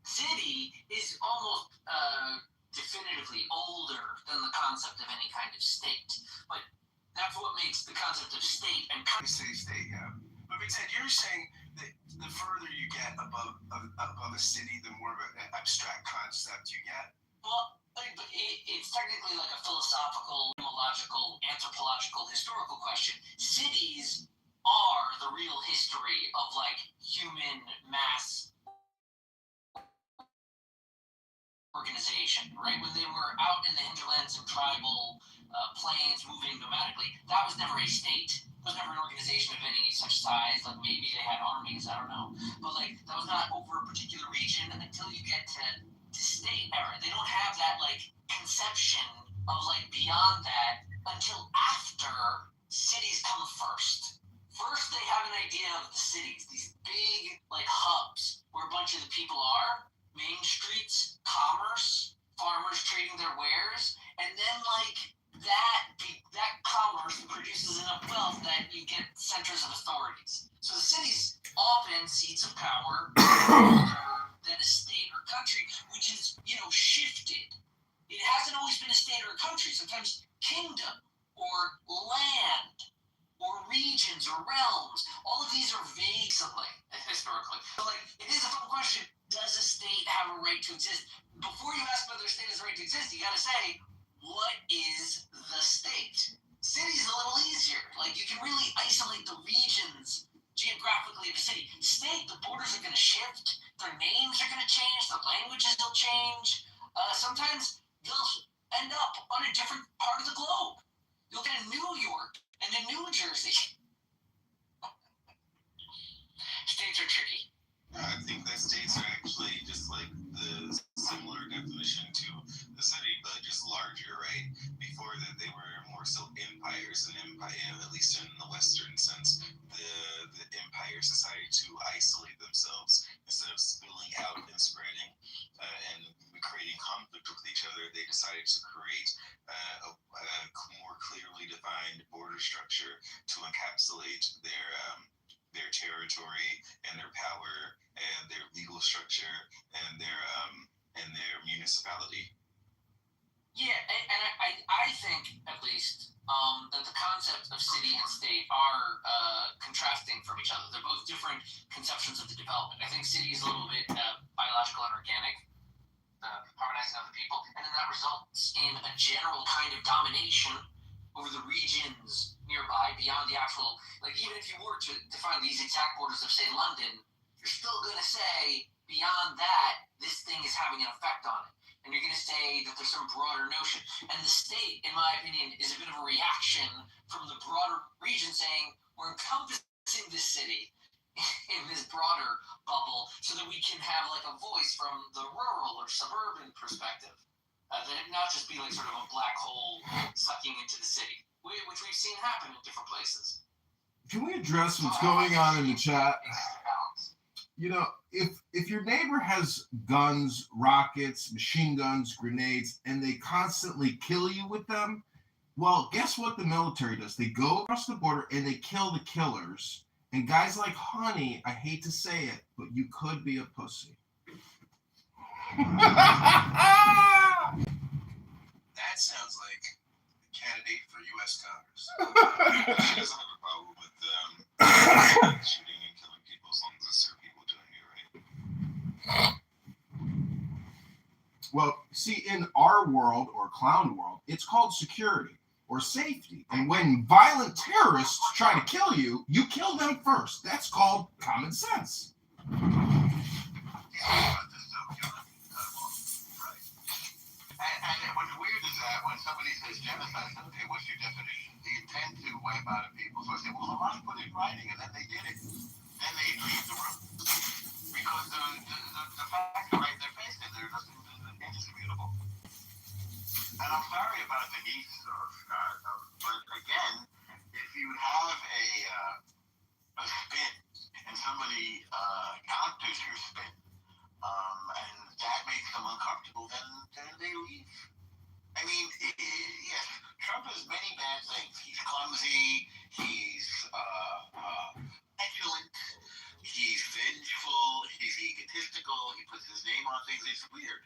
City is almost definitively older than the concept of any kind of state. But that's what makes the concept of state and state, yeah. But Ted, you're saying that the further you get above a city, the more of an abstract concept you get. Well, it's technically like a philosophical, logical, anthropological, historical question. Cities are the real history of like human mass organization, right? When they were out in the hinterlands and tribal plains moving nomadically, that was never a state. It was never an organization of any such size. Like maybe they had armies, I don't know. But like that was not over a particular region until you get to state era. They don't have that like conception of like beyond that until after cities come first. First, they have an idea of the cities, these big like hubs where a bunch of the people are, main streets, commerce, farmers trading their wares, and then like that commerce produces enough wealth that you get centers of authorities. So the cities often seats of power than a state or country, which is, shifted. It hasn't always been a state or a country. Sometimes kingdom or land or regions or realms. All of these are vague historically. So like, it is a fun question. Does a state have a right to exist? Before you ask whether a state has a right to exist, you got to say, what is the state? City's a little easier. Like, you can really isolate the regions geographically of a city. State, the borders are going to shift. Their names are going to change. The languages will change. Sometimes you'll end up on a different part of the globe. You'll get New York and then New Jersey. States are tricky. I think that states are actually just like the similar definition to the city, but just larger, right? Before that, they were more so empires, and empire, at least in the Western sense, the empires decided to isolate themselves instead of spilling out and spreading and creating conflict with each other. They decided to create a more clearly defined border structure to encapsulate their territory and their power and their legal structure and their municipality. Yeah, and I think, at least, that the concepts of city and state are contrasting from each other. They're both different conceptions of the development. I think city is a little bit biological and organic, harmonizing other people, and then that results in a general kind of domination over the regions nearby beyond the actual, like even if you were to define these exact borders of, say, London, you're still going to say, beyond that, this thing is having an effect on it. And you're going to say that there's some broader notion. And the state, in my opinion, is a bit of a reaction from the broader region saying, we're encompassing this city in this broader bubble so that we can have like a voice from the rural or suburban perspective. That it not just be like sort of a black hole sucking into the city, which we've seen happen in different places. Can we address what's going on in the chat? If your neighbor has guns, rockets, machine guns, grenades, and they constantly kill you with them, well, guess what the military does? They go across the border and they kill the killers. And guys like Honey, I hate to say it, but you could be a pussy. That sounds like a candidate for U.S. Congress. She doesn't have a problem with shooting and killing people as long as it's her people doing it, right? Well, see, in our world or clown world, it's called security or safety. And when violent terrorists try to kill you, you kill them first. That's called common sense. And what's weird is that when somebody says genocide, okay, what's your definition? The intent to wipe out a people. So I say, well, Hamas put it in writing, and then they did it. Then they leave the room. Because the facts are right in their face, and they're just indisputable. And I'm sorry about the heat stuff, but again, if you have a spin and somebody counters your spin, and that makes them uncomfortable, then they leave. I mean, yes, Trump has many bad things. He's clumsy. He's petulant. He's vengeful. He's egotistical. He puts his name on things. It's weird.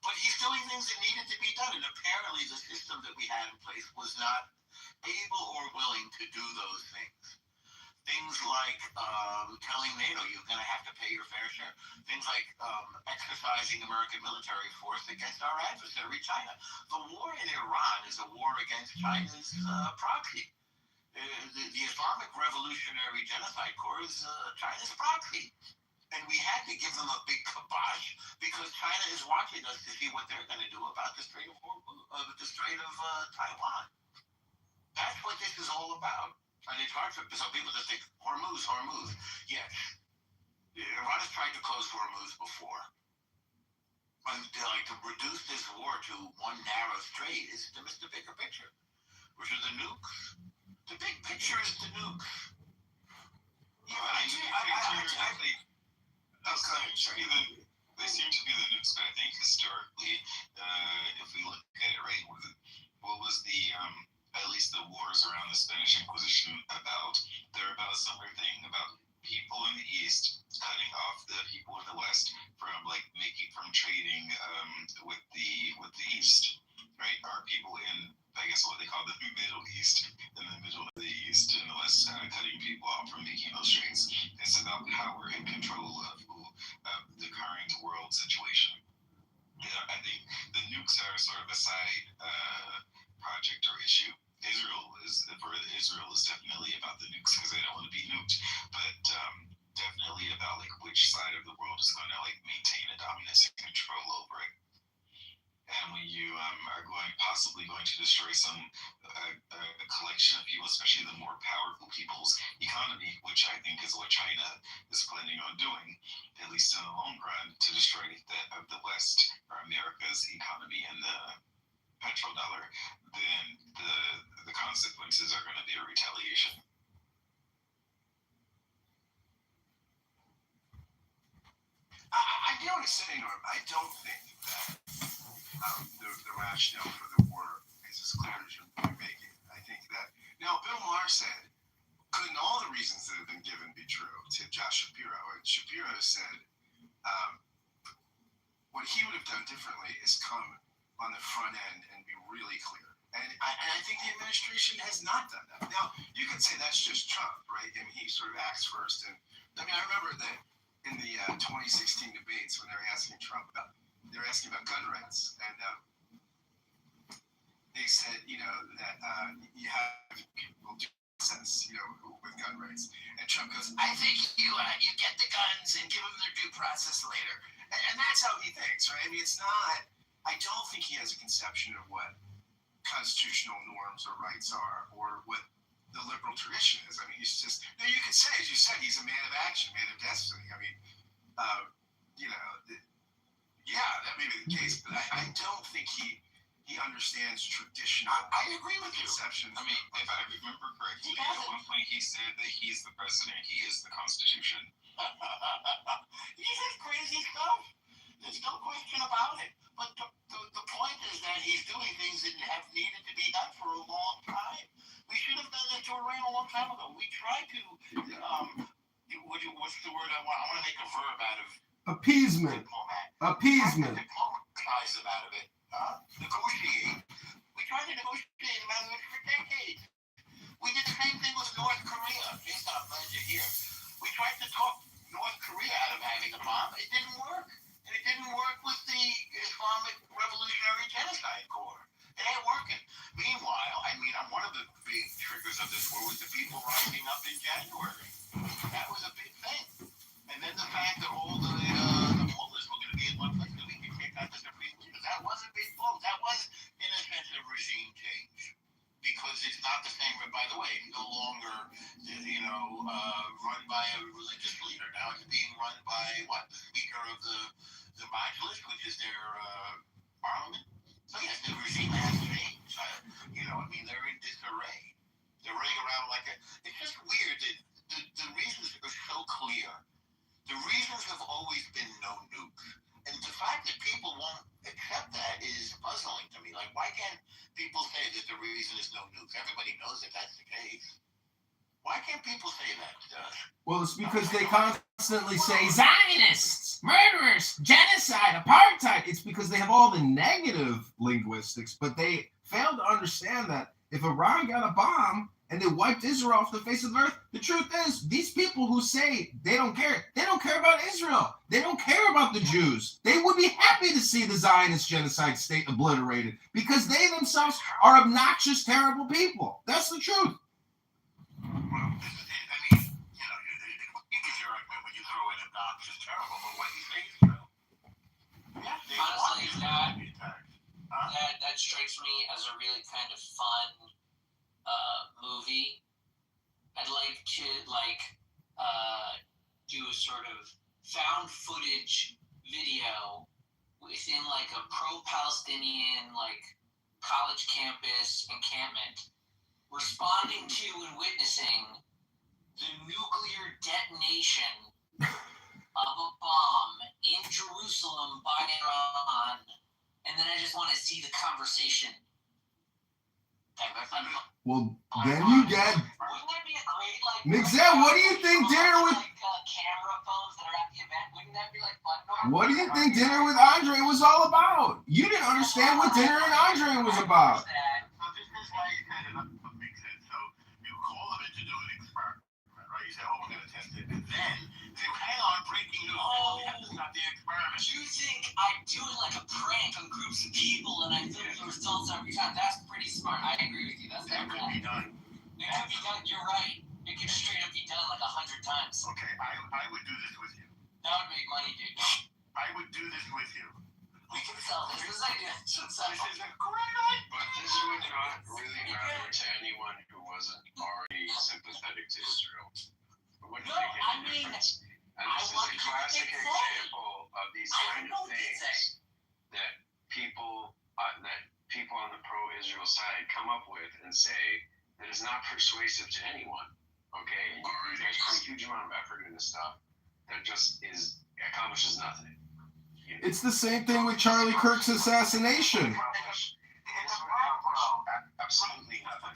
But he's doing things that needed to be done. And apparently the system that we had in place was not able or willing to do those things. Things like telling NATO you're going to have to pay your fair share. Things like exercising American military force against our adversary, China. The war in Iran is a war against China's proxy. The Islamic Revolutionary Genocide Corps is China's proxy. And we had to give them a big kibosh because China is watching us to see what they're going to do about the Strait of Taiwan. That's what this is all about. And it's hard for some people to think, Hormuz. Yes. Iran has tried to close Hormuz before. And to reduce this war to one narrow strait is to miss the bigger picture, which are the nukes. The big picture is the nukes. They seem to be the nukes, but I think historically, if we look at it right, what was the at least the wars around the Spanish Inquisition about? They're about a similar thing about people in the East cutting off the people in the West from trading with the East, right? Our people in, I guess, what they call the Middle East, in the middle of the East and the West, cutting people off from making those trades. It's about power and control of the current world situation. I think the nukes are sort of a side project or issue. Israel is definitely about the nukes because they don't want to be nuked, but definitely about which side of the world is going to maintain a dominance and control over it. And when you are possibly going to destroy a collection of people, especially the more powerful people's economy, which I think is what China is planning on doing, at least in the long run, to destroy the West or America's economy and the petrodollar, then the consequences are going to be a retaliation. I get what you're saying, Norm. I don't think that the rationale for the war is as clear as you're making it. I think that now Bill Maher said, couldn't all the reasons that have been given be true to Josh Shapiro? And Shapiro said what he would have done differently is come on the front end and be really clear. And I think the administration has not done that. Now, you could say that's just Trump, right? I mean, he sort of acts first. And I mean, I remember that in the 2016 debates when they were asking Trump about gun rights, and they said, that you have people do sense, with gun rights. And Trump goes, I think you get the guns and give them their due process later. And that's how he thinks, right? I mean, I don't think he has a conception of what constitutional norms or rights are, or what the liberal tradition is. I mean, he's just, you could say, as you said, he's a man of action, man of destiny. I mean, that may be the case, but I don't think he understands traditional. I agree with you. Conceptions. I mean, if I remember correctly, at one point he said that he's the president, he is the Constitution. He says crazy stuff. There's no question about it. But the point is that he's doing things that have needed to be done for a long time. We should have done this to Iran a long time ago. We tried to, what's the word I want to make a verb out of? Appeasement. Appeasement. Diplomatize them out of it. Negotiate. We tried to negotiate them out of it for decades. We did the same thing with North Korea. Jason, I'm glad you're here. We tried to talk North Korea out of having a bomb. It didn't work. And it didn't work with the Islamic Revolutionary Genocide Corps. It ain't working. Meanwhile, one of the big triggers of this war was the people rising up in January. That was a big thing. And then the fact that all the mullahs were going to be in one place, that we could kick people say that the reason is no nukes? Everybody knows that that's the case. Why can't people say that, Josh? Well, it's because they constantly say Zionists, murderers, genocide, apartheid. It's because they have all the negative linguistics, but they fail to understand that if Iran got a bomb and they wiped Israel off the face of the earth, the truth is, these people who say they don't care about Israel. They don't care about the Jews. They would be happy to see the Zionist genocide state obliterated because they themselves are obnoxious, terrible people. That's the truth. Well, this is it. I mean, you get your argument when you throw in obnoxious, terrible, but what you say is true. Yeah, they Honestly, want to be attacked. that strikes me as a really kind of fun movie. I'd like to do a sort of found footage video within like a pro-Palestinian college campus encampment, responding to and witnessing the nuclear detonation of a bomb in Jerusalem by Iran, and then I just want to see the conversation. Well, then you get. Wouldn't that be a great Mixel, what do you think dinner with? Camera phones that are at the event? Wouldn't that be fun? What do you think dinner with Andre was all about? You didn't understand what dinner and Andre was about. So this is why you kind of makes sense. So you call them in to do an experiment, right? You say, oh, we're going to test it. And then say, hang on, breaking news. We have to stop the experiment. You think I do it like a prank on groups of people and I film the results every time? That's pretty smart. I agree with you. That's That could be done. It could be done. You're right. It could straight up be done 100 times. Okay, I would do this with you. That would make money, dude. I would do this with you. We can sell this. This idea should sell. This is a great idea. But this would not really matter to anyone who wasn't already sympathetic to Israel. It wouldn't No, make I any mean, difference. And I this is want a to classic say. example of these I kind know of what you're things that people on the pro-Israel side come up with and say that is not persuasive to anyone. Okay, and you guys put a huge amount of effort into stuff that just accomplishes nothing. It's the same thing with Charlie Kirk's assassination. Absolutely nothing.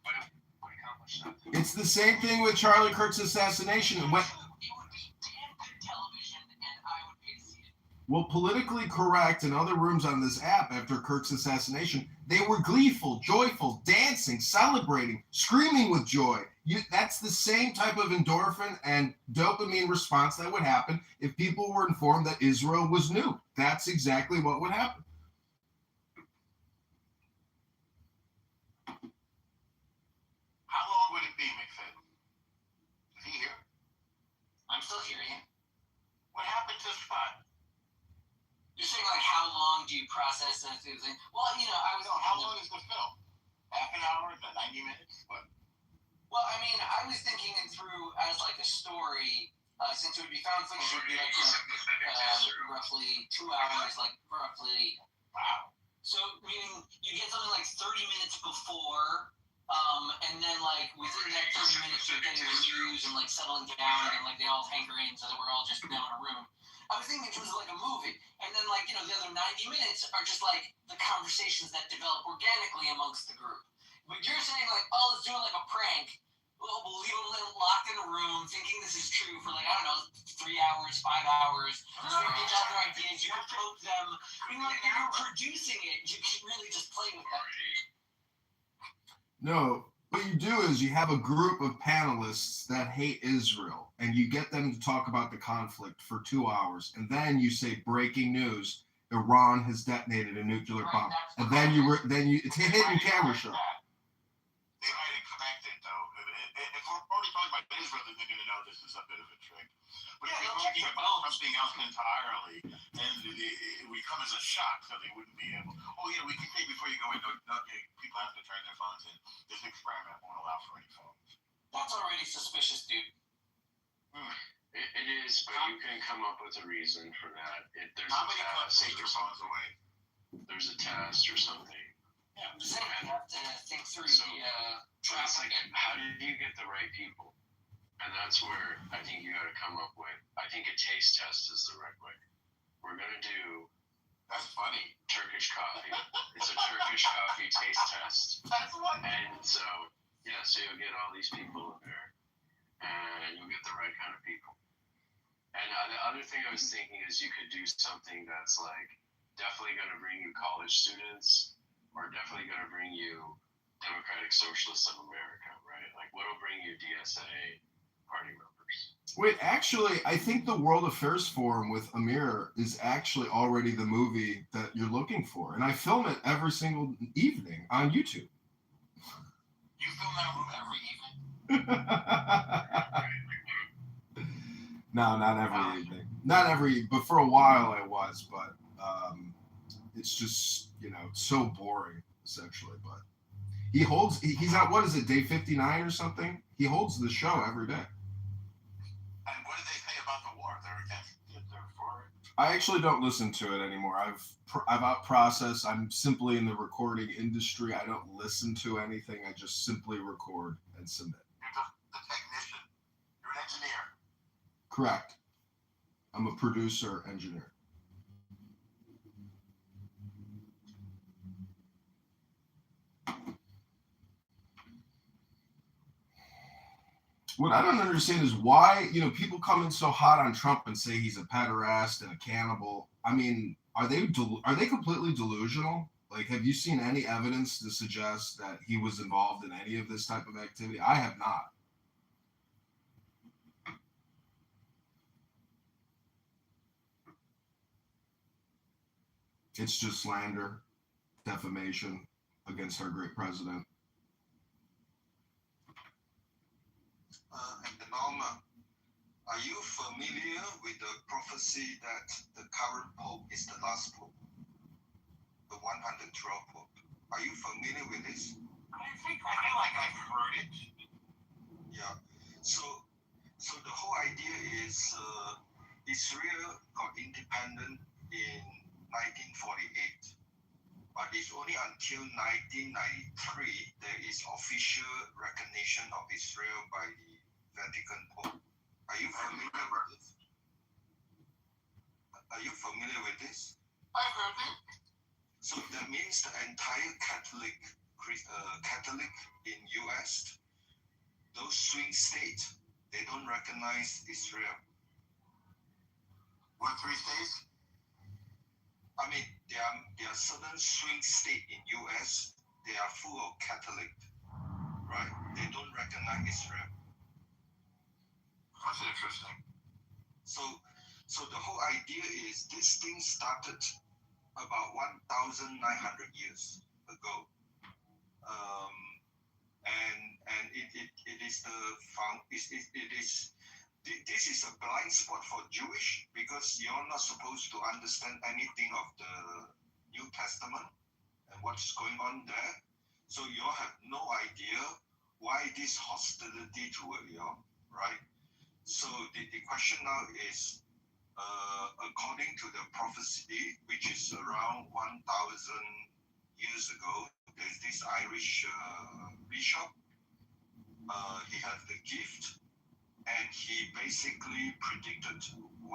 But it would accomplish nothing. It's the same thing with Charlie Kirk's assassination. It would be damn good television, and I would pay to see it. Well, politically correct in other rooms on this app after Kirk's assassination, they were gleeful, joyful, dancing, celebrating, screaming with joy. That's the same type of endorphin and dopamine response that would happen if people were informed that Israel was nuked. That's exactly what would happen. How long would it be, McFadden? Is he here? I'm still hearing you. What happened to Spot? You're saying how long do you process that through the thing? Well, I was. No, how long is the film? Half an hour? 90 minutes? What? Well, I mean, I was thinking it through as a story, since it would be found footage, it would be roughly 2 hours, roughly. Wow. So, meaning you get something 30 minutes before, and then within that 30 minutes you're getting the news and settling down, and they all hanker in so that we're all just now in a room. I was thinking in terms of a movie, and then the other 90 minutes are just the conversations that develop organically amongst the group. But you're saying oh, let's do it like a prank. We'll leave them locked in a room thinking this is true for 3 hours, 5 hours. Just pitch out their ideas. You can probe them. I mean, if you're producing it, you can really just play with them. No, what you do is you have a group of panelists that hate Israel, and you get them to talk about the conflict for 2 hours, and then you say breaking news: Iran has detonated a nuclear bomb, and then it's a hidden camera show. They might expect it, though. If we're already talking about Israel, then they're going to know this is a bit of a trick. But if we're talking about something else entirely, then it would come as a shock, so they wouldn't be able. Oh, yeah, we can say before you go in, people have to turn their phones in. This experiment won't allow for any phones. That's already suspicious, dude. It is, but you can come up with a reason for that. There's How a many test. take your phones away? There's a test or something. Yeah, I'm just saying you have to think through So, the It's traffic. how do you get the right people? And that's where I think you got to come up with. I think a taste test is the right way. We're going to do That's funny. Turkish coffee. It's a Turkish coffee taste test. That's funny. And so, yeah, so you'll get all these people in there, and you'll get the right kind of people. And the other thing I was thinking is you could do something that's like definitely going to bring you college students, or definitely going to bring you Democratic Socialists of America, right? Like, what will bring you DSA party members? Wait, actually, I think the World Affairs Forum with Amir is actually already the movie that you're looking for. And I film it every single evening on YouTube. You film that room every evening? No, not every evening. Not every, but for a while I was, but it's just, so boring, essentially. But he's at, what is it, day 59 or something? He holds the show every day. And what do they say about the war? They're against it, they're for it? I actually don't listen to it anymore. I've out-processed. I'm simply in the recording industry. I don't listen to anything. I just simply record and submit. You're just the technician. You're an engineer. Correct. I'm a producer, engineer. What I don't understand is why, people come in so hot on Trump and say he's a pederast and a cannibal. I mean, are they completely delusional? Like, have you seen any evidence to suggest that he was involved in any of this type of activity? I have not. It's just slander, defamation against our great president. And Norma, are you familiar with the prophecy that the current Pope is the last Pope? The 112th Pope. Are you familiar with this? I feel like I've heard it. Yeah. So the whole idea is Israel got independent in 1948. But it's only until 1993 there is official recognition of Israel by the Vatican Pope. Are you familiar with this? Are you familiar with this? I've heard it. So that means the entire Catholic in US, those swing states, they don't recognize Israel. What, 3 states? I mean, there are certain swing states in US, they are full of Catholic, right? They don't recognize Israel. That's interesting. So the whole idea is this thing started about 1,900 years ago, and it is this is a blind spot for Jewish, because you're not supposed to understand anything of the New Testament and what's going on there, so you have no idea why this hostility toward you, right? So the question now is, according to the prophecy, which is around 1,000 years ago, there's this Irish bishop. He has the gift, and he basically predicted 112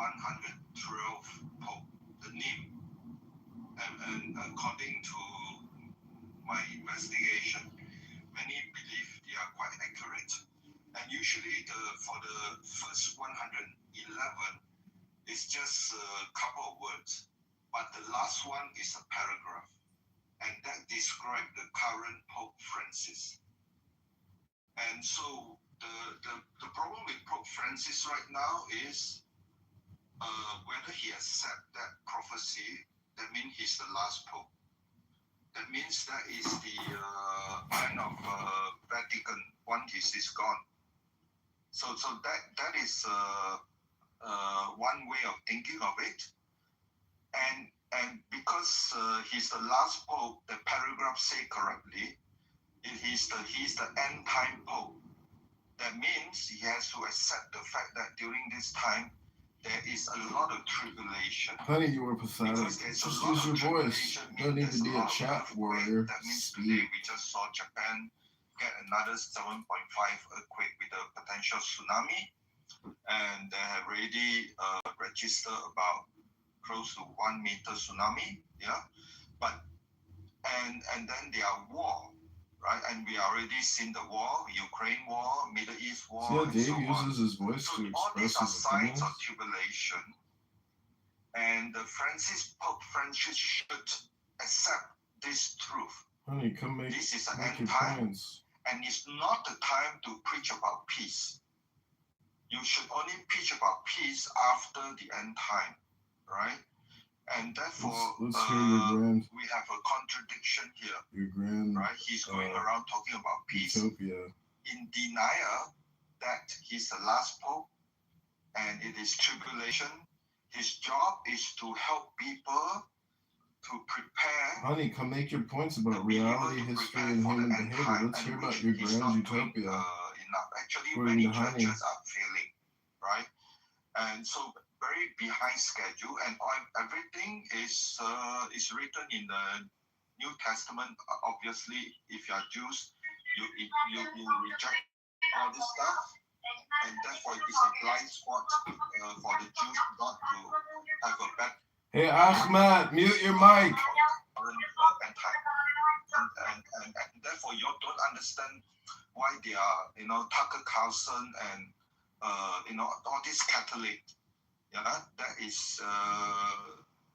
Pope, the name. And according to my investigation, many believe they are quite accurate. And usually for the first 111, it's just a couple of words, but the last one is a paragraph, and that describes the current Pope Francis. And so the problem with Pope Francis right now is whether he accepts that prophecy. That means he's the last Pope. That means that is the end of Vatican once he's gone. So that is one way of thinking of it, and because he's the last Pope, the paragraph say correctly, he's the end time Pope. That means he has to accept the fact that during this time there is a lot of tribulation. Honey, you were pathetic. Just use your voice. Don't need to be a chat warrior. That means today we just saw Japan get another 7.5 earthquake with a potential tsunami, and they have already registered about close to 1 meter tsunami. Yeah, but and then there are war, right? And we already seen the war, Ukraine war, Middle East war. See how and Dave so on. uses his voice So to all these express are his signs opinions? of tribulation, and Pope Francis should accept this truth. Honey, come make This is an your end time, points. and it's not the time to preach about peace. You should only preach about peace after the end time, right? And therefore, Let's hear your grand, we have a contradiction here, your grand right? He's going around talking about peace utopia. in denial that he's the last pope and it is tribulation. His job is to help people to prepare. Honey, come make your points about the believer reality, to history, prepare and for human the end behavior. time, Let's hear and about which your he's grand not doing utopia. enough. Actually, According many to Honey. churches are failing, right? And so very behind schedule, and everything is written in the New Testament. Obviously, if you are Jews, you reject all this stuff, and therefore it's a blind spot for the Jews not to have a better. Hey Ahmed, mute your mic. End time. And therefore you don't understand why they are, Tucker Carlson and all these Catholic, that is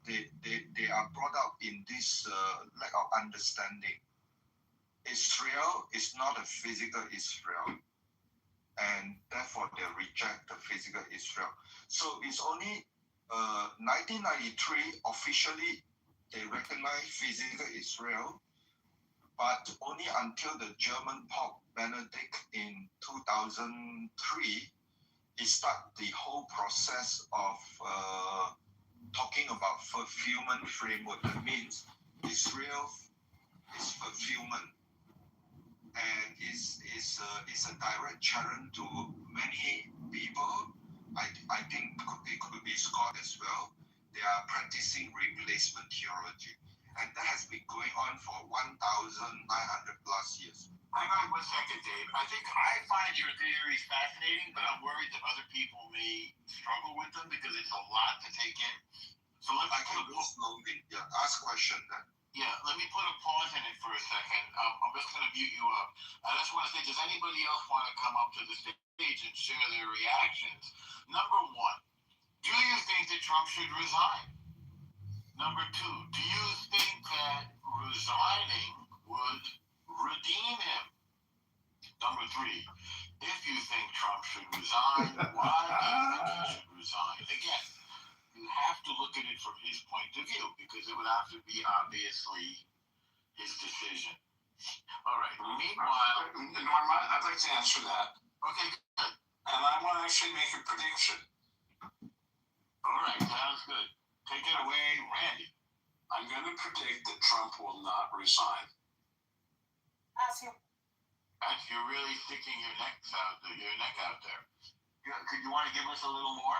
they are brought up in this lack of understanding. Israel is not a physical Israel, and therefore they reject the physical Israel. So it's only 1993 officially they recognize physical Israel, but only until the German Pope Benedict in 2003 he started the whole process of talking about fulfillment framework. That means Israel is fulfillment, and is a direct challenge to many people. I think it could be Scott as well. They are practicing replacement theology, and that has been going on for 1,900 plus years. Hang on 1 second, Dave. I think I find your theories fascinating, but I'm worried that other people may struggle with them because it's a lot to take in. So let me slowly. Yeah, ask question then. Yeah, let me put a pause in it for a second. I'm just going to mute you up. I just want to say, does anybody else want to come up to the stage and share their reactions? Number one, do you think that Trump should resign? Number two, do you think that resigning would redeem him? Number three, if you think Trump should resign, why do you think he should resign? Again, you have to look at it from his point of view because it would have to be obviously his decision. All right. Meanwhile, Norma, I'd like to answer that. Okay, good. And I want to actually make a prediction. All right, sounds good. Take it away, Randy. I'm going to predict that Trump will not resign. You're really sticking your neck out there. Could you want to give us a little more?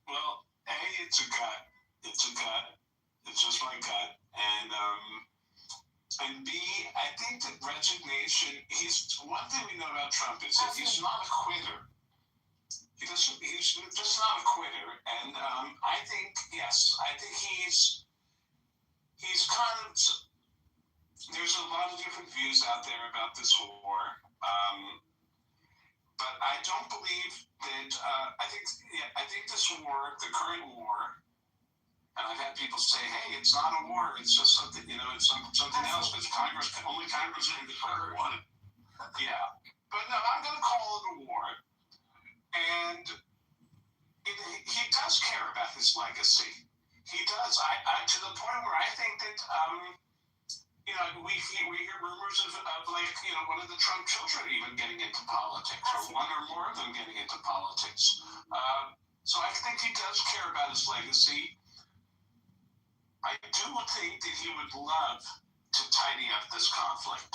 Well, A, it's a gut. It's just my gut. And B, I think that resignation, one thing we know about Trump is that he's not a quitter. He's just not a quitter. And I think he's kind of, there's a lot of different views out there about this war. But I don't believe that, I think this war, the current war, and I've had people say, hey, it's not a war, it's just something, it's something else, because only Congress can declare one. Yeah. But no, I'm going to call it a war. And he does care about his legacy. He does. I to the point where I think that, we hear rumors of one of the Trump children even getting into politics, or one or more of them getting into politics. So I think he does care about his legacy. I do think that he would love to tidy up this conflict.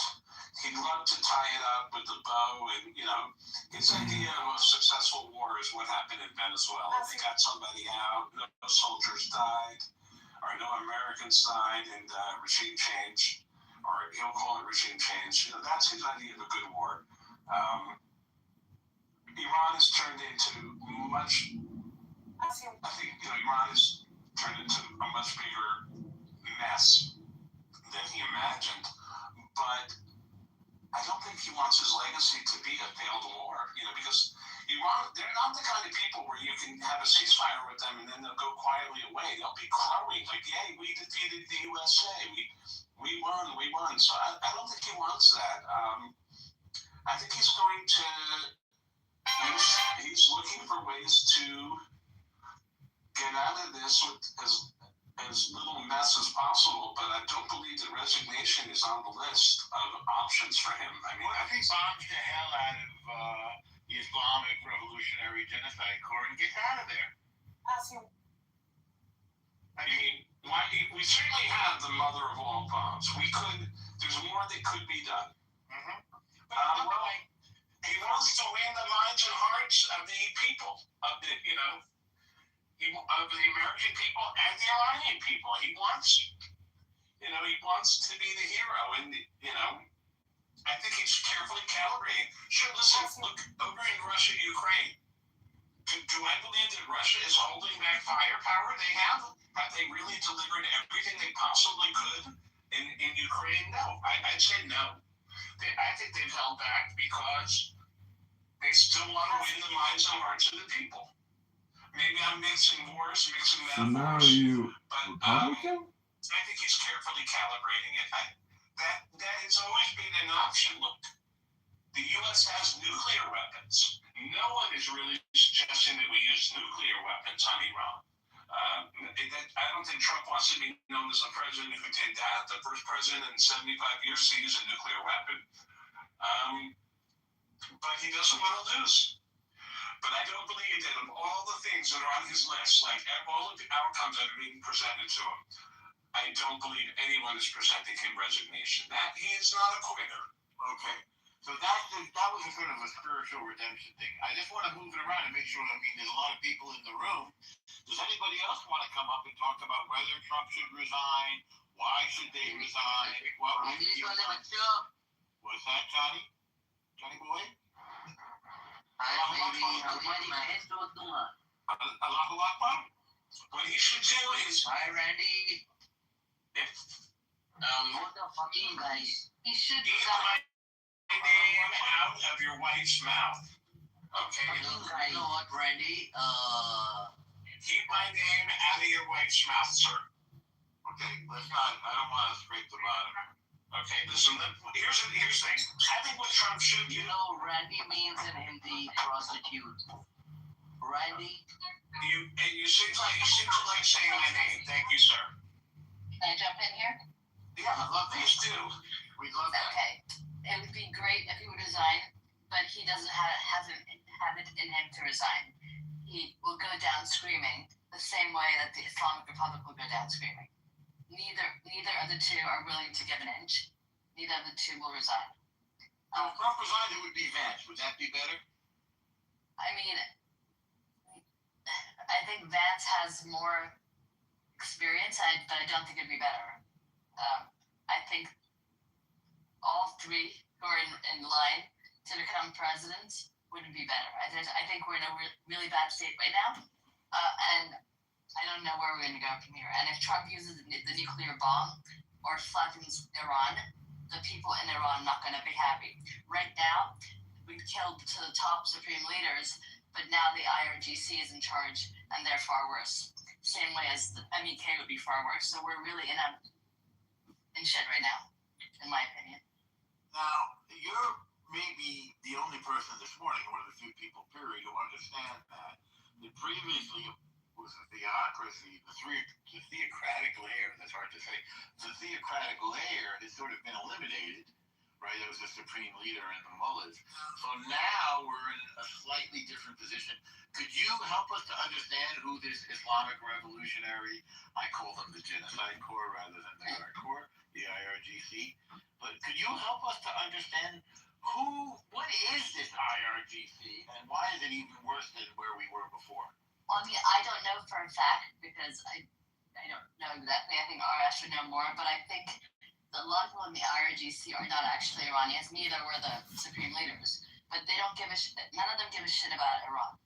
He'd love to tie it up with a bow, and his idea of a successful war is what happened in Venezuela. They got somebody out, no soldiers died, or no Americans died, and regime change, or he'll call it regime change. That's his idea of a good war. Iran has turned into much. I think Iran is turned into a much bigger mess than he imagined. But I don't think he wants his legacy to be a failed war, because they're not the kind of people where you can have a ceasefire with them and then they'll go quietly away. They'll be crowing like, yay, we defeated the USA. We won. So I don't think he wants that. I think he's going to, he's looking for ways to get out of this with as little mess as possible, but I don't believe that resignation is on the list of options for him. I mean, I think bombs the hell out of the Islamic Revolutionary Genocide Corps and gets out of there. I mean, we certainly have the mother of all bombs. There's more that could be done. Well, he wants to win the minds and hearts of the people, of the American people and the Iranian people. He wants to be the hero, and I think he's carefully calibrating. Sure, listen, look over in Russia, Ukraine. Do I believe that Russia is holding back firepower? They have. Have they really delivered everything they possibly could in Ukraine? No, I'd say no. I think they've held back because they still want to win the minds and hearts of the people. Maybe I'm mixing wars, mixing So now metaphors. you But Republican? I think he's carefully calibrating it. That has always been an option. Look, the U.S. has nuclear weapons. No one is really suggesting that we use nuclear weapons on Iran. I don't think Trump wants to be known as the president who did that. The first president in 75 years to use a nuclear weapon. But he doesn't want to lose. But I don't believe that of all the things that are on his list, like all of the outcomes that are being presented to him, I don't believe anyone is presenting him resignation. That he is not a quitter. Okay. So that was a sort of a spiritual redemption thing. I just want to move it around and make sure, there's a lot of people in the room. Does anybody else want to come up and talk about whether Trump should resign? Why should they resign? What would you What's that, Johnny? Johnny boy? Allahu Akbar? What he should do is, Hi, Randy. What the fucking guys? He should keep my name out of your wife's mouth. Okay? You know what, Randy? Keep my name out of your wife's mouth, sir. Okay, let's not. I don't want to scrape the bottom. Okay, listen, here's the thing. I think what Trump should do, You know, Randy means in Hindi prostitute. Randy? you seem to like saying my name. Thank you, sir. Can I jump in here? Yeah, please do. We'd love that. Okay. It would be great if he would resign, but he doesn't have it in him to resign. He will go down screaming the same way that the Islamic Republic will go down screaming. Neither of the two are willing to give an inch. Neither of the two will resign. If Trump resigned, it would be Vance. Would that be better? I mean, I think Vance has more experience, but I don't think it'd be better. I think all three who are in line to become president wouldn't be better. I think we're in a really bad state right now, and I don't know where we're going to go from here. And if Trump uses the nuclear bomb or flattens Iran, the people in Iran are not going to be happy. Right now, we've killed to the top supreme leaders, but now the IRGC is in charge, and they're far worse. Same way as the MEK would be far worse. So we're really in shit right now, in my opinion. Now, you're maybe the only person this morning, one of the few people, period, who understand that previously was a theocracy, the theocratic layer, that's hard to say, the theocratic layer has sort of been eliminated, right? There was a supreme leader in the mullahs. So now we're in a slightly different position. Could you help us to understand who this Islamic Revolutionary, I call them the Genocide Corps rather than the Guard Corps, the IRGC, but could you help us to understand what is this IRGC and why is it even worse than where we were before? Well, I mean, I don't know for a fact because I don't know exactly. I think RS should know more, but I think a lot of people in the IRGC are not actually Iranians. Neither were the supreme leaders, but they don't give a shit. None of them give a shit about Iran.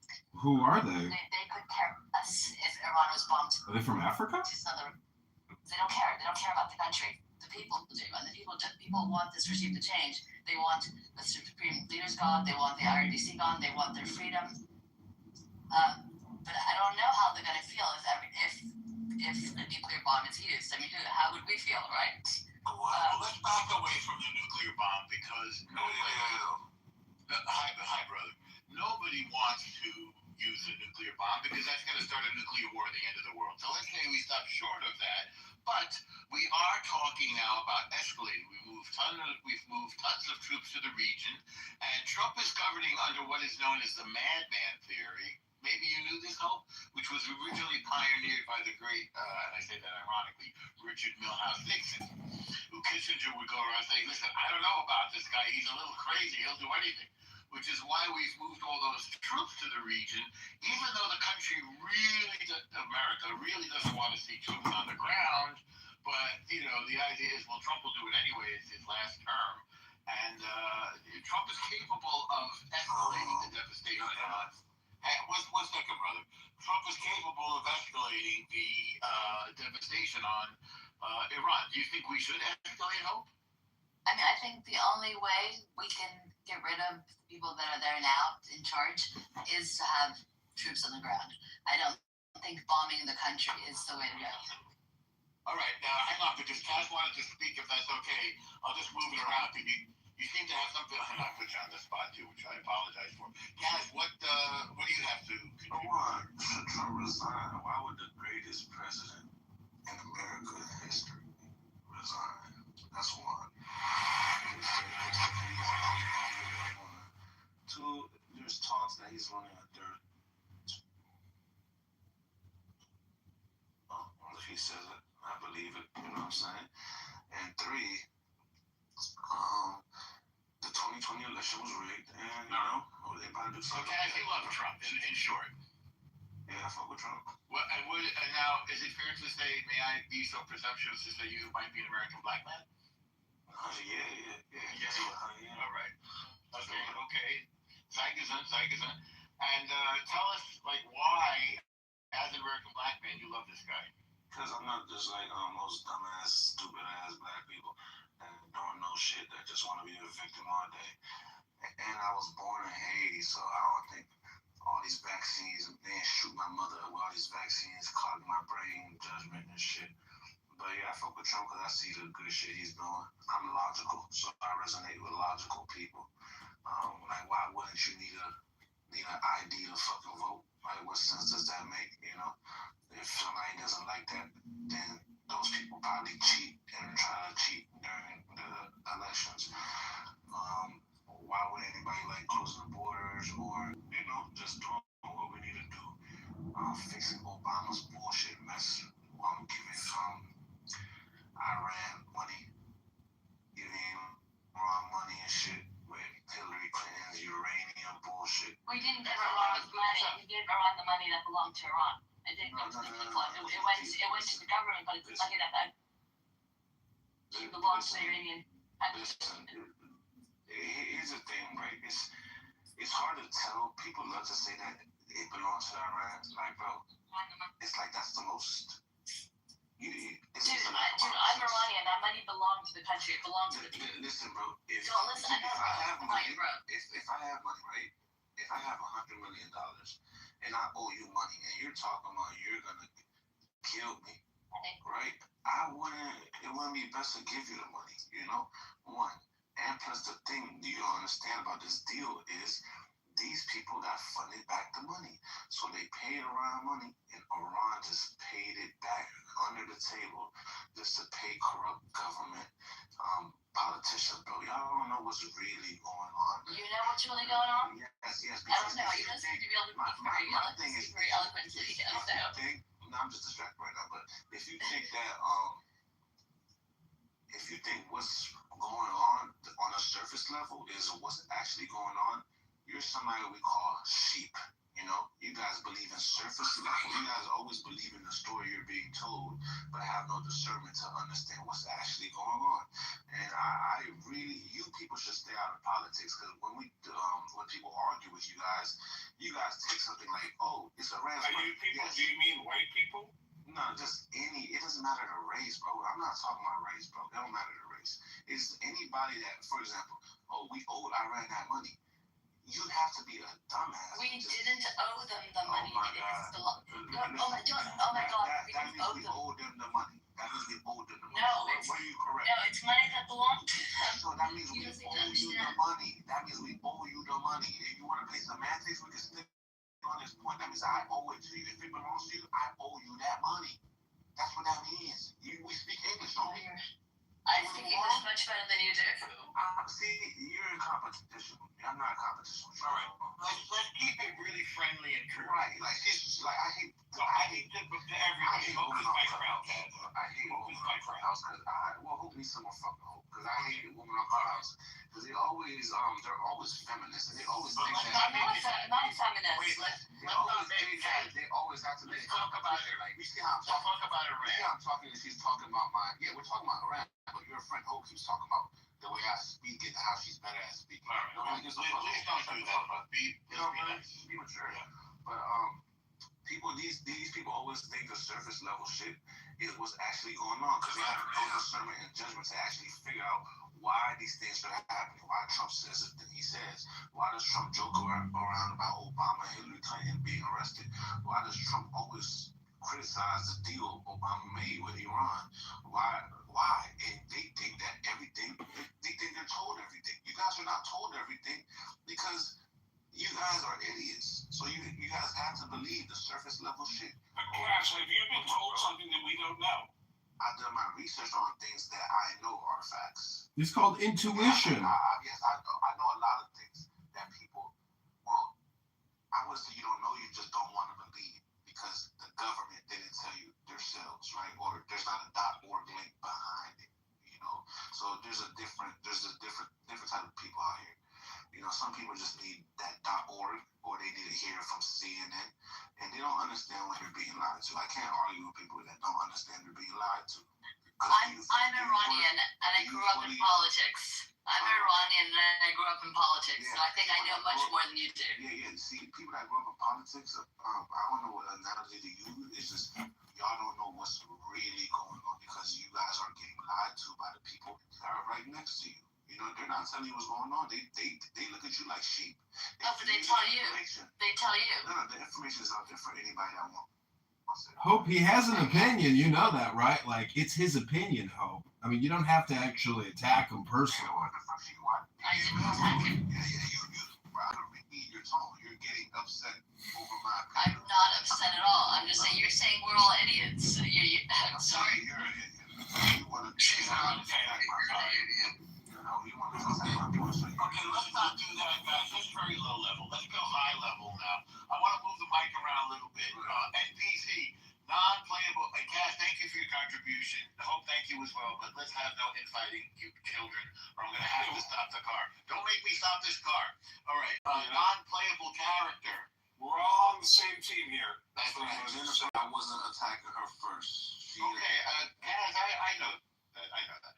Who are they? They could care less if Iran was bombed. Are they from Africa? They don't care. They don't care about the country. The people do, and the people want this regime to change. They want the supreme leaders gone. They want the IRGC gone. They want their freedom. But I don't know how they're gonna feel if a nuclear bomb is used. I mean, how would we feel, right? Well, let's back away from the nuclear bomb because hi, brother. Nobody wants to use a nuclear bomb because that's going to start a nuclear war at the end of the world. So let's say we stop short of that. But we are talking now about escalating. We've moved tons of troops to the region, and Trump is governing under what is known as the madman theory. Maybe you knew this, Hope, which was originally pioneered by the great, and I say that ironically, Richard Milhouse Nixon, who Kissinger would go around saying, listen, I don't know about this guy. He's a little crazy. He'll do anything. Which is why we've moved all those troops to the region, even though the country America really doesn't want to see troops on the ground. But, the idea is, well, Trump will do it anyway. It's his last term. And Trump is capable of escalating the devastation. One second, brother. Trump is capable of escalating the devastation on Iran. Do you think we should escalate, Hope? I mean, I think the only way we can get rid of the people that are there now in charge is to have troops on the ground. I don't think bombing the country is the way to go. All right, now hang on, because Kaz wanted to speak, if that's okay. I'll just move it around. You seem to have something. I put you on the spot too, which I apologize for. Kaz, what do you have to contribute? Why should Trump resign? Why would the greatest president in American history resign? That's one. Two, there's talks that he's running a third. If he says it, I believe it. You know what I'm saying? And three, the 2020 election was rigged, and they about to do So, something. Kaz, you love Trump, in short. Yeah, I fuck with Trump. And now, is it fair to say, may I be so presumptuous to say you might be an American black man? Yeah. All right. Okay. Zygazan. And tell us, why, as an American black man, you love this guy? Because I'm not just like most dumbass, stupid ass black people that don't know shit that just want to be a victim all day. And I was born in Haiti, so I don't think all these vaccines, they shoot my mother with all these vaccines, clogging my brain, judgment and shit. But yeah, I fuck with Trump because I see the good shit he's doing. I'm logical, so I resonate with logical people. Why wouldn't you need an ID to fucking vote? What sense does that make? If somebody doesn't like that, then those people probably cheat and try to cheat during the elections. Why would anybody like closing the borders or just doing what we need to do? Fixing Obama's bullshit mess. Giving Iran money, giving Iran money and shit with Hillary Clinton's uranium bullshit. We didn't give Iran the money. We gave Iran the money that belonged to Iran. It didn't go to the people. It went to the government, but it's money that belongs to the Iranian. Listen, here's the thing, right? It's hard to tell. People love to say that it belongs to Iran. Bro, it's like that's the most. Dude, I'm Iranian. That money belonged to the country. It belonged to the people. Listen, bro. If I have money, bro. If I have money, right? If I have $100 million and I owe you money, and you're talking about you're gonna kill me, right? It wouldn't be best to give you the money, One, and plus the thing you don't understand about this deal is these people got funded back the money, so they paid Iran money, and Iran just paid it back under the table just to pay corrupt government politicians, bro. Y'all don't know what's really going on. You know what's really going on? Yes. I don't know. You don't seem to be able to speak very eloquently. I'm just distracted right now, but if you think that, if you think what's going on a surface level is what's actually going on, you're somebody we call sheep. You guys believe in surface level. You guys always believe in the story you're being told, but have no discernment to understand what's actually going on. And I really, you people people should stay out of politics because when people argue with you guys take something like, oh, it's a race. Are you people? Yes. Do you mean white people? No, just any. It doesn't matter the race, bro. I'm not talking about race, bro. It don't matter the race. It's anybody that, for example, oh, we owed Iran that money. You'd have to be a dumbass. We didn't owe them the money. Oh my It God. is oh my God. That means we owed them the money. That means we owed them the money. No, What are you correct? No, it's money that belonged to them. So that means we You owe don't seem to you the understand. money. That means we owe you the money. If you want to play semantics, we can stick on this point. That means I owe it to you. If it belongs to you, I owe you that money. That's what that means. We speak English, don't we? I speak English much better than you do. See, you're in competition. I'm not in competition. All right. Let's keep it really friendly and true. Right. Like she's like I hate to everybody. Hope is my friend. I hate Hope is my friend. Clubhouse because Hope needs some more fucking Hope because I hate women on Clubhouse because they're always feminists and they always think that. I'm not a feminist. They always have to. Let's talk about it. Like we see how I'm talking about Iran. See how I'm talking and she's talking about we're talking about Iran, but your friend Hope keeps talking about the way I speak and how she's better at speaking. All right. Please don't do that. But be nice. Be mature. But these people always think the surface level shit is what's actually going on because they have no discernment and judgment to actually figure out why these things are happening, why Trump says it that he says, why does Trump joke around about Obama and Hillary Clinton being arrested, why does Trump always criticize the deal Obama made with Iran, why? And they think that everything, they think they're told everything. You guys are not told everything because you guys are idiots. So you guys have to believe the surface level shit. But Cash, have you been told something that we don't know? I've done my research on things that I know are facts. It's called intuition. Yes, I know a lot of things that people, well, I would say you don't know, you just don't want to believe because the government didn't tell you themselves, right? Or there's not a .org link behind it, you know? So there's a different type of people out here. You know, some people just need that .org or they need to hear it from CNN and they don't understand what they're being lied to. I can't argue with people that don't understand they're being lied to. I'm Iranian and I grew up in politics. I'm Iranian and I grew up in politics, so I think I know much more than you do. Yeah. See, people that grew up in politics, I don't know what analogy to use. It's just y'all don't know what's really going on because you guys are getting lied to by the people that are right next to you. You know, they're not telling you what's going on. They look at you like sheep. Oh, but they tell you. They tell you. No, the information is out there for anybody that wants. Hope, he has an opinion. You know that, right? Like, it's his opinion, Hope. I mean, you don't have to actually attack him personally. I didn't attack him. Your tone. You're getting upset over my I'm opinion. not upset at all. I'm just saying, you're saying we're all idiots. I'm sorry. You're an idiot. You want to She's not attack my idiot. You want to attack my point. Okay, let's not do that, guys. That's very low level. Let's go high level now. I want to move the mic around a little bit. NPC, non-playable. And Cass, thank you for your contribution. Hope, thank you as well. But let's have no infighting, you children, or I'm going to have to stop the car. Don't make me stop this car. All right. Non-playable character. We're all on the same team here. That's right. I wasn't attacking her first. Okay, Cass, I know that. I know that.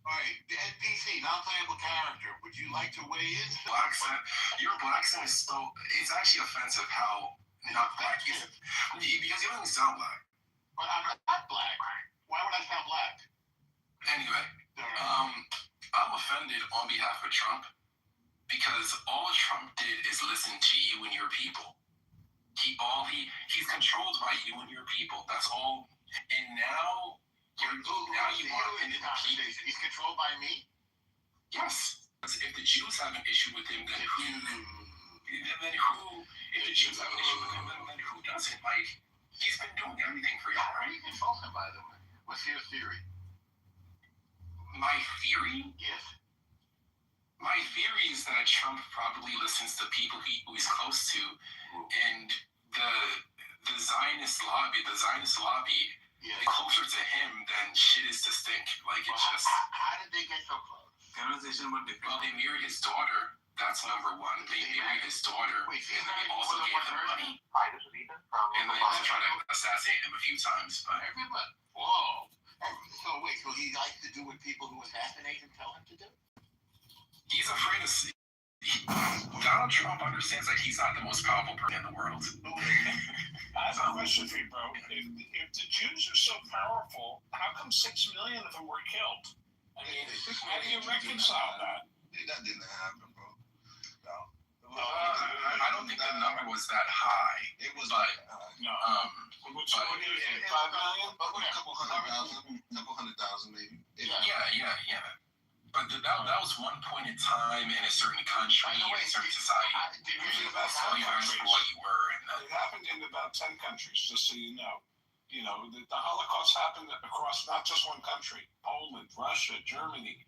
All right, the NPC, non-playable character. Would you like to weigh in? Your black accent is so, it's actually offensive how not black you is. Because you don't even sound black. But I'm not black. Why would I sound black? Anyway, I'm offended on behalf of Trump because all Trump did is listen to you and your people. He's controlled by you and your people. That's all. And now you want him to He's controlled by me? Yes. If the Jews have an issue with him, then who? If the Jews have an issue with him, then who doesn't? Like, he's been doing everything for y'all, How right? do you control him, by the way? What's your theory? My theory? Yes. My theory is that Trump probably listens to people who he's close to, and the Zionist lobby, Yes. closer to him than shit is to stink. Like, it's just. How did they get so close? Well, they married his daughter. That's number one. They married his daughter. Wait, And they also gave him money. Hi, this is Ethan from And they also tried to assassinate him a few times. But Everybody. Whoa. So wait, so he likes to do what people who assassinate him tell him to do? He's afraid to see. Donald Trump understands that he's not the most powerful person in the world. I have a question for you, bro. If the Jews are so powerful, how come 6 million of them were killed? I mean, how do you reconcile that? That didn't happen, bro. No. I don't think the number was that high. It was but No. What do you think? 5 million? A couple hundred thousand maybe. Yeah. But that was one point in time in a certain country, in a certain society. Did you hear about Tell 10 you countries? what you were. It happened in about 10 countries, just so you know. You know, the Holocaust happened across not just one country. Poland, Russia, Germany,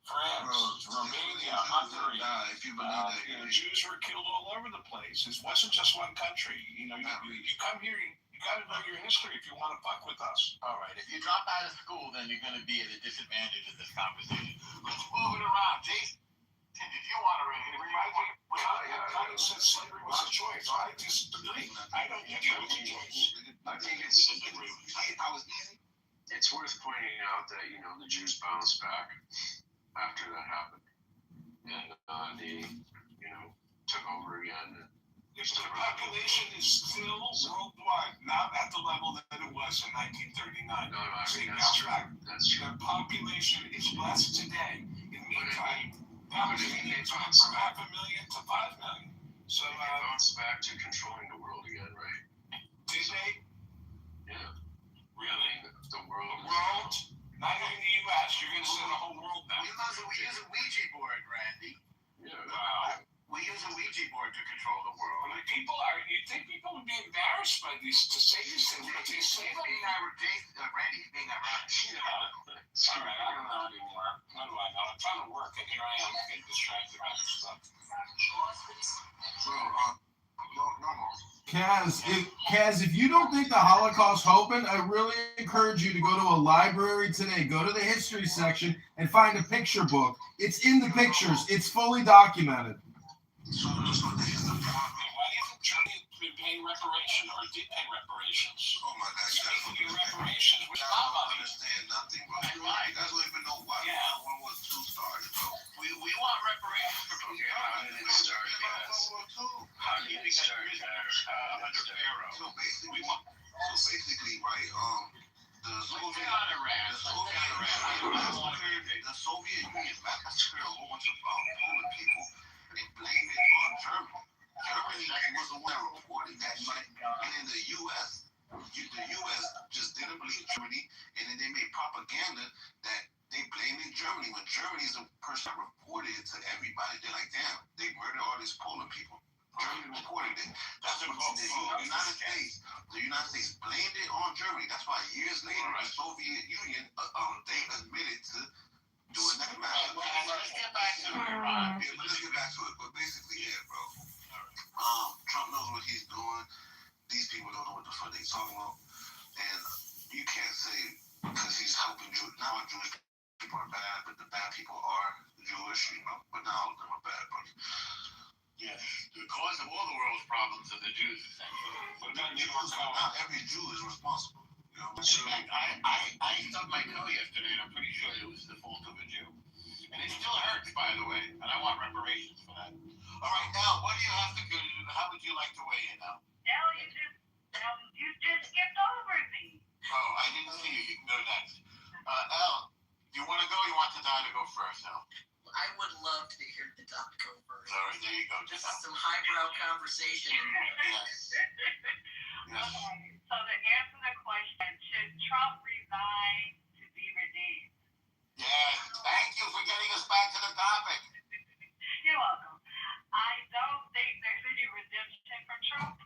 France, Romania, Hungary. If you believe that, You know, Jews were killed all over the place. It wasn't just one country. You know, you come here, you got to know your history if you want to fuck with us. All right. If you drop out of school, then you're going to be at a disadvantage in this conversation. Let's move it around. Jason, did you want to Connie said slavery was a choice. I disagree. I don't think it was a choice. I think it's worth pointing out that, you know, the Jews bounced back after that happened. And they, you know, took over again. If the population is still worldwide, not at the level that it was in 1939. No, I See, mean, that's true. That's true. The population is less today. In the meantime, that was from 500,000 to 5 million. So they bounced back to controlling the world again, right? did they? Yeah. Really? The world. The world? Not even the U.S. You're going to say the whole world now. We use a Ouija board, Randy. Yeah. Wow. We use a Ouija board to control the world. Well, you think people would be embarrassed by these, to say these things, but they say them? Randy's being ironic. All right, I don't know anymore. What do I know? I'm trying to work, and here I am getting distracted by this stuff. So, no more. Kaz, if you don't think the Holocaust happened, I really encourage you to go to a library today. Go to the history section and find a picture book. It's in the pictures. It's fully documented. So here's the problem. Why do you think Germany been paying reparations or did pay reparations? Oh my gosh, you Speaking of reparations, which guys don't understand nothing, bro. You guys don't even know why World War II started, bro. We want reparations for Okay, how did it start, guys? How did it start, guys? under Pharaoh. So basically, right, the Soviet Union massacred a whole bunch of Polish people and blamed it on Germany. Germany was the one that reported that shit, and then the U.S. just didn't believe Germany, and then they made propaganda that they blamed Germany when Germany is the person that reported it to everybody. They're like, damn, they murdered all these Polish people. Germany reported it. That's what the United States blamed it on Germany. That's why years later, the Soviet Union, they admitted to doing that matter. Let's get back to Iran. Let's get back to it. But basically, yeah, bro. Trump knows what he's doing. These people don't know what the fuck they're talking about. And you can't say because he's helping Jews. Now Jewish people are bad, but the bad people are Jewish, you know. But not all of them are bad, but Yes, the cause of all the world's problems are the Jews, essentially. But not not every Jew is responsible. You know, I stubbed my toe yesterday, and I'm pretty sure it was the fault of a Jew. And it still hurts, by the way, and I want reparations for that. All right, now, what do you have to do? How would you like to weigh in now? You just skipped over me. Oh, I didn't see you. You can go next. Elle, do you want to go or you want Tadai to go first, Elle? I would love to hear the doc go first. All right, there you go. This is some highbrow conversation. Yes. Yes. So to answer the question, should Trump resign to be redeemed? Yes. Thank you for getting us back to the topic. You're welcome. I don't think there's any redemption for Trump.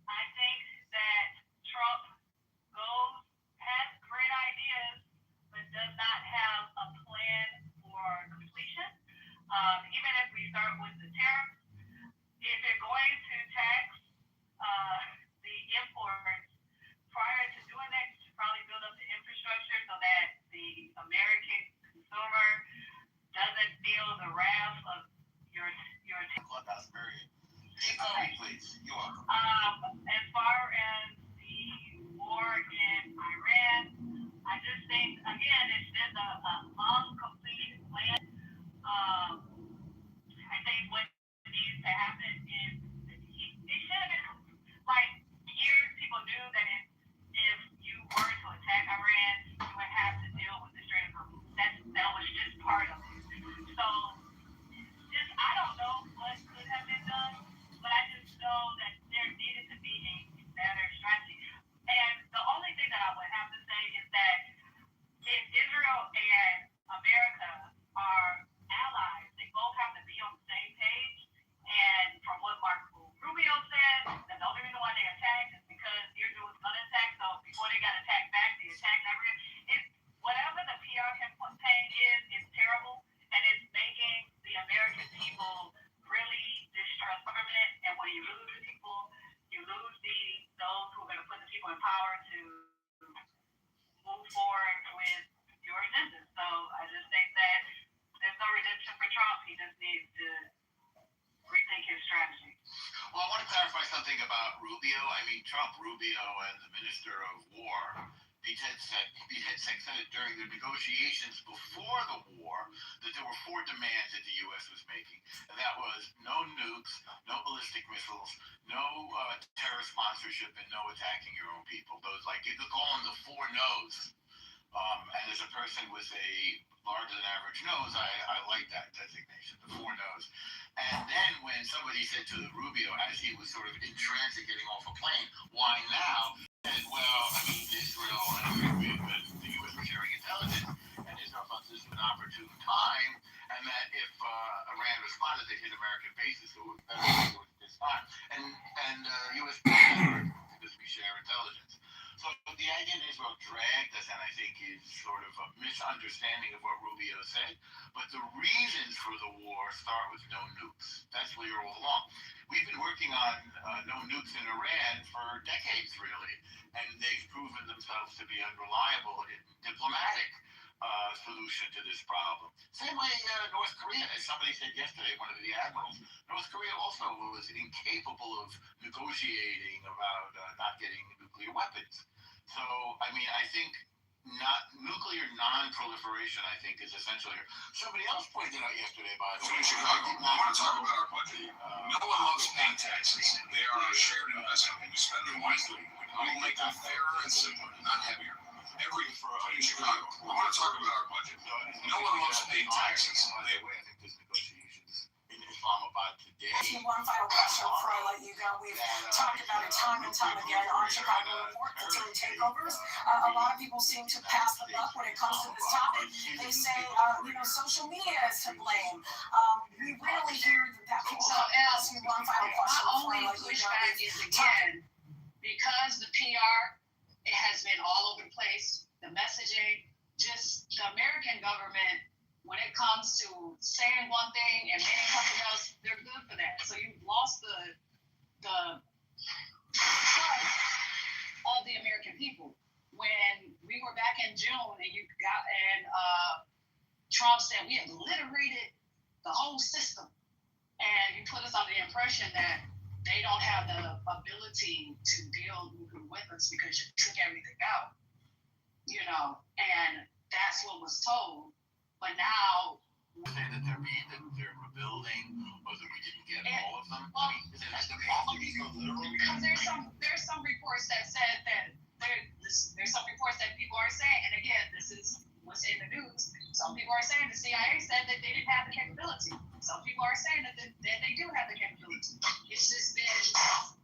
I think that Trump has great ideas, but does not have a plan for completion. Even if we start with the tariffs, if you're going to tax the imports, prior to doing that, you should probably build up the infrastructure so that the American consumer doesn't feel the wrath of your Clubhouse period. Keep going, please. You're welcome. As far as the war in Iran, I just think, again, it's just a uncompleted plan. thing about Rubio. I mean, Trump, Rubio, and the Minister of War. He had said during the negotiations before the war that there were 4 demands that the U.S. was making, and that was no nukes, no ballistic missiles, no terrorist sponsorship, and no attacking your own people. Those, like, you could call them the 4 no's. And as a person with a larger than average nose, I like that designation, the 4 no's. And then when somebody said to Rubio, as he was sort of in transit getting off a plane, why now? Said, well, I mean, Israel and the U.S. were sharing intelligence, and Israel thought this was an opportune time, and that if Iran responded, they'd hit American bases, so it was better at this time. And U.S. because we share intelligence. So the idea that Israel dragged us, and I think is sort of a misunderstanding of what Rubio said, but the reasons for the war start with no nukes. That's clear all along. We've been working on no nukes in Iran for decades, really, and they've proven themselves to be unreliable in diplomatic solution to this problem. Same way North Korea, as somebody said yesterday, one of the admirals, North Korea also was incapable of negotiating about not getting nuclear weapons. So, I mean, I think nuclear non-proliferation, I think, is essential here. Somebody else pointed out yesterday, by the way. In Chicago, I want to talk about our budget. No one loves paying taxes. They are a shared investment when you spend them wisely. We will make them fairer and simpler, not heavier. In Chicago, I want to talk about our budget. No one loves paying taxes. I think there's negotiations in Islamabad today. One final question before I let you go. We've talked about it time and time again on Chicago Report, the team takeovers. A lot of people seem to pass the buck when it comes to this topic. They say, social media is to blame. We rarely hear that people ask you one final question before I let you go. Pushback is, again, because the PR, it has been all over the place. The messaging, just the American government, when it comes to saying one thing and meaning something else, they're good for that. So you've lost the trust of the American people. When we were back in June and Trump said we have obliterated the whole system, and you put us under the impression that they don't have the ability to build nuclear weapons because you took everything out, and that's what was told. But now, say that they're rebuilding, or that we didn't get all of them. Well, Is that the problem? Because there's some reports that said that there's some reports that people are saying, and again, this is what's in the news. Some people are saying the CIA said that they didn't have the capability. Some people are saying that they do have the capability. It's just been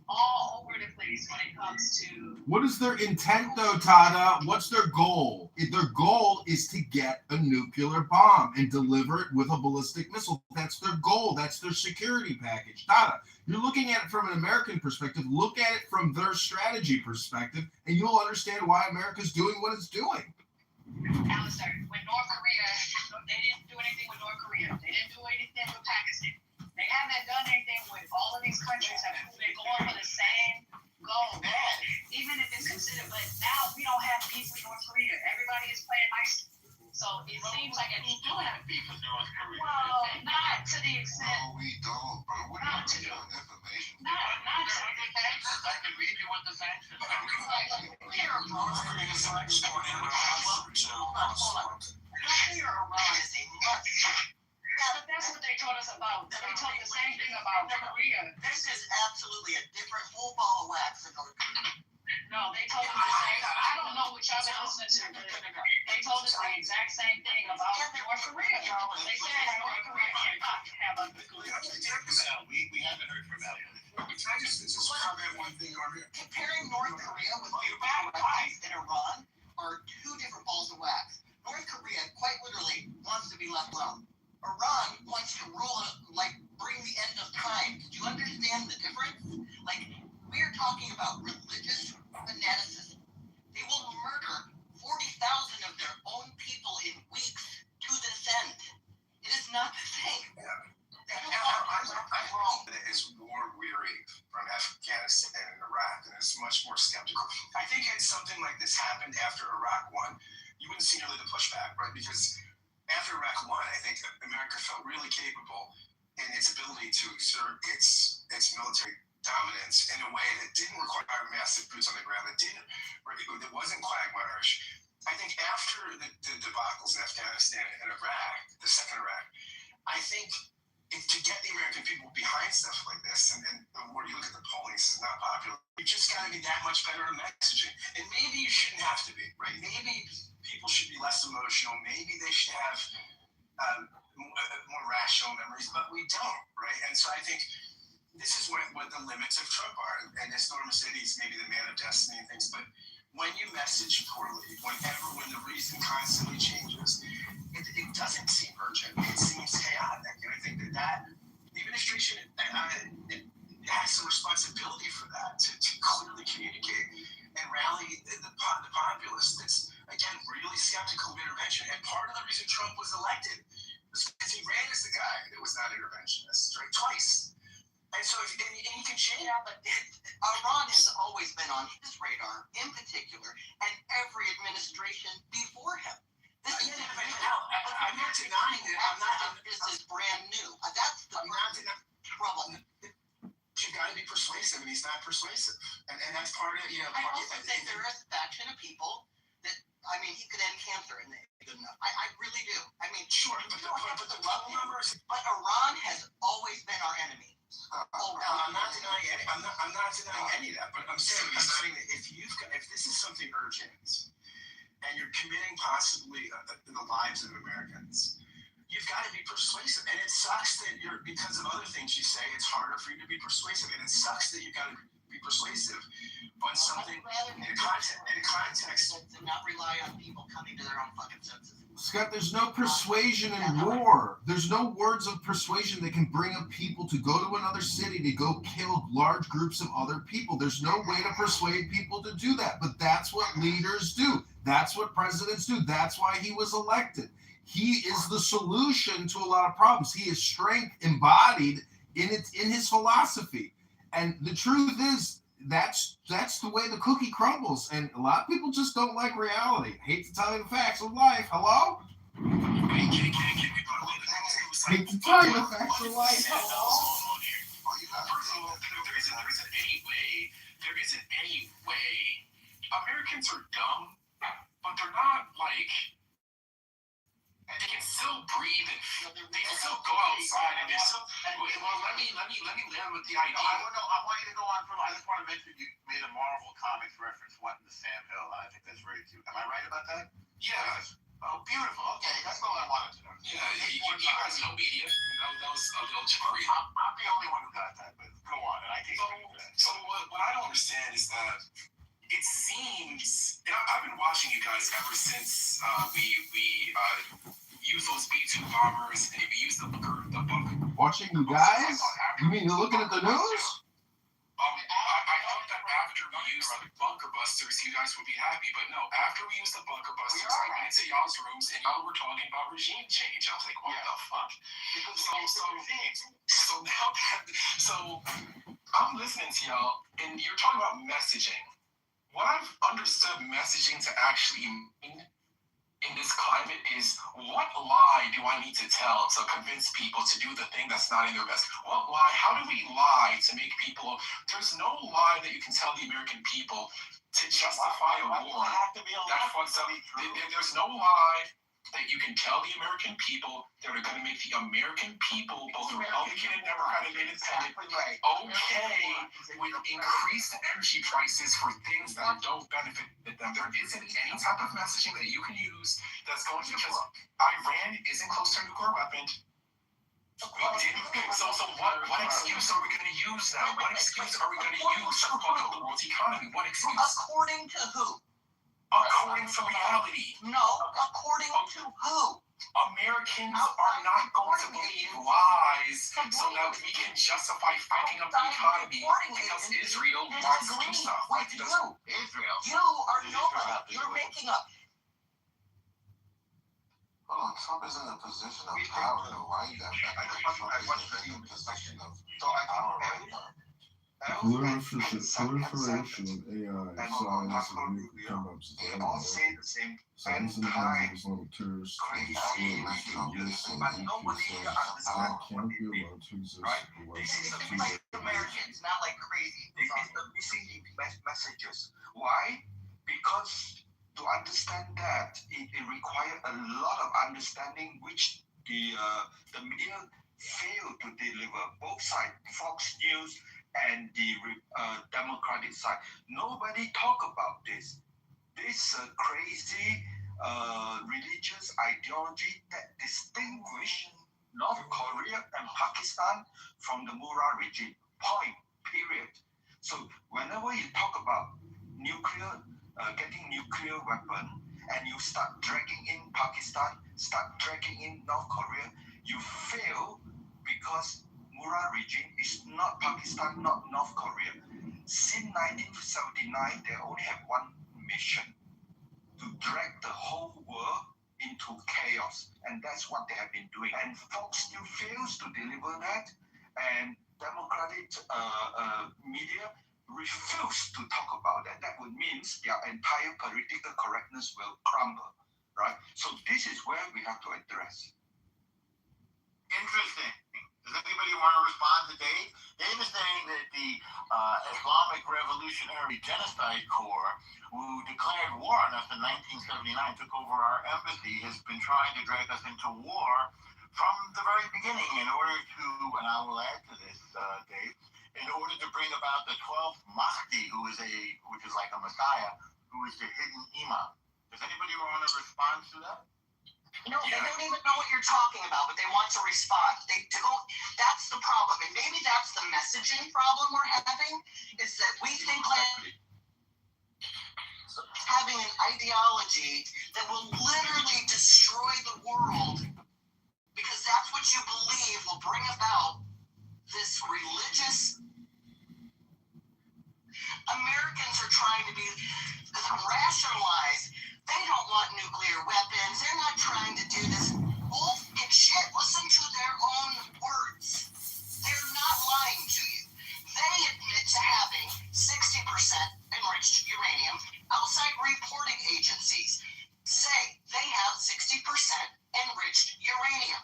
all over the place when it comes to. What is their intent, though, Tada? What's their goal? Their goal is to get a nuclear bomb and deliver it with a ballistic missile. That's their goal. That's their security package. Tada, you're looking at it from an American perspective. Look at it from their strategy perspective, and you'll understand why America's doing what it's doing. Alistair, when North Korea, they didn't do anything with North Korea. They didn't do anything with Pakistan. They haven't done anything with all of these countries that have been going for the same goal. Even if it's considered, but now we don't have beef with North Korea. Everybody is playing nice. So it seems like we do have beef with North Korea. Well, not to the extent. No, we don't, bro. We're not getting information. Not to the extent. I can read you what the sanctions are. North Korea is exporting arms to Iran is a much. But that's what they told us about. They told the same thing about Korea. This is absolutely a different whole ball of wax in North Korea. No, they told us the same. I don't know what y'all been listening to, but they told us the exact same thing about North Korea. They said North Korea cannot have a nuclear. We haven't heard from Elliot. Can I just comment one thing on here? Comparing North Korea with nuclear weapons in Iran are two different balls of wax. North Korea quite literally wants to be left alone. Iran wants to bring the end of time. Do you understand the difference? We're talking about religious fanaticism. They will murder 40,000 of their own people in weeks to this end. It is not the same. I'm wrong. It's war weary from Afghanistan and Iraq, and it's much more skeptical. I think had something like this happened after Iraq won, you wouldn't see nearly the pushback, right? Because after Iraq won, I think America felt really capable in its ability to exert its military dominance in a way that didn't require massive boots on the ground, that wasn't quagmirish. I think after the debacles in Afghanistan and Iraq, the second Iraq, I think to get the American people behind stuff like this, and when you look at the polling, this is not popular, you just got to be that much better at messaging. And maybe you shouldn't have to be, right? Maybe people should be less emotional. Maybe they should have more rational memories, but we don't, right? And so I think this is what the limits of Trump are. And as Norma said, he's maybe the man of destiny and things, but when you message poorly, when the reason constantly changes, it doesn't seem urgent. It seems chaotic. And I think that the administration has some responsibility for that, to clearly communicate and rally the populace that's, again, really skeptical of intervention. And part of the reason Trump was elected was because he ran as the guy that was not interventionist, right? Twice. And so, and you can change. Yeah, but Iran has always been on his radar, in particular, and every administration before him. This is I'm not denying it. This is brand new. That's the trouble. You've got to be persuasive, and he's not persuasive, and that's part of it. I also think there is a faction of people that, I mean, he could end cancer, and they're good enough. I really do. I mean, sure, but the problem numbers. But Iran has always been our enemy. I'm not denying any. I'm not denying any of that. But I'm saying that if this is something urgent, and you're committing possibly the lives of Americans, you've got to be persuasive. And it sucks that because of other things you say, it's harder for you to be persuasive. And it sucks that you've got to be persuasive on something in a context. To not rely on people coming to their own fucking senses. Scott, there's no persuasion in war. There's no words of persuasion that can bring up people to go to another city to go kill large groups of other people. There's no way to persuade people to do that. But that's what leaders do. That's what presidents do. That's why he was elected. He is the solution to a lot of problems. He is strength embodied in his philosophy. And the truth is, that's the way the cookie crumbles, and a lot of people just don't like reality. Hate to tell you the facts of life. Hello? Hate to tell you the facts of life. Hello? First of all, there isn't any way. Americans are dumb, but they're not like. They can still breathe and they can still go outside and they're still. Well, let me land with the idea. I want you to go on from. I just want to mention you made a Marvel Comics reference, What in the Sam Hill. I think that's very cute. Am I right about that? Yeah. Oh, beautiful. Okay, that's all I wanted to know. Yeah, you guys know media. That was a little trickery. I'm the only one who got that, but go on, and I can speak to that. So what I don't understand is that it seems, and I've been watching you guys ever since we use those B-2 bombers, and if you use the bunker. Watching you guys? You mean you're looking at the news? I thought that after we used the bunker busters, you guys would be happy, but no. After we used the bunker busters, I went into y'all's rooms, and y'all were talking about regime change. I was like, what the fuck? So I'm listening to y'all, and you're talking about messaging. What I've understood messaging to actually mean in this climate is, what lie do I need to tell to convince people to do the thing that's not in their best? What lie? How do we lie to make people? There's no lie that you can tell the American people to justify a war that fucks up. There's no lie that you can tell the American people that are going to make the American people, both Republican and Democratic independent, okay with increased energy prices for things that don't benefit them. There isn't any type of messaging that you can use that's going to, because Iran isn't close to a nuclear weapon. So what excuse are we going to use now? What excuse are we going to use to fuck up the world's economy? What excuse? According to who? According to reality. No, according to who? Americans are not going to believe lies so that we can justify fucking up the economy because Israel wants to do stuff. With you. Israel. You are nobody. You're making up. Hold on, Trump is in a position of power. Why you got that? Trump is in a position of power right now. Proliferation of AI, science, and nuclear come-ups. They all say the same Science and Islamic terrorists and destroyers and US and nobody understands what cannot it be is. allowed to exist. Right? Or This is the It's like Americans, not like crazy. This is the missing messages. Why? Because to understand that, it requires a lot of understanding which the media fail to deliver. Both sides, Fox News and the Democratic side. Nobody talk about this. This crazy religious ideology that distinguish North Korea and Pakistan from the Murrah regime. Point. Period. So whenever you talk about nuclear, getting nuclear weapon, and you start dragging in Pakistan, start dragging in North Korea, you fail because Murrah regime is not Pakistan, not North Korea. Since 1979, they only have one mission: to drag the whole world into chaos, and that's what they have been doing. And Fox still fails to deliver that, and Democratic media refuse to talk about that. That would mean their entire political correctness will crumble, right? So this is where we have to address. Interesting. Does anybody want to respond to Dave? Dave is saying that the Islamic Revolutionary Genocide Corps, who declared war on us in 1979, took over our embassy, has been trying to drag us into war from the very beginning in order to, and I will add to this, Dave, in order to bring about the 12th Mahdi, which is like a Messiah, who is the hidden imam. Does anybody want to respond to that? No, they don't even know what you're talking about, but they want to respond. They don't. That's the problem. And maybe that's the messaging problem we're having, is that we think like having an ideology that will literally destroy the world, because that's what you believe will bring about this religious. Americans are trying to be rationalized. They don't want nuclear weapons. They're not trying to do this bullshit shit. Listen to their own words. They're not lying to you. They admit to having 60% enriched uranium. Outside reporting agencies say they have 60% enriched uranium.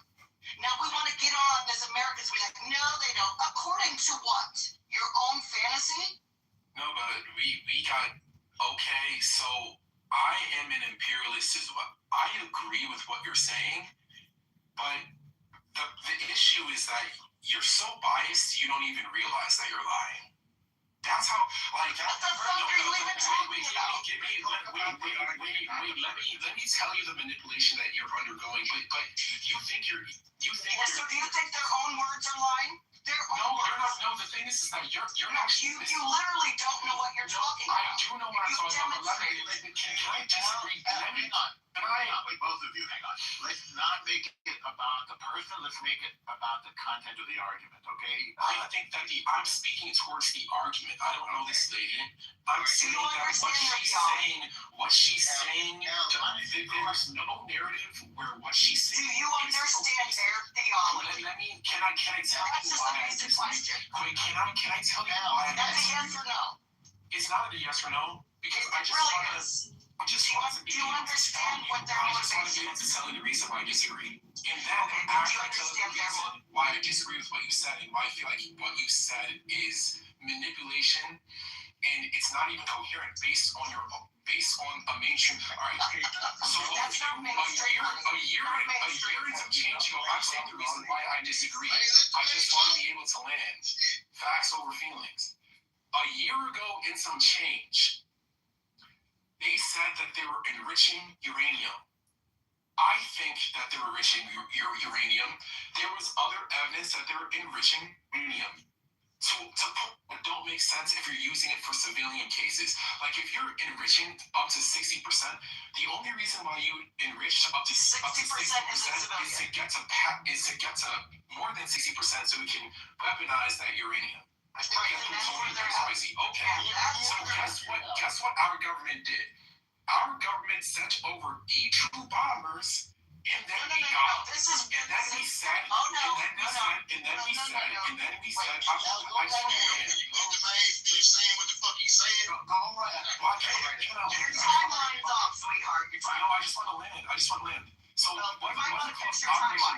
Now we want to get on as Americans. We're like, no, they don't. According to what? Your own fantasy? No, but we got, okay, so I am an imperialist as well. I agree with what you're saying, but the issue is that you're so biased you don't even realize that you're lying. That's how, like, what the fuck are you even talking about? Let me tell you the manipulation that you're undergoing. But you think So do you think their own words are lying? Their own words. You're not. No, the thing is that you're actually. You literally don't know what you're talking about. I do know what I'm talking about. Can I disagree? Hang on. Wait, both of you, hang on. Let's not make it about the person. Let's make it about the content of the argument, okay? I think that I'm speaking towards the argument. I don't know this lady. I'm saying that what she's saying, there's no narrative where what she's saying. Do you understand their theology? Can I tell you why? That's just a basic question. Wait, can I tell you why? That's a yes or no. It's not a yes or no, because I just really want to. is. I just want to be. Do you understand what their motivation is? I just want to be able to tell you the reason why I disagree. And then do you understand the reason why I disagree with what you said and why I feel like what you said is manipulation, and it's not even coherent based on a mainstream. All right. So that's not mainstream. A year and some change ago, I'm saying the reason why I disagree. I just want to be able to land facts over feelings. A year ago and some change, they said that they were enriching uranium. I think that they were enriching uranium. There was other evidence that they were enriching uranium. So it don't make sense if you're using it for civilian cases. Like if you're enriching up to 60%, the only reason why you enrich up to 60% is to get to more than 60% so we can weaponize that uranium. Okay. So guess what our government did? Our government sent over E-2 bombers, and then we said,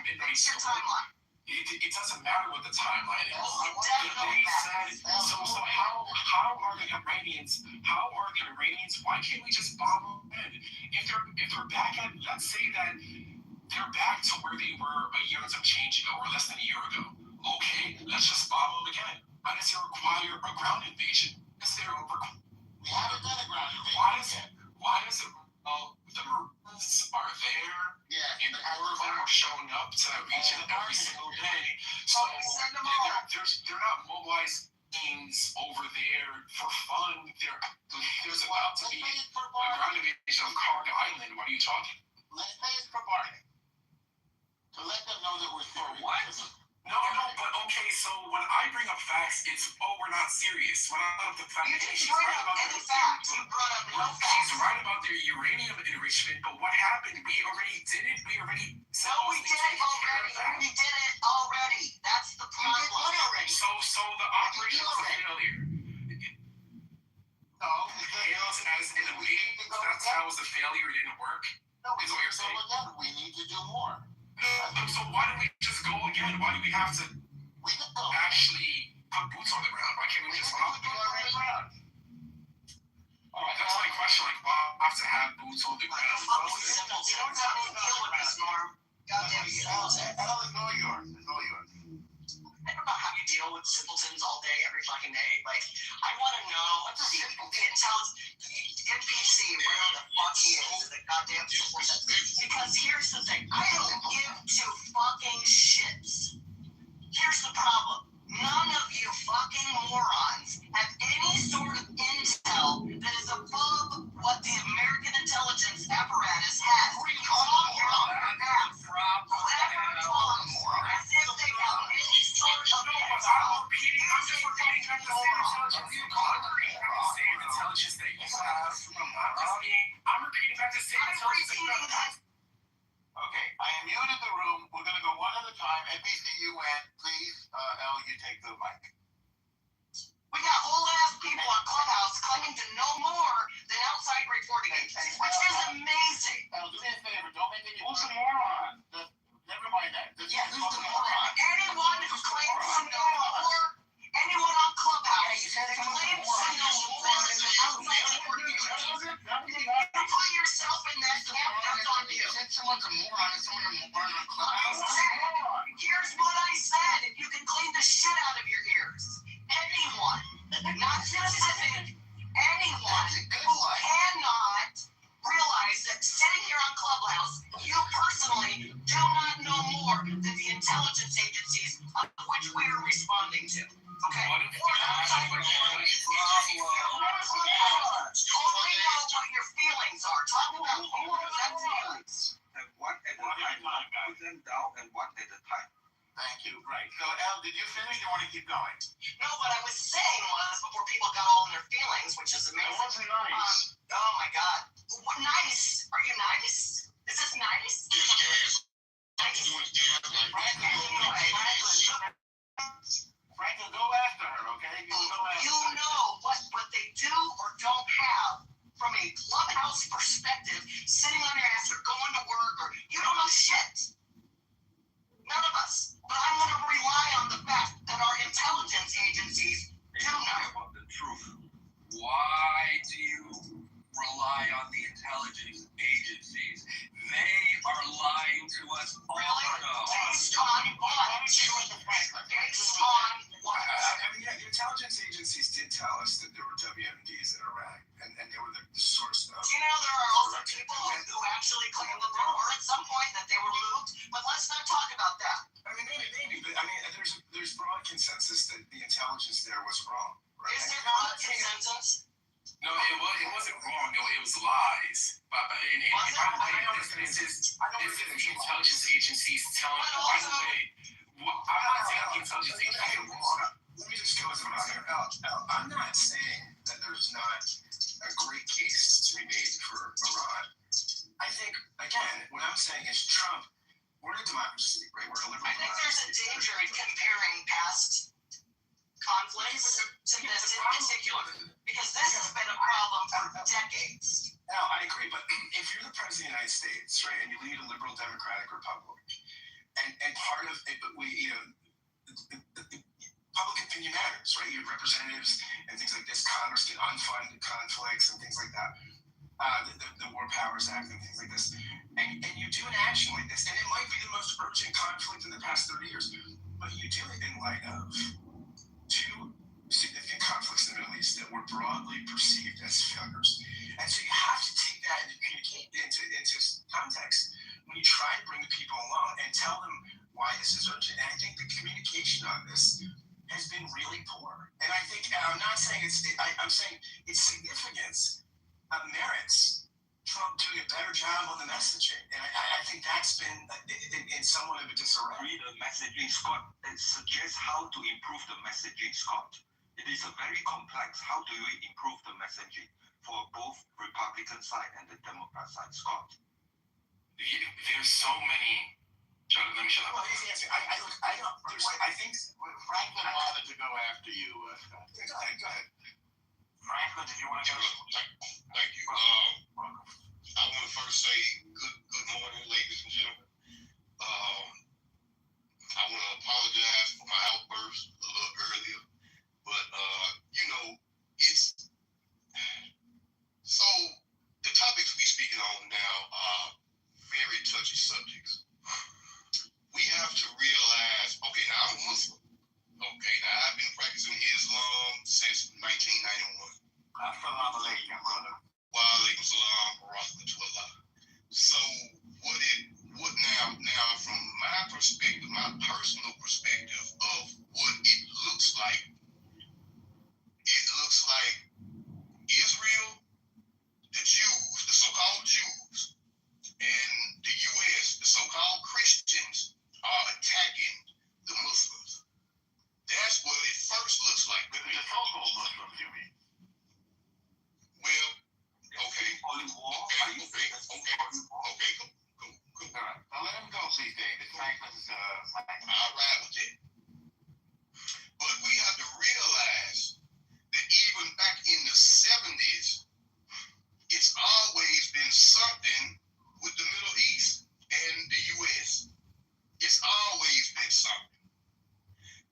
midnight What's your storm. timeline? It doesn't matter what the timeline is. It definitely matters. So how are the Iranians? Why can't we just bomb them in? If they're back at, let's say that they're back to where they were a year and some change ago, or less than a year ago. Okay, let's just bomb them again. Why does it require a ground invasion? We haven't done a ground invasion. Why does it? Well, the Marines are there. Yeah, And more of them are showing up to that region every single day. So Send them all. they're not mobilized teams over there for fun. There's about to be a ground invasion on Carg Island. What are you talking? Let's pay us for bargaining. To let them know that we're serious. What? No, but okay, so when I bring up facts, it's, we're not serious. When I bring up the fact, You didn't she's bring right up about any facts. You brought up no She's facts. right about their uranium enrichment, but what happened? We already did it. We already No, we did it already. We did it already. That's the problem. You did what already? So the operation was a failure. No, It fails as in a meeting. That's how it was a failure. It didn't work. No, Is what you're saying? again. We need to do more. So why do we just go again? Why do we have to We can go. actually put boots on the ground? Why can't we just stop? All right, That's my question. Like, why have to have boots on the ground? Fucking simple. We don't have to deal with this, Norm. Goddamn simpletons. I'll ignore yours. Ignore yours. I don't know how you deal with simpletons all day, every fucking day. Like, I want to know the intelligence, NPC, where the fuck he is, the goddamn simpleton. Because here's the thing, I don't give two fucking shits. Here's the problem. None of you fucking morons have any sort of intel that is above what the American intelligence apparatus has. Call your own map. Whoever told them as if they have any sort of intel. I'm just repeating back the same intelligence you call it. Same intelligence that you have. I'm repeating back the same intelligence that you have. Okay, I am muted the room. We're going to go one at a time. NBC, you win. Please, L, you take the mic. We got whole ass people on Clubhouse claiming to know more than outside reporting agencies, which is amazing. L, do me a favor. Don't make any... Who's a moron? Never mind that. Yeah, who's the moron? Anyone who claims to know more, anyone on Clubhouse that claims to know more than outside reporting agencies. You put yourself in that camp, that's on you. You said someone's a moron and someone's a moron on Clubhouse. Here's what I said. If you can clean the shit out of your ears. Anyone, not specific, anyone who cannot realize that sitting here on Clubhouse, you personally do not know more than the intelligence agencies of which we are responding to. Okay? Or outside reporting agencies. You only know what your feelings are. Talk about your feelings. And one at a time. Put them down and one at a time. Thank you. Right. So, L, did you finish or want to keep going? No, what I was saying was, before people got all in their feelings, which is amazing. It wasn't nice. Oh my God. What nice? Are you nice? Is this nice? Franklin, go after her, okay? You know what they do or don't have from a Clubhouse perspective, sitting on your ass or going to work, or you don't know shit. None of us. But I'm going to rely on the fact that our intelligence agencies do know about the truth. Why do you rely on the intelligence agencies? They are lying to us all. Based on what? Based on what? The intelligence agencies did tell us that there were WMDs in Iraq, and they were the source of. You know, there are also people who actually claim that there were at some point that they were moved, but let's not talk about that. I mean, maybe, but I mean, there's broad consensus that the intelligence there was wrong. Right? Is there broad consensus? No, it wasn't wrong. It was lies. But by the way, this is the intelligence agencies telling. By the way, I'm not saying the intelligence agencies are wrong. Let me just go as a here. I'm not saying that there's not a great case to be made for Iran. I think, again, what I'm saying is Trump, we're a democracy, right? We're a liberal I think there's a danger in comparing past conflicts to this in particular, because this has been a problem for decades. Now, I agree, but if you're the president of the United States, right, and you lead a liberal democratic republic, and part of it, public opinion matters, right? Your representatives and things like this, Congress can unfund conflicts and things like that. The War Powers Act and things like this. And you do an action like this, and it might be the most urgent conflict in the past 30 years, but you do it in light of two significant conflicts in the Middle East that were broadly perceived as failures. And so you have to take that and communicate into context when you try to bring the people along and tell them why this is urgent. And I think the communication on this has been really poor. And I think, I'm not saying I'm saying its significance merits Trump doing a better job on the messaging. And I think that's been in somewhat of a disarray. The messaging, Scott, it suggests how to improve the messaging, Scott. It is a very complex. How do we improve the messaging for both Republican side and the Democrat side, Scott? There's so many. Let me shut up. Well, here's the answer. I think Franklin wanted to go after you, Scott. Go ahead. Franklin, did you want to go? Thank you. I want to first say good morning, ladies and gentlemen. I want to apologize for my outburst a little earlier, but it's so the topics we speaking on now are very touchy subjects. We have to realize, okay, now I'm a Muslim. Okay, now I've been practicing Islam since 1991. Assalamu alaikum, brother. Wa alaikum salam wa rahmatullah. So what now from my perspective, my personal perspective of what it looks like Israel, the Jews, the so-called Jews, and the U.S., the so-called Christians, are attacking the Muslims. That's what it first looks like. The so-called Muslims, you mean? Well, okay. Holy war? Okay. Cool. All right. Now let him go, please, David. Franklin's I'll ride with it. But we have to realize that even back in the 70s, it's always been something with the Middle East and the U.S. It's always been something.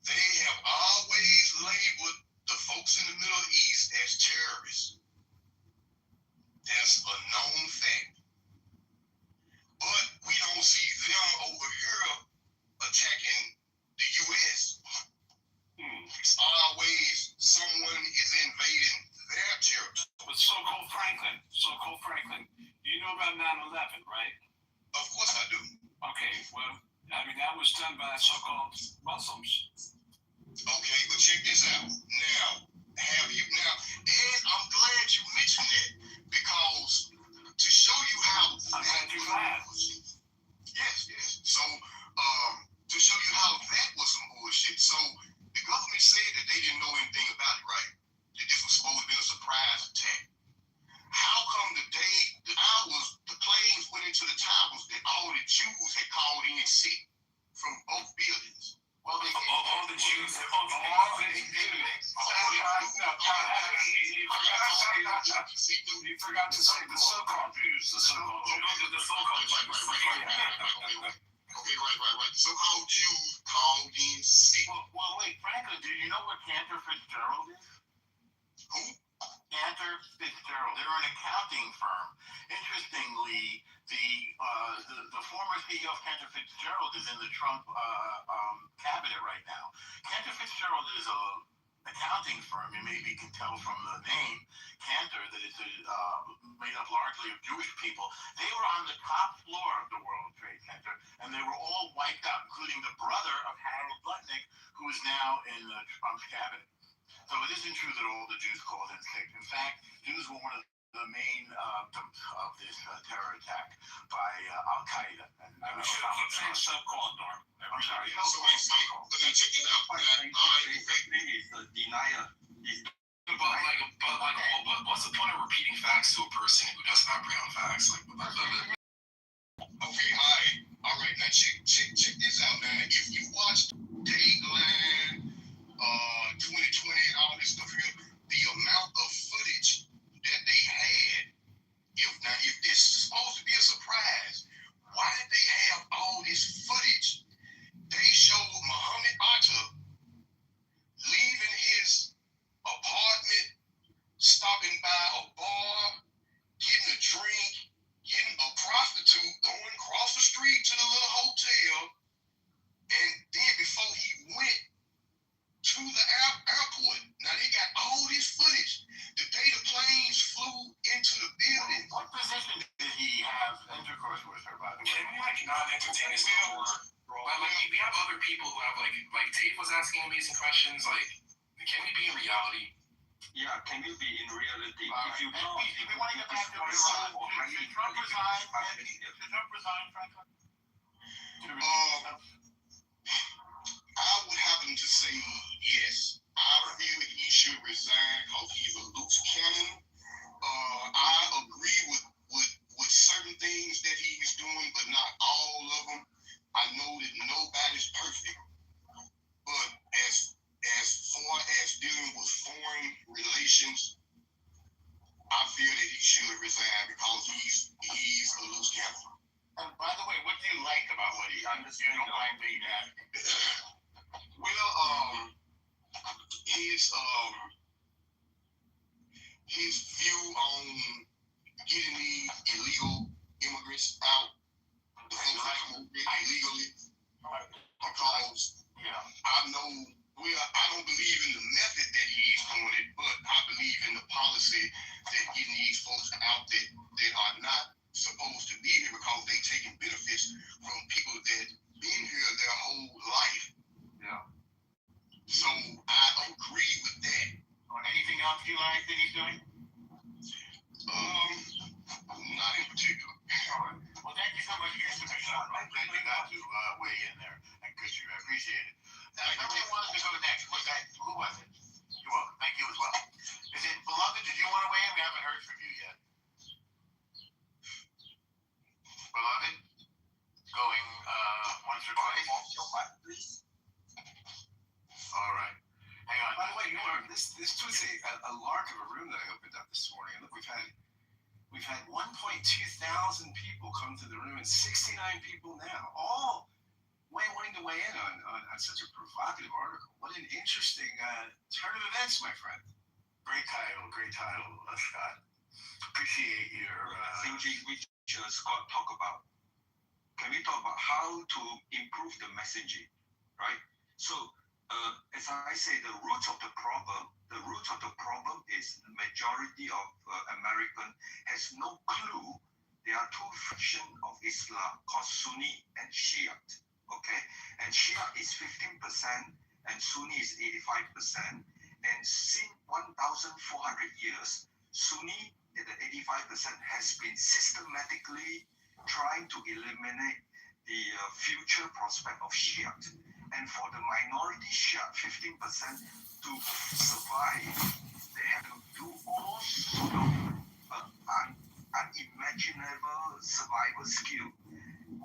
They have always labeled the folks in the Middle East as terrorists. That's a known fact. But we don't see them over here attacking the U.S. It's always someone is invading their territory. But so-called Franklin, you know about 9/11, right? Of course I do. Okay, well, I mean, that was done by so-called Muslims. Okay, but check this out. Now, and I'm glad you mentioned that, because to show you how I'm glad you're glad. Yes. So, to show you how that was some bullshit. So, the government said that they didn't know anything about it, right? That this was supposed to be a surprise attack. How come the planes went into the towers that all the Jews had called in sick from both buildings? Well, they all the Jews. You forgot to say the so-called Jews. The so-called Jews. Okay, right. So-called Jews called in sick. Well, wait, Franklin, do you know what Cantor Fitzgerald is? Who? Cantor Fitzgerald. They're an accounting firm. Interestingly, the former CEO of Cantor Fitzgerald is in the Trump cabinet right now. Cantor Fitzgerald is a accounting firm. You maybe can tell from the name, Cantor, that it's made up largely of Jewish people. They were on the top floor of the World Trade Center, and they were all wiped out, including the brother of Harold Lutnick, who is now in Trump's cabinet. So it isn't true that all the Jews called in sick. In fact, Jews were one of the main victims of this terror attack by Al-Qaeda. And We should keep saying so-called, Norm. I'm sorry, So check it out. The denier. But what's the point of repeating facts to a person who doesn't operate on facts? Okay, all right. Now check this out, man. If you watch Dateline, 2020, and all this stuff here, the amount of footage that they had. If this is supposed to be a surprise, why did they have all this footage other people who have like Dave was asking amazing questions. Like, can we be in reality? Yeah, can you be in reality? If you don't, we want to get back to Iran. Should Trump resign? Should Trump resign, Franklin? I would happen to say yes. I feel he should resign because he's a loose cannon. I agree with certain things that he's doing, but not all of them. I know that nobody's perfect, but as far as dealing with foreign relations, I feel that he should resign because he's a loose cannon. And by the way, what do you like about what he does? You don't like being advocate. Well, his view on getting these illegal immigrants out, the folks that come over illegally, because I don't believe in the method that he's doing it, but I believe in the policy that getting these folks out that are not supposed to be here because they taking benefits from people that been here their whole life. Yeah. So I agree with that. Anything else you like that he's doing? Not in particular. All right. Well, thank you so much for your submission. I'm glad you got to weigh in there. And I appreciate it. Now, somebody wanted to go next. Was that, who was it? You're welcome. Thank you as well. Is it Beloved? Did you want to weigh in? We haven't heard from you yet. Beloved? Going once or twice? Your mic, please. All right. Hang on. By the way, this was a lark of a room that I opened up this morning. And look, we've had 1,200 people come to the room and 69 people now, all wanting to weigh in on such a provocative article. What an interesting turn of events, my friend. Great title, Scott. Appreciate your. Scott talk about. Can we talk about how to improve the messaging, right? So, as I say, the root of the problem is the majority of American has no clue. There are two factions of Islam called Sunni and Shia. Okay, and Shia is 15% and Sunni is 85%. And since 1,400 years, Sunni, the 85%, has been systematically trying to eliminate the future prospect of Shia. And for the minority Shia, 15%, to survive, they have to do all sort of unimaginable survival skill.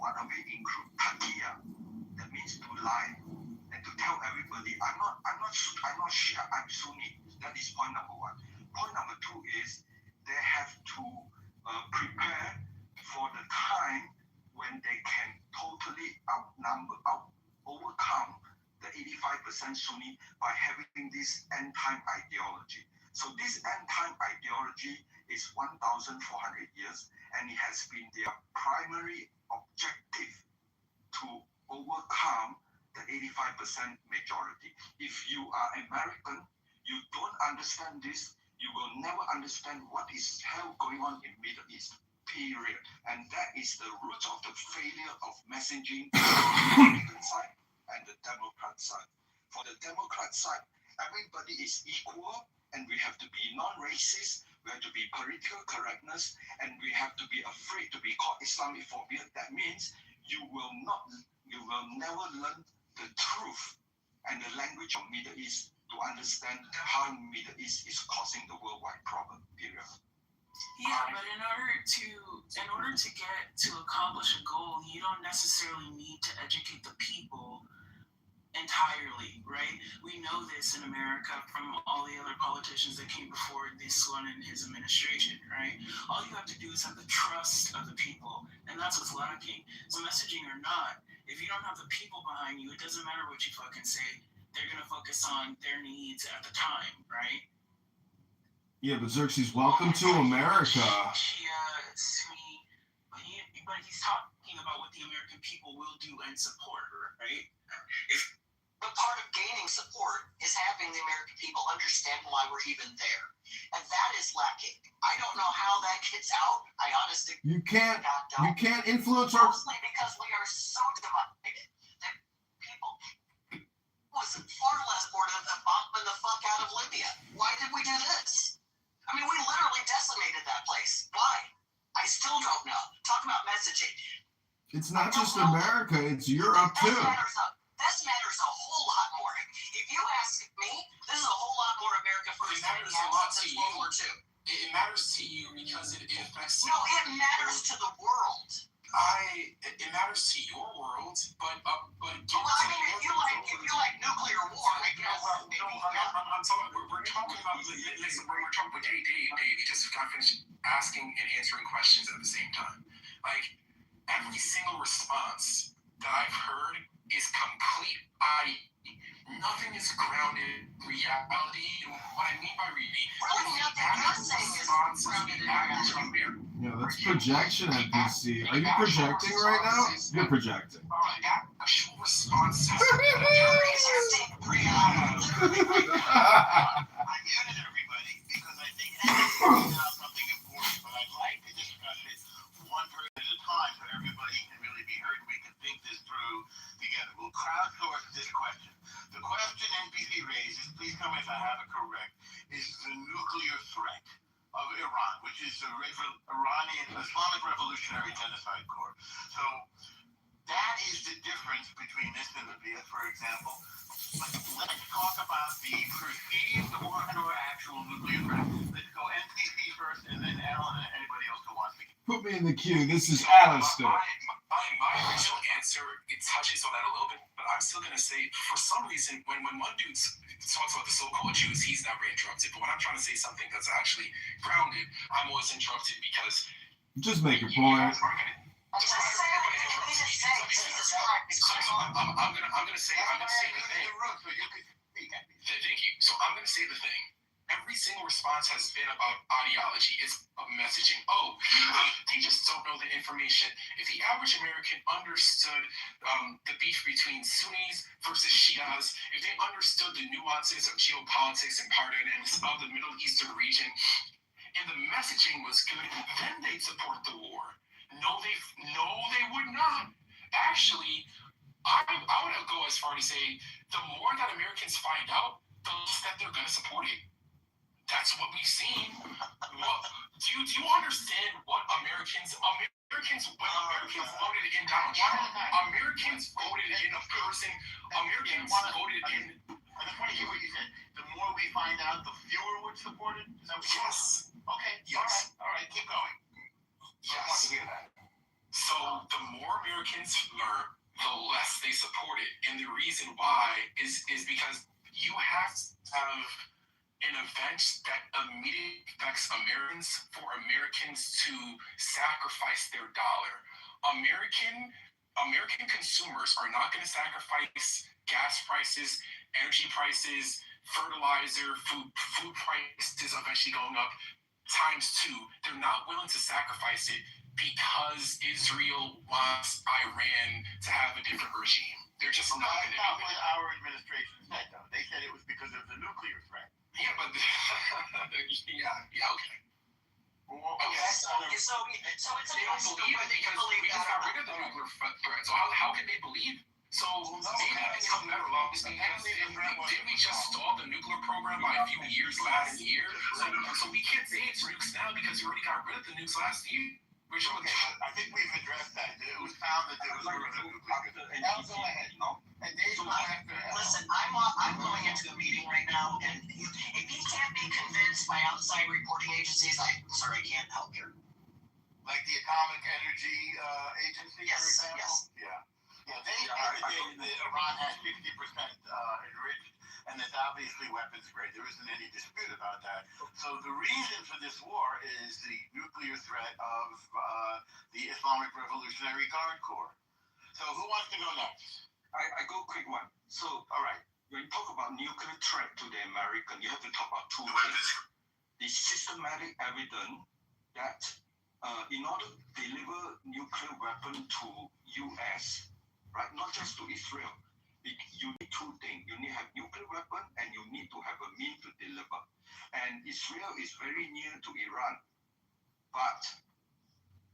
One of it includes taqiyya, that means to lie and to tell everybody, I'm not Shia, I'm Sunni. That is point number one. Point number two is they have to prepare for the time when they can totally overcome the 85% Sunni by having this end-time ideology. So this end-time ideology is 1,400 years, and it has been their primary objective to overcome the 85% majority. If you are American, you don't understand this, you will never understand what is hell going on in Middle East, period. And that is the root of the failure of messaging on the Republican side and the Democrat side. For the Democrat side, everybody is equal, and we have to be non-racist, we have to be political correctness, and we have to be afraid to be called Islamophobia. That means you will never learn the truth and the language of Middle East to understand how Middle East is causing the worldwide problem, period. Yeah, but in order to get to accomplish a goal, you don't necessarily need to educate the people entirely, right? We know this in America from all the other politicians that came before this one and his administration, right? All you have to do is have the trust of the people, and that's what's lacking. So messaging or not, if you don't have the people behind you, it doesn't matter what you fucking say. They're gonna focus on their needs at the time, right? Yeah, but Xerxes, welcome to America. Yeah, Sunni, but he's talking about what the American people will do and support, right? But part of gaining support is having the American people understand why we're even there. And that is lacking. I don't know how that gets out. I honestly You can't influence our mostly because we are so divided that people it's not just America, it's Europe too. This matters a whole lot more. If you ask me, this is a whole lot more America first than it has since World War II. It matters to you because it affects. No, it matters to the world. It matters to your world, but well, I mean, if you like nuclear war, I guess. I'm talking. We're talking about. Listen, we're talking about Dave. You just got finished asking and answering questions at the same time. Like every single response that I've heard is complete. Nothing is grounded in reality. And what I mean by reality, really nothing you're saying is grounded in reality. Yeah, that's projection at DC. Are you projecting right now? You're projecting. Actual response. I muted everybody because I think Andy pointed out something important, but I'd like to discuss it one person at a time so everybody can really be heard and we can think this through together. We'll crowdsource this question. The question NPC raises, please tell me if I have it correct, is the nuclear threat of Iran, which is the Iranian Islamic Revolutionary Genocide Corps. So that is the difference between this and Libya, for example. But let's talk about the perceived or actual nuclear threat. Let's go NPC first, and then Alan and anybody else who wants to. Put me in the queue. This is Alistair. My original answer, it touches on that a little bit, but I'm still going to say, for some reason, when one dude talks about the so-called Jews, he's never interrupted. But when I'm trying to say something that's actually grounded, I'm always interrupted because... Just make a point. I'm gonna say the thing. Thank you. So I'm gonna say the thing. Every single response has been about ideology. It's messaging. Oh, they just don't know the information. If the average American understood the beef between Sunnis versus Shias, if they understood the nuances of geopolitics and power dynamics of the Middle Eastern region, and the messaging was good, then they'd support the war. No, they would not. Actually, I would go as far to say the more that Americans find out, the less that they're going to support it. That's what we've seen. Do you understand what Americans voted in Donald Trump? Americans voted in a person. Americans voted in. I just want to hear what you said. The more we find out, the fewer would support it. Is that what you said? Okay. Yes. All right. Keep going. Yes. I want to hear that. So the more Americans learn, the less they support it, and the reason why is because you have to have an event that immediately affects Americans for Americans to sacrifice their dollar. American consumers are not going to sacrifice gas prices, energy prices, fertilizer, food prices eventually going up ×2. They're not willing to sacrifice it because Israel wants Iran to have a different regime. They're just not going to do it. That's not what our administration said, though. They said it was because of the nuclear threat. Yeah, but yeah, okay. Okay, so it's a they don't believe it because we just got rid of the nuclear threat. So how can they believe? So maybe they become better off because didn't we just stall the nuclear program by a few years last year? So we can't say it's nukes now because we already got rid of the nukes last year. Okay, I think we've addressed that. It was found that there was a nuclear. Now go ahead. And Dave, listen, I'm going into a meeting right now, and if he can't be convinced by outside reporting agencies, I'm sorry, I can't help you. Like the Atomic Energy Agency, for example? Yes. Yeah, they say that Iran has 50% enriched, and it's obviously weapons grade. There isn't any dispute about that. So the reason for this war is the nuclear threat of the Islamic Revolutionary Guard Corps. So who wants to go next? I go quick one. So, all right, when you talk about nuclear threat to the American, you have to talk about two things. The systematic evidence that in order to deliver nuclear weapon to U.S., right, not just to Israel, you need two things. You need to have nuclear weapon and you need to have a means to deliver. And Israel is very near to Iran. But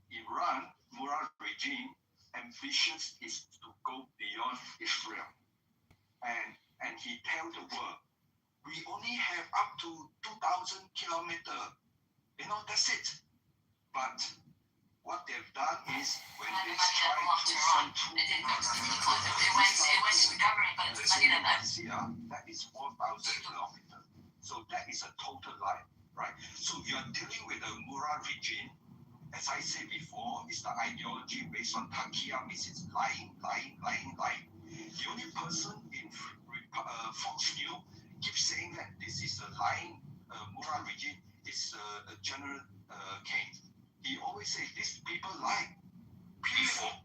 Iran, Murad regime, ambitious is to go beyond Israel. And he tells the world, we only have up to 2,000 kilometers. That's it. But what they've done is when And they the money that try belonged to to Iran. send troops, It didn't go to the people. It went to the government, but it's money that that is 4,000 kilometers. So that is a total lie, right? So you are dealing with the Murad regime. As I said before, it's the ideology based on Takia, means it's lying. The only person in Fox News keeps saying that this is a lying Murad regime is General Kane. He always says these people lie. Period.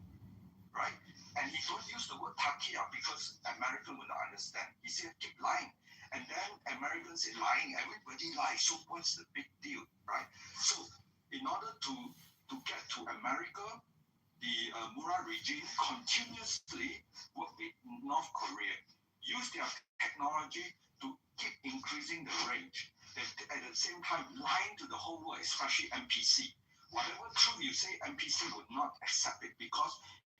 Right? And he don't use the word Takia because American will not understand. He said keep lying. And then Americans say lying, everybody lies. So what's the big deal? Right? So in order to get to America, the Murad regime continuously work with North Korea, use their technology to keep increasing the range. At the same time, lying to the whole world, especially MPC. Whatever truth you say, MPC would not accept it because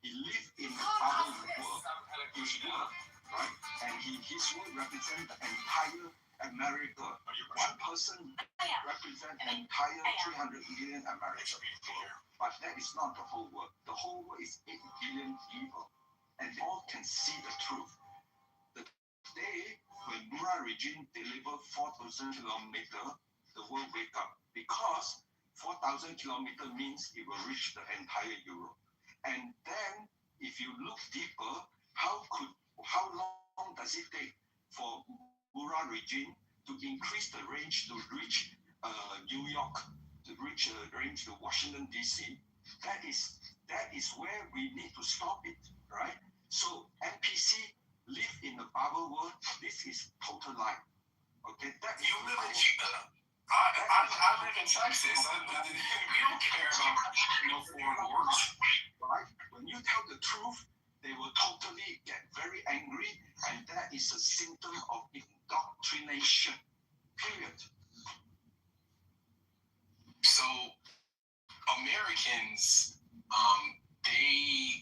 he lives in the other world, his world, right? And his world represents the entire America. One person represents the entire 300 million America. But that is not the whole world. The whole world is 8 billion people. And they all can see the truth. The day when Murad regime delivered 4,000 kilometers, the world wake up. Because 4,000 kilometers means it will reach the entire Europe. And then, if you look deeper, how long does it take for Murad regime to increase the range to reach New York, to reach range to Washington D.C.? That is where we need to stop it, right? So NPC live in the bubble world. This is total lie. Okay, that you live in I live in Texas. We don't care about foreign wars. Right? When you tell the truth, they will totally get very angry, and that is a symptom of indoctrination. Period. So Americans, they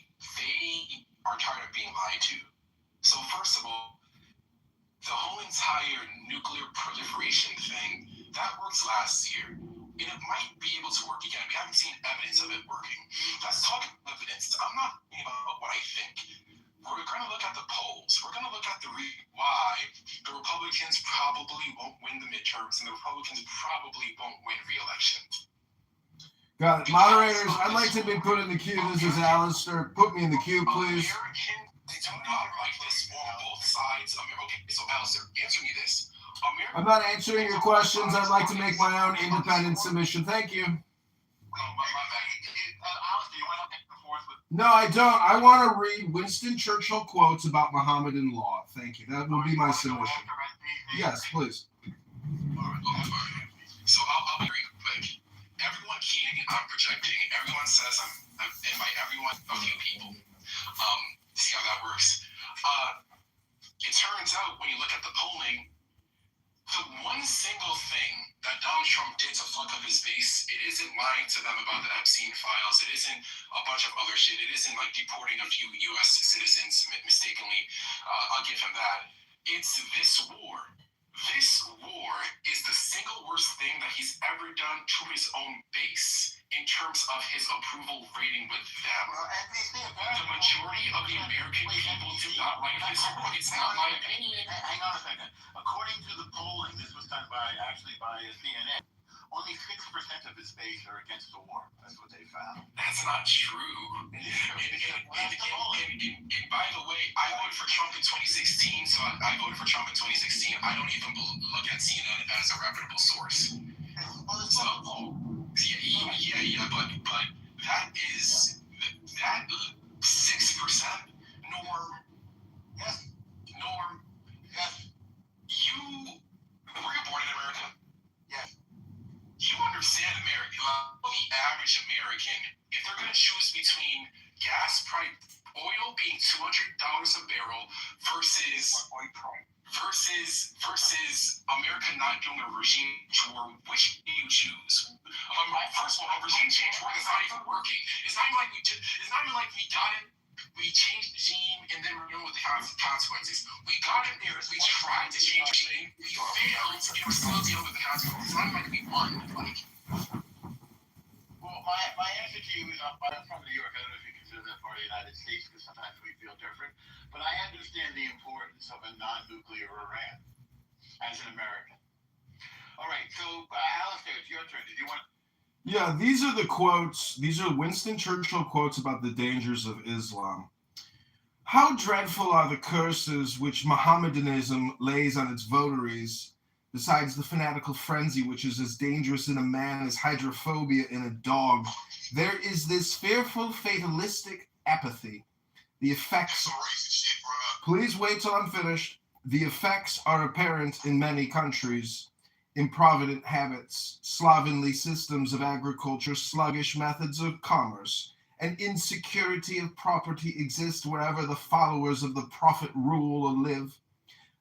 are tired of being lied to. So first of all, the whole entire nuclear proliferation thing, that worked last year. And it might be able to work again. We haven't seen evidence of it working. Let's talk evidence. I'm not thinking about what I think. We're going to look at the polls. We're going to look at why the Republicans probably won't win the midterms and the Republicans probably won't win re-election. Got it. Moderators, I'd like to be put in the queue. This is Alistair. Put me in the queue, please. They do not like this on both sides. Okay, so Alistair, answer me this. I'm not answering your questions. I'd like to make my own independent submission. Thank you. No, I don't. I want to read Winston Churchill quotes about Mohammedan law. Thank you. That will be my submission. Yes, please. So I'll be very quick. Everyone keeping I'm projecting. Everyone says I'm and by everyone, a few people. See how that works. It turns out when you look at the polling, the one single thing that Donald Trump did to fuck up his base, it isn't lying to them about the Epstein files. It isn't a bunch of other shit. It isn't like deporting a few U.S. citizens mistakenly. I'll give him that. It's this war. This war is the single worst thing that he's ever done to his own base in terms of his approval rating with them. The majority of the American people do not like this war. It's not my opinion. Hang on a second. According to the polling, this was done by CNN. Only 6% of his base are against the war. That's what they found. That's not true. And by the way, I voted for Trump in 2016, so I voted for Trump in 2016. I don't even look at CNN as a reputable source. So, yeah, but that is that 6%. Norm. Yes. You were you born in America? Yes. You understand America. The average American, if they're going to choose between gas price, oil being $200 a barrel versus America not doing a regime change war, which do you choose? First of all, a regime change war is not even working. It's not even like we got it. We changed the regime and then we're dealing with the consequences. We got it there. We tried to change the regime. We failed and we're still dealing with the consequences. It's not like we won. Well, my answer to you is I'm from New York. I don't know if you consider that part of the United States because sometimes we feel different. But I understand the importance of a non-nuclear Iran as an American. All right, so Alistair, it's your turn. Did you want? Yeah, these are the quotes. These are Winston Churchill quotes about the dangers of Islam. How dreadful are the curses which Mohammedanism lays on its votaries, besides the fanatical frenzy which is as dangerous in a man as hydrophobia in a dog. There is this fearful fatalistic apathy. The effects... Please wait till I'm finished. The effects are apparent in many countries. Improvident habits, slovenly systems of agriculture, sluggish methods of commerce, and insecurity of property exist wherever the followers of the prophet rule or live.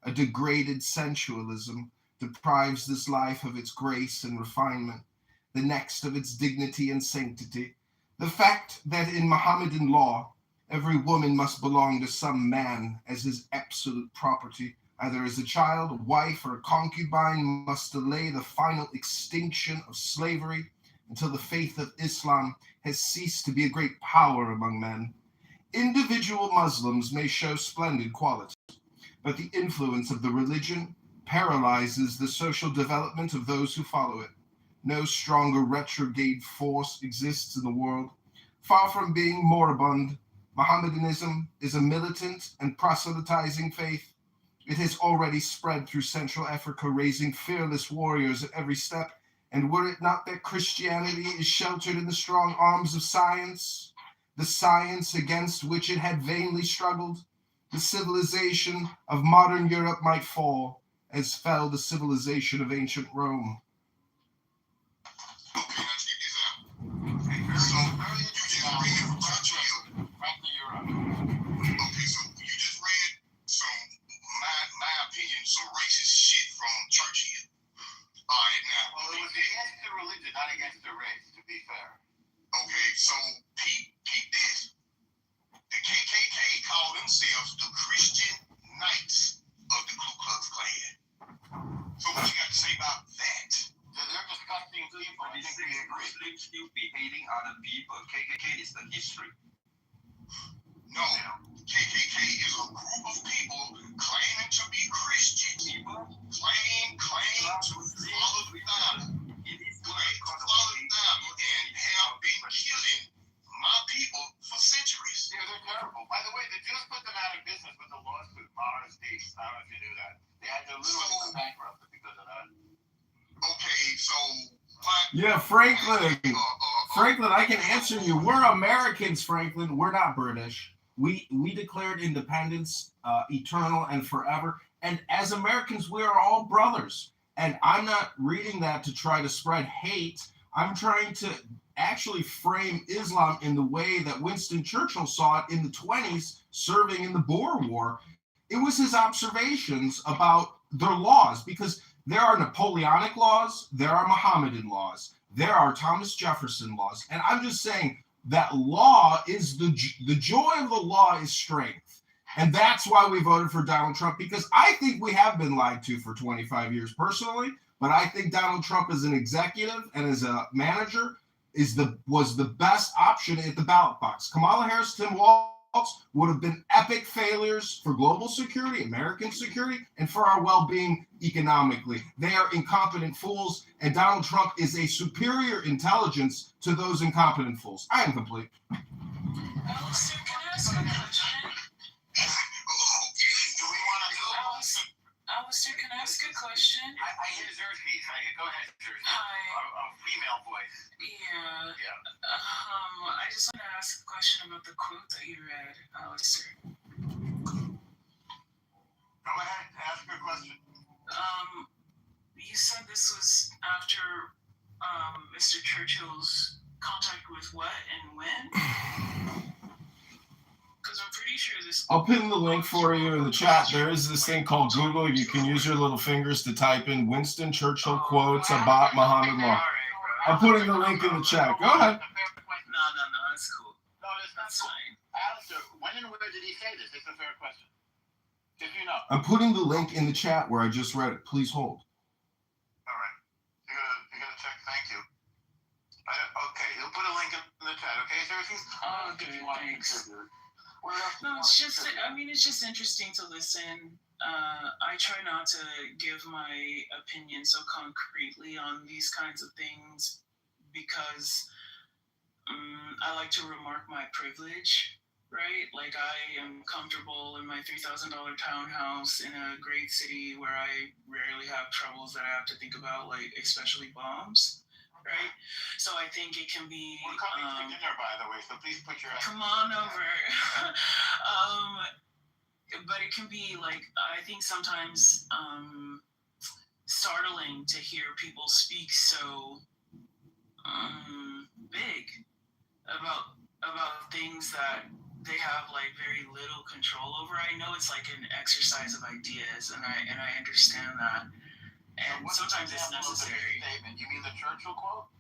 A degraded sensualism deprives this life of its grace and refinement, the next of its dignity and sanctity. The fact that in Mohammedan law, every woman must belong to some man as his absolute property, either as a child, a wife, or a concubine, must delay the final extinction of slavery until the faith of Islam has ceased to be a great power among men. Individual Muslims may show splendid qualities, but the influence of the religion paralyzes the social development of those who follow it. No stronger retrograde force exists in the world. Far from being moribund, Mohammedanism is a militant and proselytizing faith. It has already spread through Central Africa, raising fearless warriors at every step. And were it not that Christianity is sheltered in the strong arms of science, the science against which it had vainly struggled, the civilization of modern Europe might fall, as fell the civilization of ancient Rome. Okay, now check this out. So, you just read from Churchill. Okay, so you just read some, my opinion, some racist shit from Churchill. All right, now. Well, it was against the religion, not against the race, to be fair. Okay, so peep this. The KKK call themselves the Christian Knights of the Ku Klux Klan. So what you got to say about that? They're disgusting people. I think we agree. Muslims still behaving other people. KKK is the history. No, KKK is a group of people claiming to be Christian. People claim to follow the Bible. Claim to follow the Bible and have been killing my people for centuries. Yeah, they're terrible. By the way, they just put them out of business with the lawsuit, Mars East. I don't know if you knew that. They had to literally go bankrupt because of that. Okay, so yeah, Franklin, I can answer you. We're Americans, Franklin. We're not British. We declared independence, eternal and forever. And as Americans, we are all brothers. And I'm not reading that to try to spread hate. I'm trying to actually frame Islam in the way that Winston Churchill saw it in the 20s, serving in the Boer War. It was his observations about their laws, because there are Napoleonic laws, there are Mohammedan laws, there are Thomas Jefferson laws. And I'm just saying that law is the joy of the law is strength. And that's why we voted for Donald Trump, because I think we have been lied to for 25 years personally. But I think Donald Trump as an executive and as a manager was the best option at the ballot box. Kamala Harris, Tim Walz would have been epic failures for global security, American security, and for our well-being economically. They are incompetent fools, and Donald Trump is a superior intelligence to those incompetent fools. I am complete. Alistair, can I ask a question? Do we want to do Alistair, can I ask a question? I hear Zersky. Go ahead, Zersky. Hi. A female voice. Yeah. Yeah. I just want to ask a question about the quote that you read, Alistair. Go ahead, ask your question. You said this was after Mr. Churchill's contact with what and when? Because I'm pretty sure this... I'll pin the link for you in the chat. There is this thing called Google. You can use your little fingers to type in Winston Churchill quotes about Muhammad law. I'm putting the link in the chat. Go ahead. No, that's cool. No, that's fine. Alistair, when and where did he say this? It's a fair question. If you know. I'm putting the link in the chat where I just read it. Please hold. All right. You're gonna check. Thank you. Okay, he'll put a link Okay, thanks. No, it's just, I mean, it's just interesting to listen. I try not to give my opinion so concretely on these kinds of things because I like to remark my privilege, right? Like, I am comfortable in my $3,000 townhouse in a great city where I rarely have troubles that I have to think about, like, especially bombs. Right, so I think it can be. We're coming to dinner, by the way, so please put your. Come on over. But it can be like, I think sometimes startling to hear people speak so big about things that they have like very little control over. I know it's like an exercise of ideas, and I understand that. And so sometimes it's necessary. Statement? You mean the Churchill quote?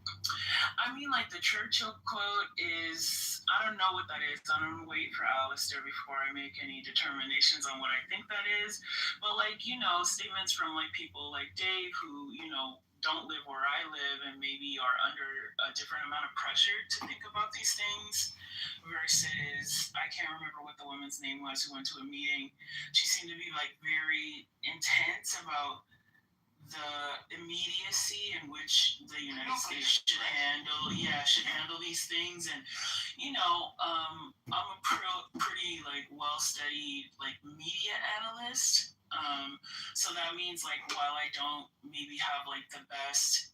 I mean, like, the Churchill quote is, I don't know what that is. I don't wait for Alistair before I make any determinations on what I think that is. But, like, you know, statements from, like, people like Dave who, you know, don't live where I live and maybe are under a different amount of pressure to think about these things versus, I can't remember what the woman's name was who went to a meeting. She seemed to be, like, very intense about the immediacy in which the United States should handle these things. And you know, I'm a pretty like well-studied like media analyst, so that means like while I don't maybe have like the best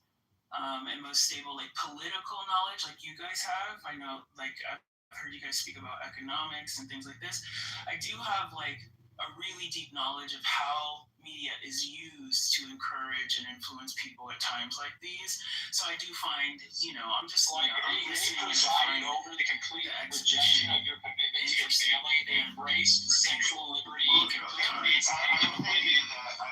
and most stable like political knowledge like you guys have, I know like I've heard you guys speak about economics and things like this, I do have like a really deep knowledge of how media is used to encourage and influence people at times like these. So I do find, you know, I'm just like, I'm listening and find over the complete rejection of your commitment to your family. They embrace sexual liberty.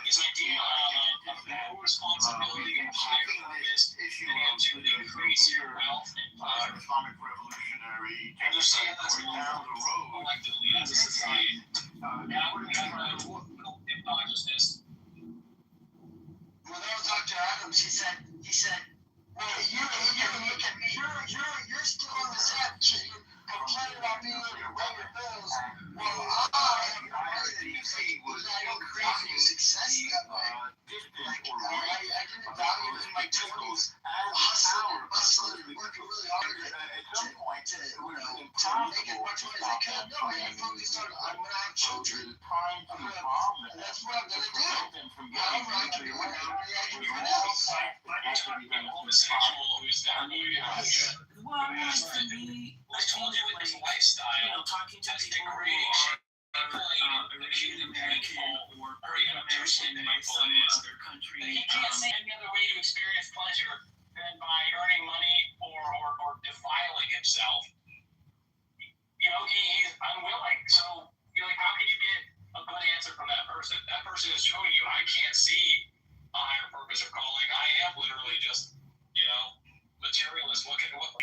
This idea of no responsibility and high purpose issue to increase your wealth and Islamic revolutionary. and they're seeing us down the road collectively as a society. And I would have consciousness. Well, that was Dr. Adams. He said, well, you look at me. You're still on the set. You're complaining about being able to run your bills. Well, I am not creating success that way. Like, I didn't value in my 20s hustling and working really hard to make as much money as I could. No, I focused on I'm going to have children. That's what I'm going to do. I can be one like everyone else. Homosexual who's never going to have well, I mean, for me, I told you like, lifestyle, you know, talking to people who are Asian American or even American by some other country. He can't see any other way to experience pleasure than by earning money or defiling himself. You know, he's unwilling. So, you're like, how can you get a good answer from that person? That person is showing you, I can't see a higher purpose or calling. I am literally just, you know, materialist.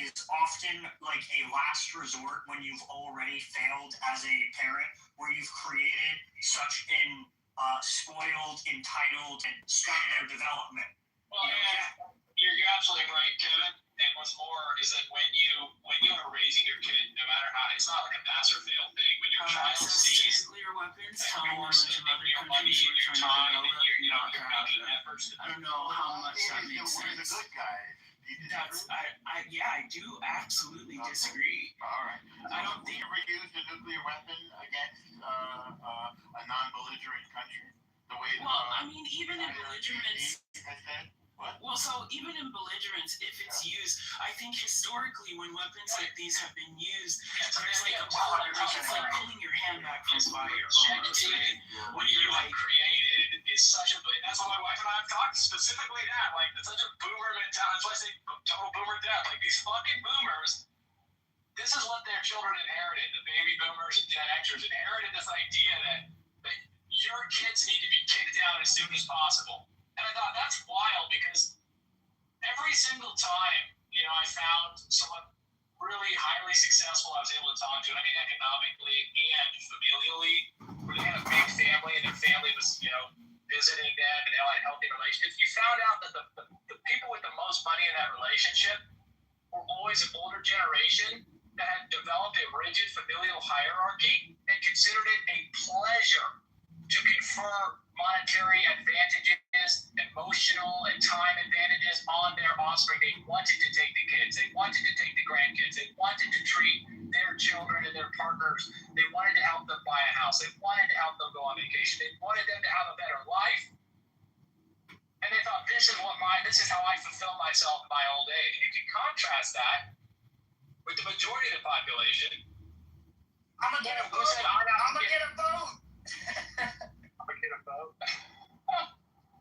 It's often like a last resort when you've already failed as a parent, where you've created such an spoiled, entitled, and stuck their development. Well, you're absolutely right, Kevin. And what's more is that when you are raising your kid, no matter how, it's not like a pass or fail thing. When your child sees nuclear weapons, that you're spending your money and your time and you're making efforts to. I don't know how much that makes sense. The good guy. I do absolutely disagree. All right. I don't think you ever used a nuclear weapon against a non-belligerent country. The way. I mean, even in belligerence. What? Well, so even in belligerence, if it's used, I think historically when weapons like these have been used, there's like a part of it's like pulling your hand back from fire almost, right? When you're like created is such a, that's why my wife and I have talked specifically that, like, it's such a boomer mentality. That's why I say total boomer death. Like, these fucking boomers, this is what their children inherited. The baby boomers and Gen Xers inherited this idea that your kids need to be kicked out as soon as possible. And I thought that's wild because every single time, you know, I found someone really highly successful I was able to talk to, I mean economically and familially, where they had a big family and their family was, you know, visiting them and they all had healthy relationships. You found out that the people with the most money in that relationship were always an older generation that had developed a rigid familial hierarchy and considered it a pleasure to confer monetary advantages, emotional and time advantages on their offspring. They wanted to take the kids. They wanted to take the grandkids. They wanted to treat their children and their partners. They wanted to help them buy a house. They wanted to help them go on vacation. They wanted them to have a better life. And they thought, this is how I fulfill myself in my old age. You can contrast that with the majority of the population. I'm gonna get a vote. I'm gonna get a vote. I'm gonna get a vote.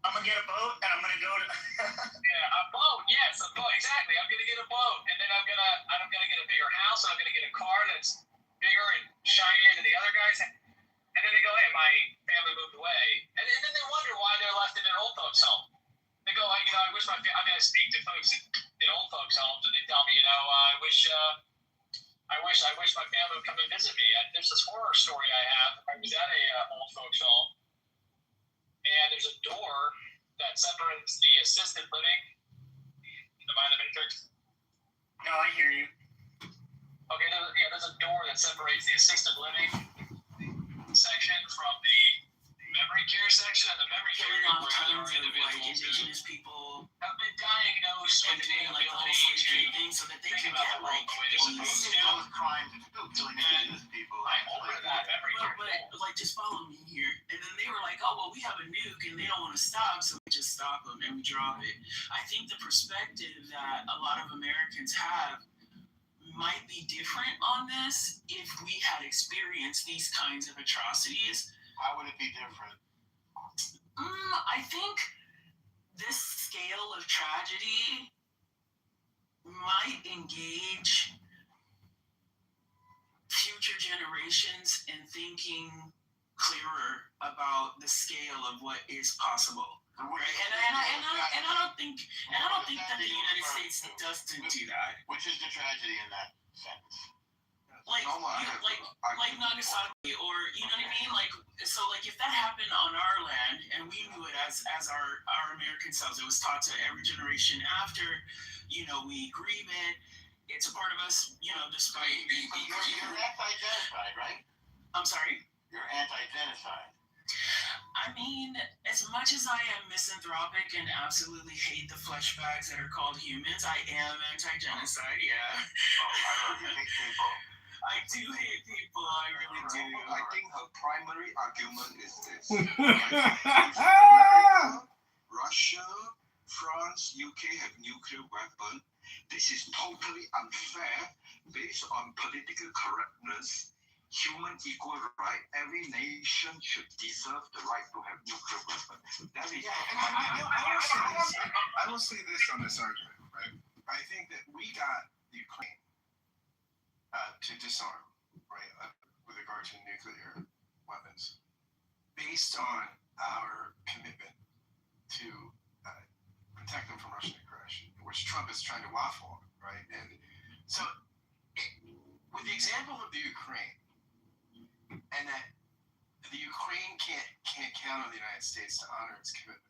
I'm gonna get a boat and I'm gonna go to. Yeah, a boat. Yes, a boat. Exactly. I'm gonna get a boat, and then I'm gonna get a bigger house, and I'm gonna get a car that's bigger and shinier than the other guys. And then they go, hey, my family moved away, and then they wonder why they're left in an old folks' home. They go, I wish I speak to folks in old folks' homes, and they tell me, I wish my family would come and visit me. There's this horror story I have. I was at a old folks' home, and there's a door that separates the assisted living. Am I in the matrix? No, I hear you. Okay, there's a door that separates the assisted living section from the memory care section. And the memory care is where indigenous people have been diagnosed with the like the whole slavery thing, so that they can get like those crimes and still killing indigenous people. I'm over that memory care. But like, just follow me here. And then they were like, oh well, we have a nuke and they don't want to stop, so we just stop them and we drop it. I think the perspective that a lot of Americans have might be different on this if we had experienced these kinds of atrocities. How would it be different? I think this scale of tragedy might engage future generations in thinking clearer about the scale of what is possible. Right? And I don't think that the United States doesn't do that. Which is the tragedy in that sense? Like Nagasaki, or you know what I mean? Like, so like if that happened on our land and we knew it as our American selves, it was taught to every generation after, we grieve it. It's a part of us, despite You're anti-genocide, right? I'm sorry? You're anti-genocide. I mean, as much as I am misanthropic and absolutely hate the flesh bags that are called humans, I am anti-genocide, yeah. I don't hate people. I do hate people, I really do. I think her primary argument is this. Russia, France, UK have nuclear weapons. This is totally unfair based on political correctness, human equal right. Every nation should deserve the right to have nuclear weapons. That is I will say this on this argument, right? I think that we got Ukraine to disarm, right, with regard to nuclear weapons, based on our commitment to protect them from Russian aggression, which Trump is trying to waffle on, right? And so, with the example of the Ukraine, and that the Ukraine can't count on the United States to honor its commitment.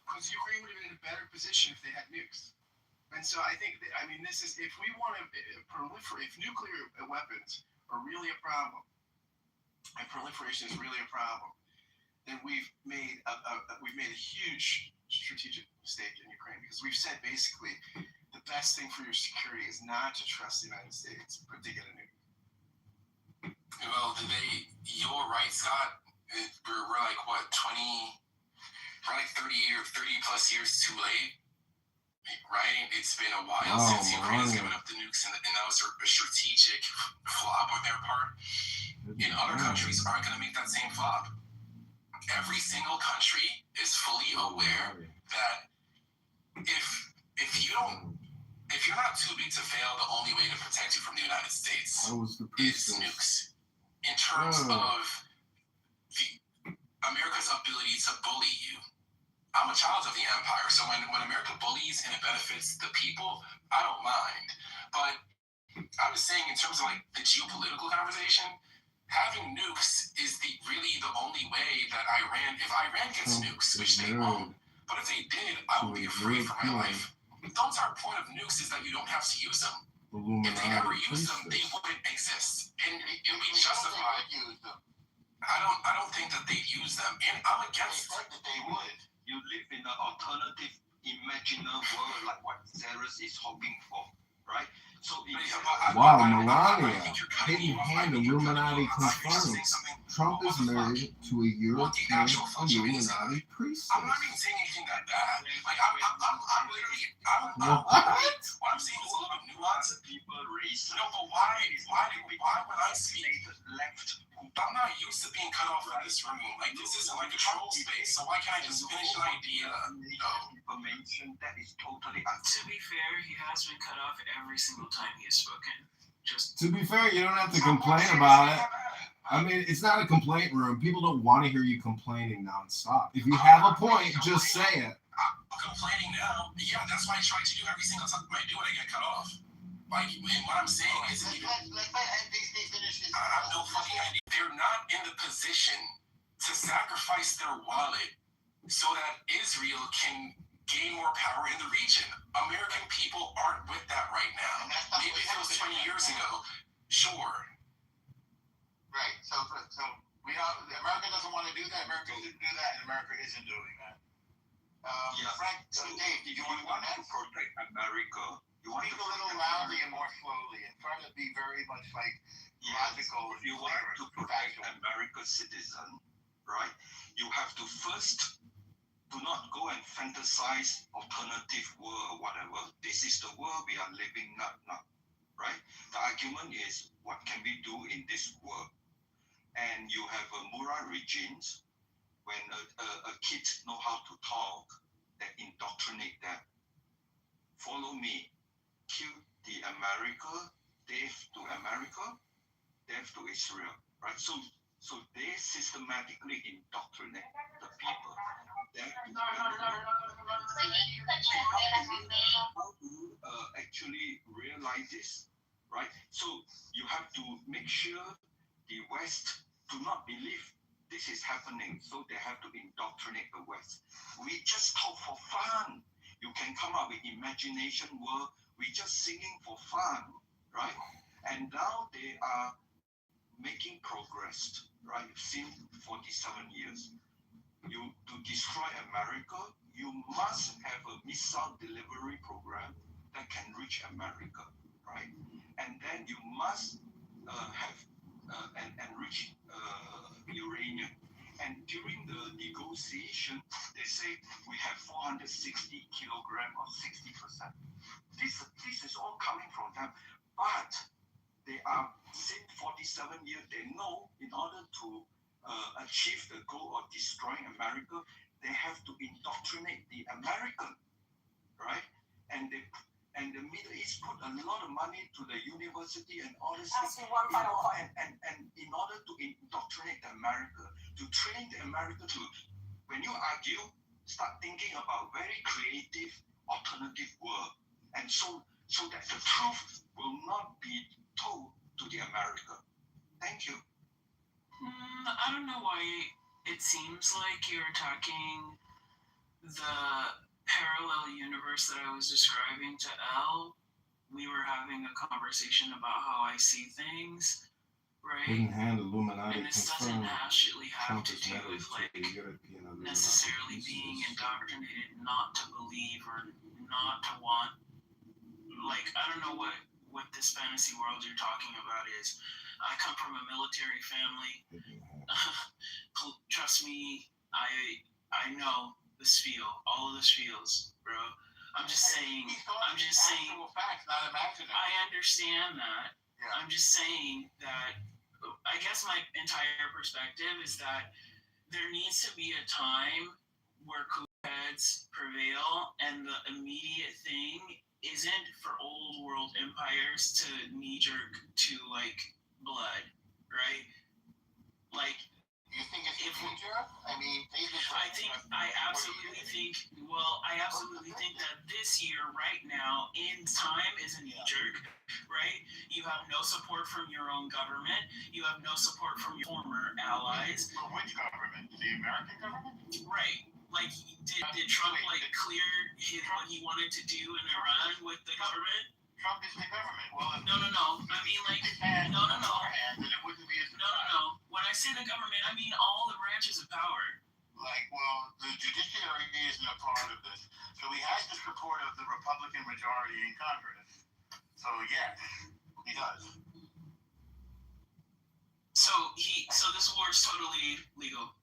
Because Ukraine would have been in a better position if they had nukes. And so I think, this is, if we want to proliferate, if nuclear weapons are really a problem, and proliferation is really a problem, then we've made a huge strategic mistake in Ukraine, because we've said basically the best thing for your security is not to trust the United States, but to get a nuke. Well, you're right, Scott. We're like, what, 30 plus years too late, right? It's been a while since Ukraine has given up the nukes, and that was a strategic flop on their part. And other countries aren't going to make that same flop. Every single country is fully aware that if you're not too big to fail, the only way to protect you from the United States is nukes. In terms of America's ability to bully you, I'm a child of the empire, so when America bullies and it benefits the people, I don't mind. But I was saying, in terms of like the geopolitical conversation, having nukes is really the only way that if Iran gets nukes, which they won't, But if they did, I would be afraid for my life. The entire point of nukes is that you don't have to use them. If they never used them, they wouldn't exist, and it would be justified. I don't think that they'd use them, and I'm against. That they would. You live in an alternative, imaginary world like what Cyrus is hoping for, right? So wow, Melania, hidden hand Illuminati confirmed. Trump is married to a European Illuminati priestess. I'm not even saying anything that bad. Like I'm literally, what? What I'm saying is a little bit nuanced. People race. No, but why when I speak left? I'm not used to being cut off from this room. Like this isn't like a troll space, so why can't I just finish an idea? Information that is totally. To be fair, he has been cut off every single time he has spoken. Just to be fair, you don't have to complain about it. I mean, it's not a complaint room. People don't want to hear you complaining nonstop. If you have a point, just say it. I'm complaining now. Yeah, that's why I try to do every single time I do it, I get cut off. Like, what I'm saying is, I have no fucking idea. They're not in the position to sacrifice their wallet so that Israel can gain more power in the region. American people aren't with that right now. Maybe if it was 20 years ago, sure. Right. So we are. America doesn't want to do that. America didn't do that, and America isn't doing that. Frank, Dave, did you want to protect America? You want speak a little loudly and more slowly, and try to be very much like logical. If you want to protect America's citizen, right? You have to first do not go and fantasize alternative world or whatever. This is the world we are living now, right? The argument is, what can we do in this world? And you have a moral regimes when a kid know how to talk, that indoctrinate them. Follow me. Kill the America, death to America, death to Israel, right? So they systematically indoctrinate the people. How to actually realize this, right? So you have to make sure the West do not believe this is happening, so they have to indoctrinate the West. We just talk for fun. You can come up with imagination world. We just singing for fun, right? And now they are making progress, right? Since 47 years. To destroy America, you must have a missile delivery program that can reach America, right? And then you must have and reach uranium. And during the negotiation, they say we have 460 kilograms or 60%. This is all coming from them, but they are since 47 years. They know in order to achieve the goal of destroying America, they have to indoctrinate the American, right? And the Middle East put a lot of money to the university and all this. And in order to indoctrinate America, to train the America to, when you argue, start thinking about very creative alternative world. And so that the truth will not be told to the America. Thank you. I don't know why it seems like you're attacking the parallel universe that I was describing to Elle. We were having a conversation about how I see things, right? Hidden hand Illuminati and this doesn't actually have to do with like necessarily being indoctrinated not to believe or not to want. Like, I don't know what this fantasy world you're talking about is. I come from a military family. Trust me, I know the spiel, all of the spiels, bro. I'm just saying. Facts, not imaginary. I understand that. Yeah. I'm just saying that. I guess my entire perspective is that there needs to be a time where cool heads prevail, and the immediate thing isn't for old world empires to knee jerk to like blood, right? Like, you think it's the future? I mean, I absolutely think that this year, right now, in time, is a knee jerk, right? You have no support from your own government. You have no support from your former allies. From which government? The American government? Right. Like, did Trump like clear what he wanted to do in Iran with the government? Trump is the government. Well, No. I mean, like, no. Then it wouldn't be as No. When I say the government, I mean all the branches of power. Like, well, the judiciary isn't a part of this. So he has the support of the Republican majority in Congress. So yes, he does. So this war is totally legal.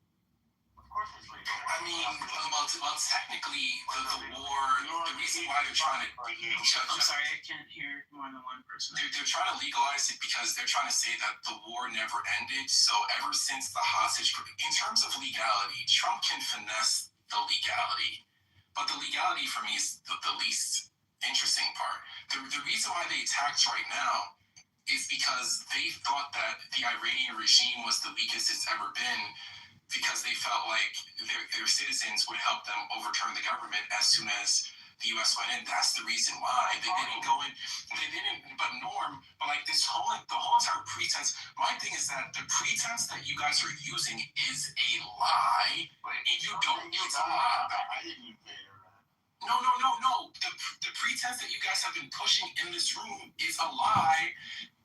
Of course it's legal. I mean, well, technically, the war, the reason why they're trying to... I'm sorry, I can't hear more than one person. They're trying to legalize it because they're trying to say that the war never ended. So ever since the hostage... In terms of legality, Trump can finesse the legality. But the legality for me is the least interesting part. The reason why they attacked right now is because they thought that the Iranian regime was the weakest it's ever been, because they felt like their citizens would help them overturn the government as soon as the U.S. went in. That's the reason why they didn't go in. They didn't. But Norm, but like the whole entire pretense. My thing is that the pretense that you guys are using is a lie, and you don't need to lie about it. I didn't invade Iran. No. The pretense that you guys have been pushing in this room is a lie.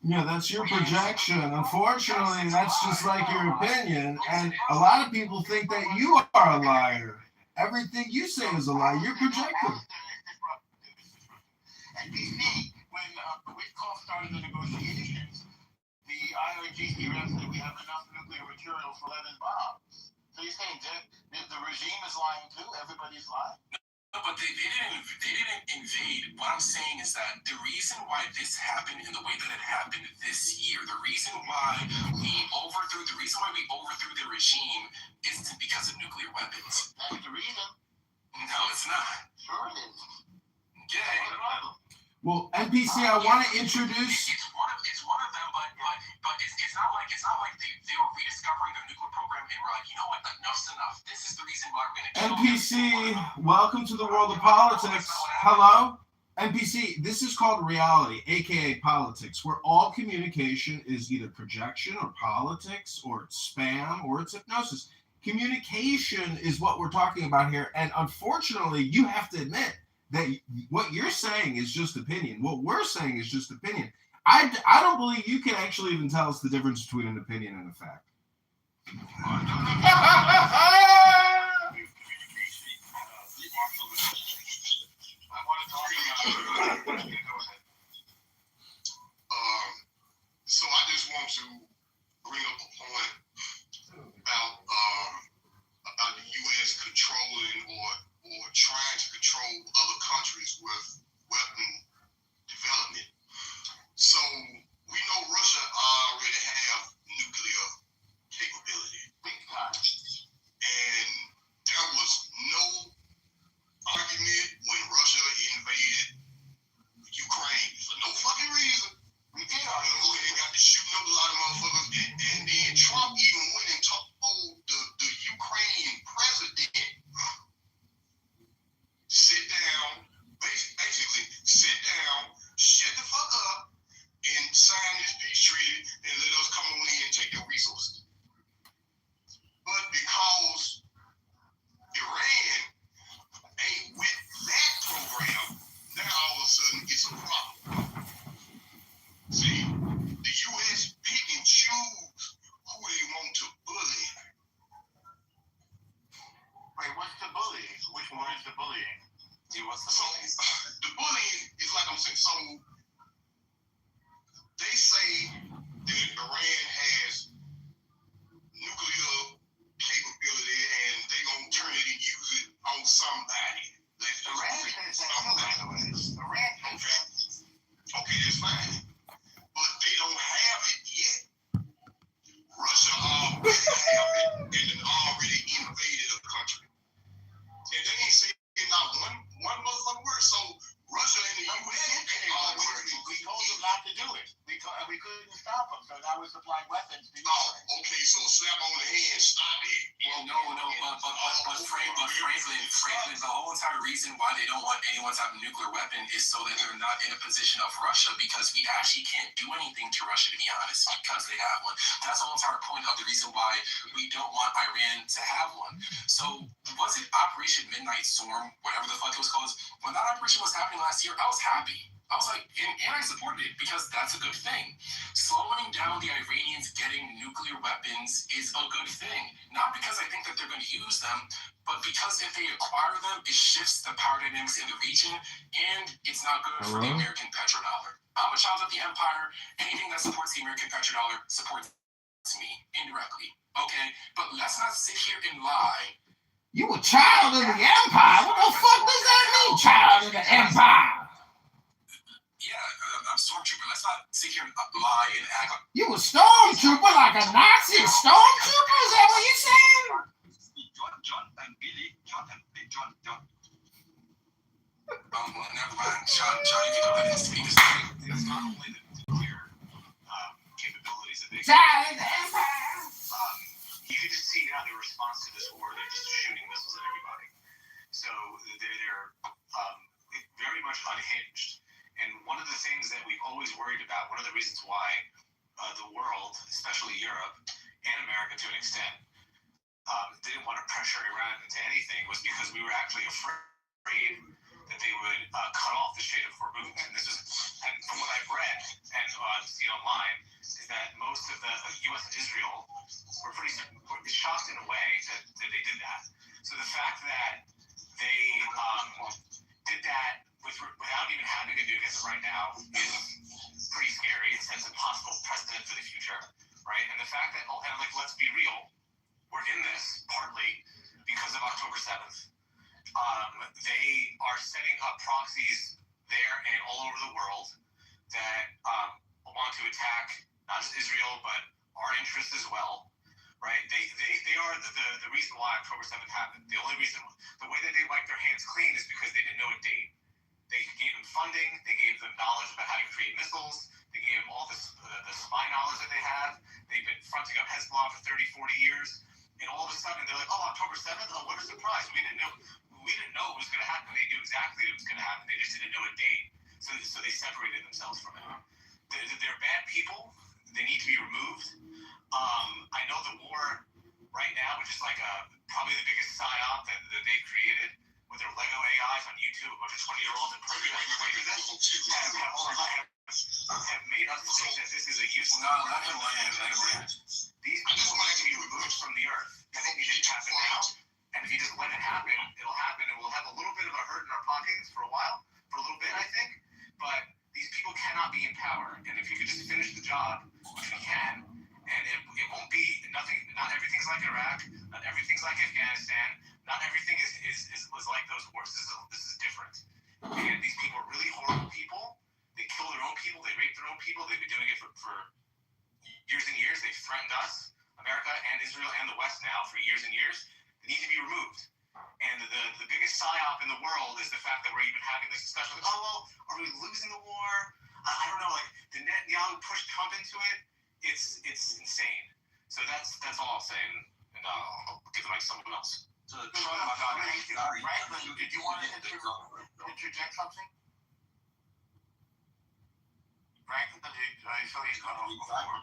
Yeah, that's your projection. Unfortunately, that's just like your opinion. And a lot of people think that you are a liar. Everything you say is a lie. You're projecting. And DC, when Witkoff started the negotiations, the IRGC said we have enough nuclear material for 11 bombs. So you're saying that the regime is lying too? Everybody's lying? No, but they didn't invade. What I'm saying is that the reason why this happened in the way that it happened this year, the reason why we overthrew the regime isn't because of nuclear weapons. That's the reason. No, it's not. Sure it is. Yeah. Well, NPC, I want to introduce... It's one of them, but it's not like they were rediscovering their nuclear program and were like, you know what, enough's enough. This is the reason why we're going to kill NPC, welcome to the world of politics. Hello? NPC, this is called reality, aka politics, where all communication is either projection or politics or it's spam or it's hypnosis. Communication is what we're talking about here, and unfortunately, you have to admit that what you're saying is just opinion. What we're saying is just opinion. I don't believe you can actually even tell us the difference between an opinion and a fact. So I just want to bring up a point about the U.S. controlling or trying to control other countries with weapon development. So we know Russia already have nuclear capability. And there was no argument when Russia invaded Ukraine for no fucking reason. We did argue. They got to shooting up a lot of motherfuckers weapons. Oh, okay, so slap on the hand, stop it. Well, no, but Franklin, the whole entire reason why they don't want anyone to have a nuclear weapon is so that they're not in a position of Russia, because we actually can't do anything to Russia, to be honest, because they have one. That's the whole entire point of the reason why we don't want Iran to have one. So was it Operation Midnight Storm, whatever the fuck it was called? When that operation was happening last year, I was happy. I was like, and I supported it because that's a good thing. Slowing down the Iranians getting nuclear weapons is a good thing. Not because I think that they're going to use them, but because if they acquire them, it shifts the power dynamics in the region, and it's not good for the American petrodollar. I'm a child of the empire. Anything that supports the American petrodollar supports me indirectly. Okay, but let's not sit here and lie. You a child of the empire? What the fuck does that mean, child of the empire? Yeah, I'm stormtrooper. Let's not sit here and lie and act like you a stormtrooper, like a Nazi stormtrooper? Is that what you're saying? John and Billy. Well, never mind. John, you can go ahead and speak. It's not only the nuclear capabilities that they child of the empire. You can just see now their response to this war. They're just shooting missiles at everybody. So they're very much unhinged. And one of the things that we've always worried about, one of the reasons why the world, especially Europe and America to an extent, didn't want to pressure Iran into anything, was because we were actually afraid that they would cut off the Strait of Hormuz. And this is, and from what I've read and seen online, is that most of the U.S. and Israel were pretty shocked in a way that they did that. So the fact that they did that without even having to do this right now is pretty scary. It sets a possible precedent for the future, right? And the fact that, and like, let's be real, we're in this partly because of October 7th. They are setting up proxies there and all over the world that want to attack not just Israel, but our interests as well, right? They are the reason why October 7th happened. The only reason, the way that they wiped their hands clean is because they didn't know a date. They gave them funding, they gave them knowledge about how to create missiles, they gave them all the spy knowledge that they have. They've been fronting up Hezbollah for 30, 40 years, and all of a sudden they're like, oh, October 7th? Oh, what a surprise. We didn't know it was going to happen. They knew exactly it was going to happen. They just didn't know a date. So they separated themselves from it. They're bad people. They need to be removed. I know the war right now, which is like probably the biggest psyop that they've created, with their Lego AIs on YouTube, a bunch of 20-year-olds and have made us think that this is a useless These people need to be removed from the earth. I think it should happen now. And if you just let it happen, it'll happen, and we'll have a little bit of a hurt in our pockets for a while, for a little bit, I think. But these people cannot be in power. And if you could just finish the job, which we can, and it won't be nothing. Not everything's like Iraq. Not everything's like Afghanistan. Not everything was like those wars. This is different. And these people are really horrible people. They kill their own people. They rape their own people. They've been doing it for years and years. They've threatened us, America and Israel and the West now, for years and years. They need to be removed. And the biggest psyop in the world is the fact that we're even having this discussion. Like, oh, well, are we losing the war? I don't know. Like, did Netanyahu push Trump into it? It's insane. So that's all I'll say. And I'll give the mic to someone else. Franklin, did you want to interject something? Franklin, I saw you cut off before. All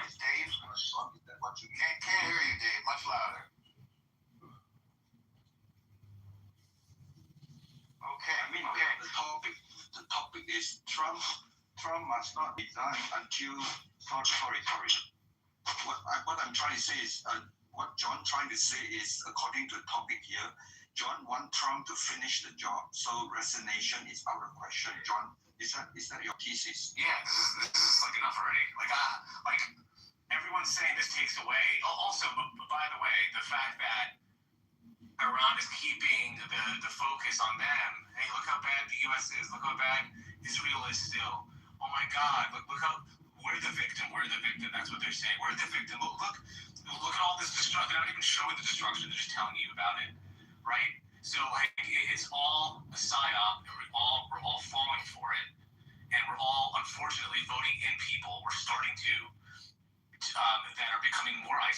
right, Dave. Can't hear you, Dave. Much louder. Okay. The topic is Trump must not resign until. Sorry. What I'm trying to say is. What John trying to say is, according to the topic here, John wants Trump to finish the job. So resignation is out of question. John, is that your thesis? Yeah, this is like enough already. Like everyone's saying this takes away. Also, but by the way, the fact that Iran is keeping the focus on them. Hey, look how bad the U.S. is. Look how bad Israel is still. Oh my God! Look how we're the victim. We're the victim. That's what they're saying. We're the victim. Look at all this destruction. They're not even showing the destruction. They're just telling you about it, right? So it's all a psyop, and we're all falling for it, and we're all unfortunately voting in people. We're starting to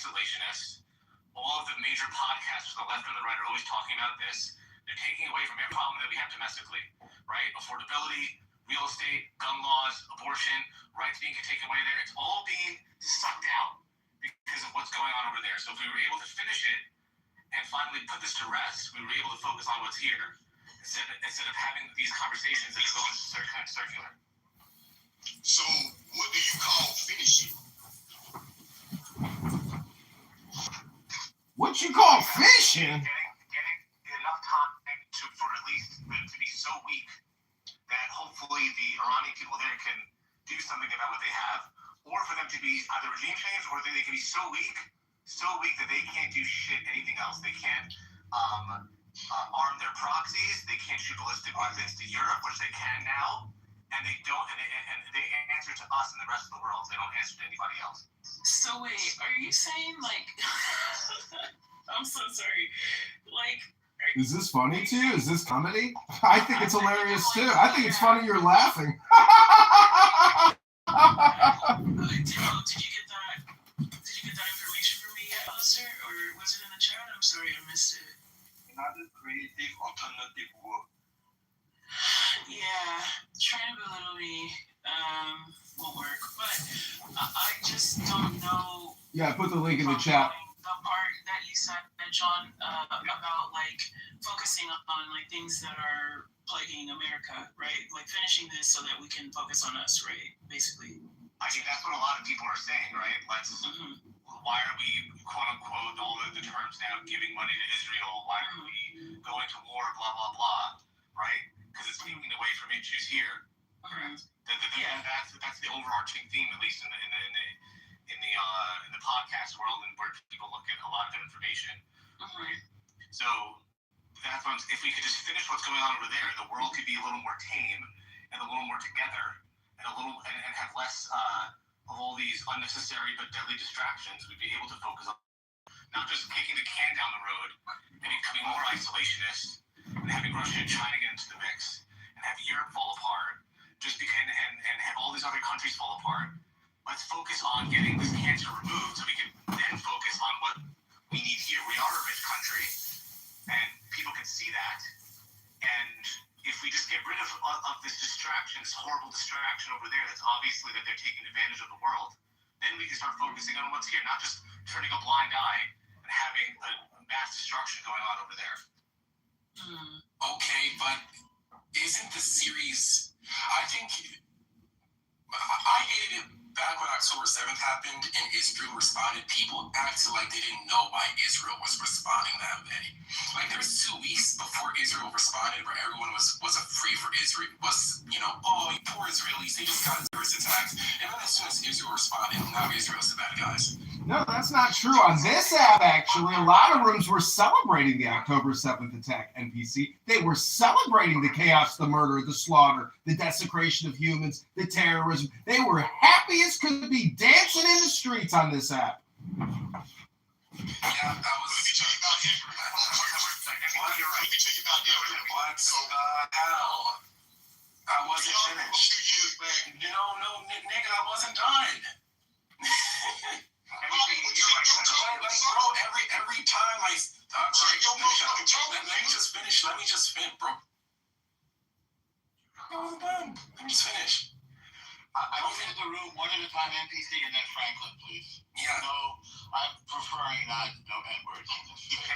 isolationist. All of the major podcasts from the left and the right are always talking about this. They're taking away from every problem that we have domestically, right? Affordability, real estate, gun laws, abortion, rights being taken away there. It's all being sucked out because of what's going on over there. So if we were able to finish it and finally put this to rest, we were able to focus on what's here instead of having these conversations that are going kind of circular. So what do you call finishing? What you call fishing? Getting enough time for at least them to be so weak that hopefully the Iranian people there can do something about what they have, or for them to be either regime change or they can be so weak that they can't do anything else. They can't arm their proxies. They can't shoot ballistic weapons to Europe, which they can now, and they don't. And they answer to us and the rest of the world. They don't answer to anybody else. So wait, are you saying like? I'm so sorry. Like. Is this funny to you? Is this comedy? I think it's hilarious too. I think it's funny you're laughing. Did you get that? Did you get that information from me yet, Alistair, or was it in the chat? I'm sorry, I missed it. Another creative alternative work. Yeah, trying to belittle me won't work, but I just don't know. Yeah, I put the link in the chat. The part that you said, John, about like focusing on like things that are plaguing America, right? Like finishing this so that we can focus on us, right? Basically. I think that's what a lot of people are saying, right? Why are we, quote unquote, all of the terms now, giving money to Israel? Why are we going to war? Blah blah blah, right? Because it's taking away from issues here. Correct. That's the overarching theme, at least in the podcast world, and where people look at a lot of information. Right. So that's when, if we could just finish what's going on over there, the world could be a little more tame and a little more together, and have less of all these unnecessary but deadly distractions. We'd be able to focus on not just kicking the can down the road and becoming more isolationist and having Russia and China get into the mix and have Europe fall apart, and have all these other countries fall apart. Let's focus on getting this cancer removed so we can then focus on what we need here. We are a rich country, and people can see that. And if we just get rid of this distraction, this horrible distraction over there, that's obviously that they're taking advantage of the world, then we can start focusing on what's here, not just turning a blind eye and having a mass destruction going on over there. Okay, but isn't the series... I think... I hated it back when October 7th happened and Israel responded. People acted like they didn't know why Israel was responding that way. Like there was 2 weeks before Israel responded where everyone was free for Israel, oh, poor Israelis, they just got terrorist attacks. And then as soon as Israel responded, now Israel's the bad guys. No, that's not true. On this app, actually, a lot of rooms were celebrating the October 7th attack, NPC. They were celebrating the chaos, the murder, the slaughter, the desecration of humans, the terrorism. They were happy as could be, dancing in the streets on this app. Yeah, that was... Hell. I wasn't finished. No, nigga, I wasn't done. Every time I let me just finish, bro. I wasn't done. Let me just finish. I move into the room one at a time, NPC, and then Franklin, please. Yeah. No, I'm preferring not no N-words.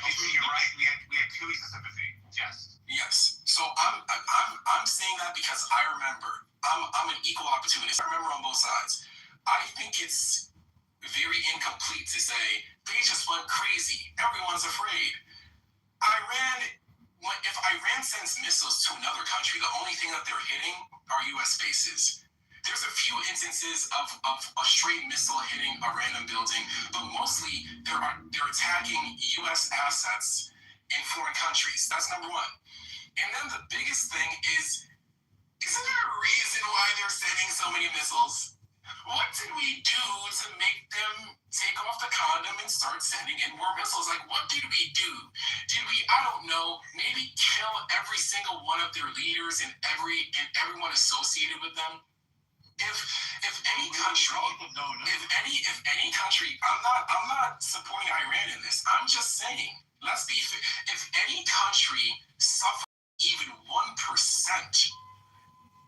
NPC, you're right. We had 2 weeks of sympathy. Yes. So I'm saying that because I remember. I'm an equal opportunist. I remember on both sides. I think it's very incomplete to say they just went crazy. Everyone's afraid. If Iran sends missiles to another country, the only thing that they're hitting are U.S. bases. There's a few instances of a straight missile hitting a random building, but mostly they're attacking U.S. assets in foreign countries. That's number one. And then the biggest thing is, isn't there a reason why they're sending so many missiles? What did we do to make them take off the condom and start sending in more missiles? Like, what did we do? Did we, I don't know, maybe kill every single one of their leaders and everyone associated with them? If any country, I'm not supporting Iran in this. I'm just saying, let's be fair. If any country suffered even 1%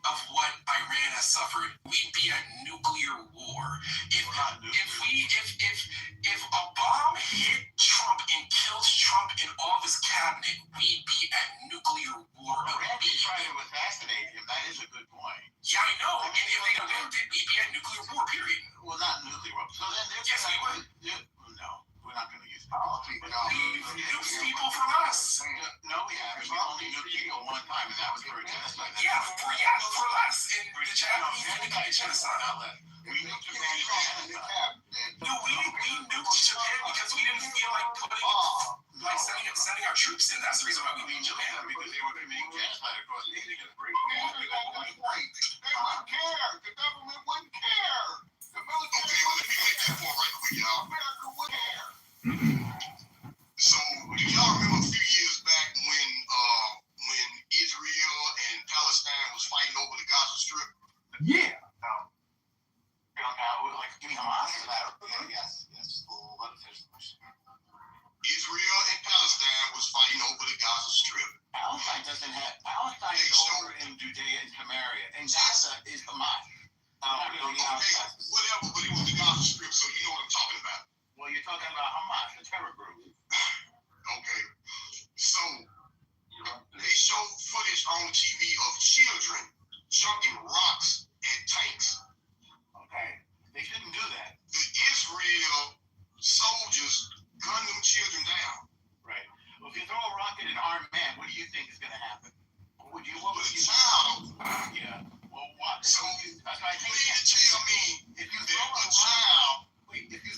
of what Iran has suffered, we'd be at nuclear war. If a bomb hit Trump and kills Trump and all of his cabinet, we'd be at nuclear war. Iran did try to assassinate him. That is a good point. Yeah, I know. And if they lived it, we'd be at nuclear war, period. Well, not nuclear war. So then yes, we would. No, we're not going to use policy. No, we've nuked people for less. No, we haven't. We only nuked people one time, and that was for a genocide. Yeah, for less. And the Japanese didn't commit genocide. We nuked Japan. No, we nuked Japan because we didn't feel like sending our troops in. That's the reason why we nuked Japan. Because they were committing genocide across Asia. They wouldn't care. The government wouldn't care. The military let me make that point right quick, y'all. America would care. So, do y'all remember a few years back when Israel and Palestine was fighting over the Gaza Strip? Yeah. Like, give me Hamas for that. Yes. Let us finish the question. Israel and Palestine was fighting over the Gaza Strip. Palestine is over in Judea and Samaria, and Gaza is Hamas. Whatever, but it was the Gaza Strip, so you know what I'm talking about. Well, you're talking about Hamas, the terror group. Okay. So, they showed footage on TV of children chucking rocks at tanks. Okay. They shouldn't do that. The Israel soldiers gun them children down. Right. Well, if you throw a rock at an armed man, what do you think is going to happen? What would you child. Yeah. Well, what? So, if you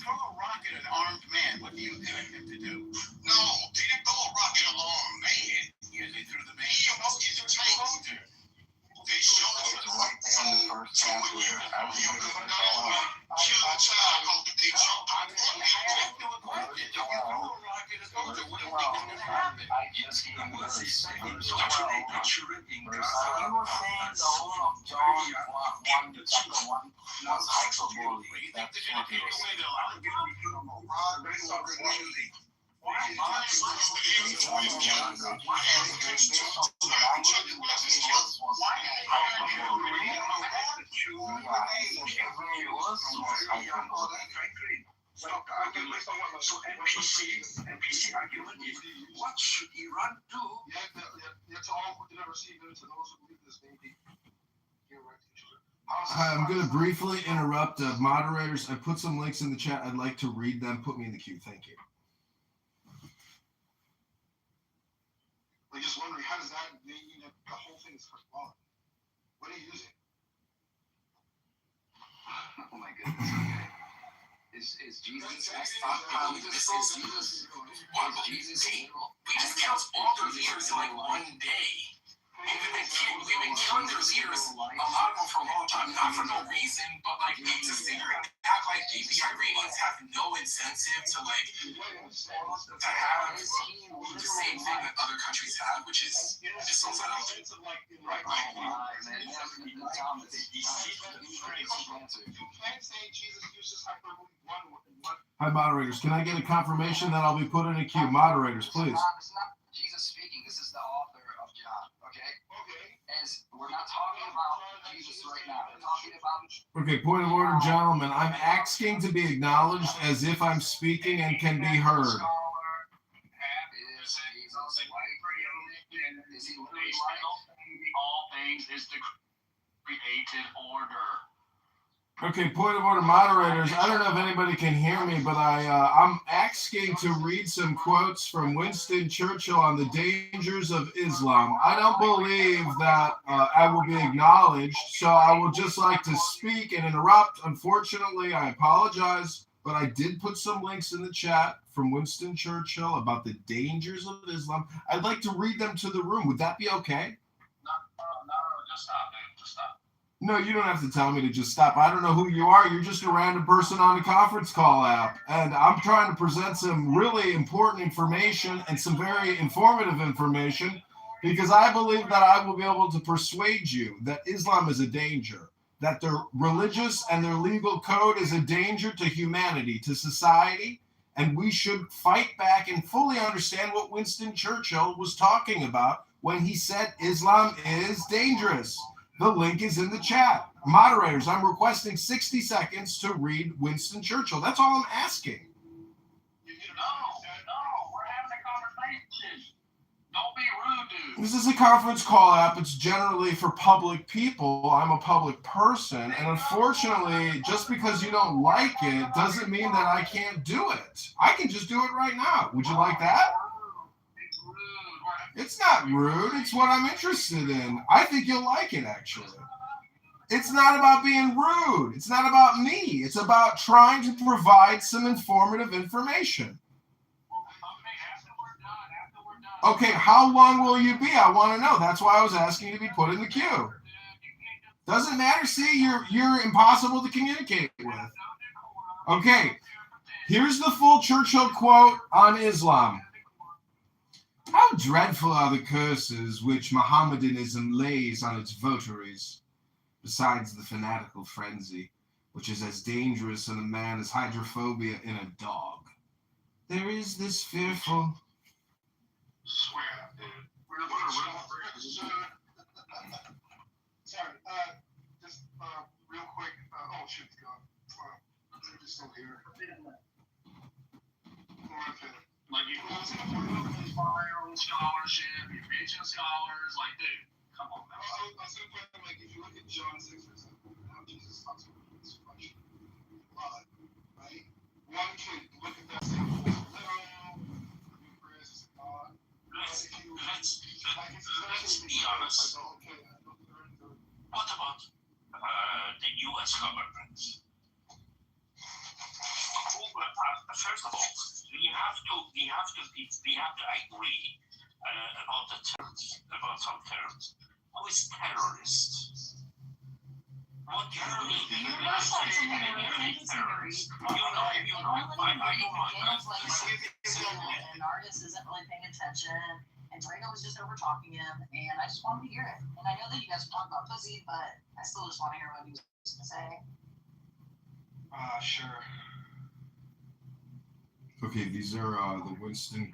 throw a rock at an armed man, what do you expect him to do? No, they didn't throw a rock at an armed man. Yeah, they threw the man. He was in the tank. They showed it. So when you kill a child because they jumped on the rock. I just gave you a second picture in Gaza. You were saying the whole of John 1 chapter 1 was hyperbole. That's what it So NPC argument is, what should Iran do? I'm going to briefly interrupt moderators. I put some links in the chat. I'd like to read them. Put me in the queue. Thank you. We're just wondering, how does that mean that the whole thing is symbolic? What are you using? Oh my goodness. Okay. Is Jesus stockpiling? We just count all their leaders in like one day. We've been killing their leaders, a lot of them for a long time, not for no reason, but like to sit here and act like the Iranians have no incentive to have the same thing that other countries have, which is just so sad. Hi, moderators. Can I get a confirmation that I'll be put in a queue? Moderators, please. It's not Jesus speaking. This is the author of John. Okay. As we're not talking about Jesus right now. We're talking about. Okay, point of order, gentlemen. I'm asking to be acknowledged as if I'm speaking and can be heard. Is he literally right? All things is the created order. Okay, point of order, moderators. I don't know if anybody can hear me, but I'm asking to read some quotes from Winston Churchill on the dangers of Islam. I don't believe that I will be acknowledged, so I would just like to speak and interrupt. Unfortunately, I apologize, but I did put some links in the chat from Winston Churchill about the dangers of Islam. I'd like to read them to the room. Would that be okay? No, just stop, dude. Just stop. No, you don't have to tell me to just stop. I don't know who you are. You're just a random person on a conference call app. And I'm trying to present some really important information and some very informative information because I believe that I will be able to persuade you that Islam is a danger, that their religious and their legal code is a danger to humanity, to society, and we should fight back and fully understand what Winston Churchill was talking about when he said Islam is dangerous. The link is in the chat. Moderators, I'm requesting 60 seconds to read Winston Churchill. That's all I'm asking. No, we're having a conversation. Don't be rude, dude. This is a conference call app. It's generally for public people. I'm a public person. And unfortunately, just because you don't like it doesn't mean that I can't do it. I can just do it right now. Would you like that? It's not rude. It's what I'm interested in. I think you'll like it, actually. It's not about being rude. It's not about me. It's about trying to provide some informative information. Okay, how long will you be? I want to know. That's why I was asking you to be put in the queue. Doesn't matter. See, you're impossible to communicate with. Okay, here's the full Churchill quote on Islam. How dreadful are the curses which Mohammedanism lays on its votaries, besides the fanatical frenzy, which is as dangerous in a man as hydrophobia in a dog. There is this fearful... Swear, dude. Sorry, just real quick. Oh, shit, it's gone. They're just still here. Like, you buy your own scholarship, you're reaching scholars, like, dude, come on, man. I was going to put them, like, if you look at John 6, for example, how Jesus talks about resurrection, blood, right? One could look at that and say, literal, Eucharist, God. Let's be honest. What about the U.S. government? First of all, we have to agree about some terms. Who is terrorist? What do you mean? Terrorist. You know. And Artis isn't really paying attention, and Draco was just over talking him, and I just wanted to hear it. And I know that you guys were talking about pussy, but I still just want to hear what he was going to say. Sure. Okay, these are the Winston.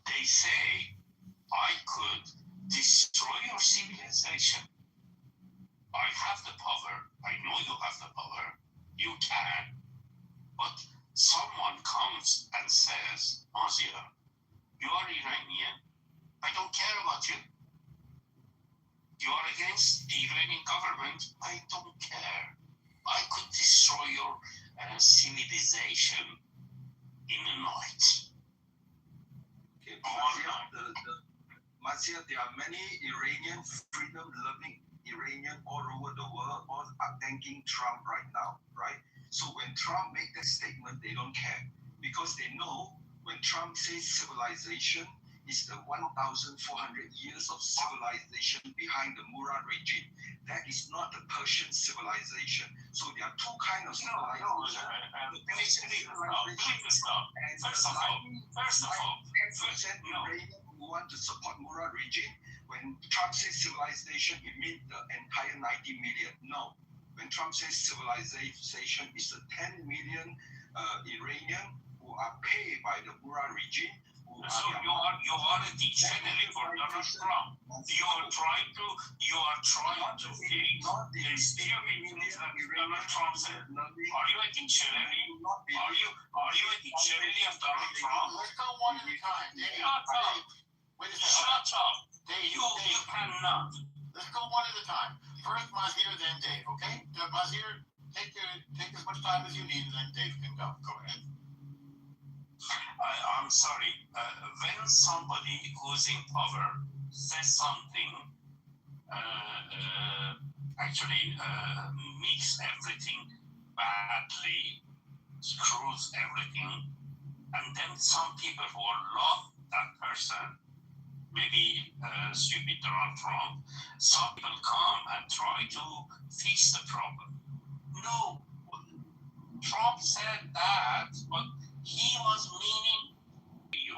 They say I could destroy your civilization. I have the power. I know you have the power. You can. But someone comes and says, Monsieur, you are Iranian. I don't care about you. You are against the Iranian government. I don't care. I could destroy your civilization in a night. Marcia, there are many Iranian, freedom-loving Iranian all over the world, all are thanking Trump right now, right? So when Trump make that statement, they don't care because they know when Trump says civilization is the 1,400 years of civilization behind the Murad regime. That is not the Persian civilization. So there are two kinds of civilization. First of all, 10% Iranian who want to support Murad regime. When Trump says civilization, it means the entire 90 million. No. When Trump says civilization, it's the 10 million Iranian who are paid by the Buran regime. So you are a dictionary for Donald Trump. You are trying to fix the stupid things that Donald Trump said. Are you a dictionary? Are you a dictionary of Donald Trump? Let's go one at a time. Shut up. Shut up. You cannot. Let's go one at a time. First Mazir, then Dave, okay? Mazir, take as much time as you need, and then Dave can go. Go ahead. I'm sorry. When somebody who's in power says something, actually mix everything badly, screws everything, and then some people who love that person, maybe stupid Donald Trump, some people come and try to fix the problem. No, Trump said that, but he was meaning you.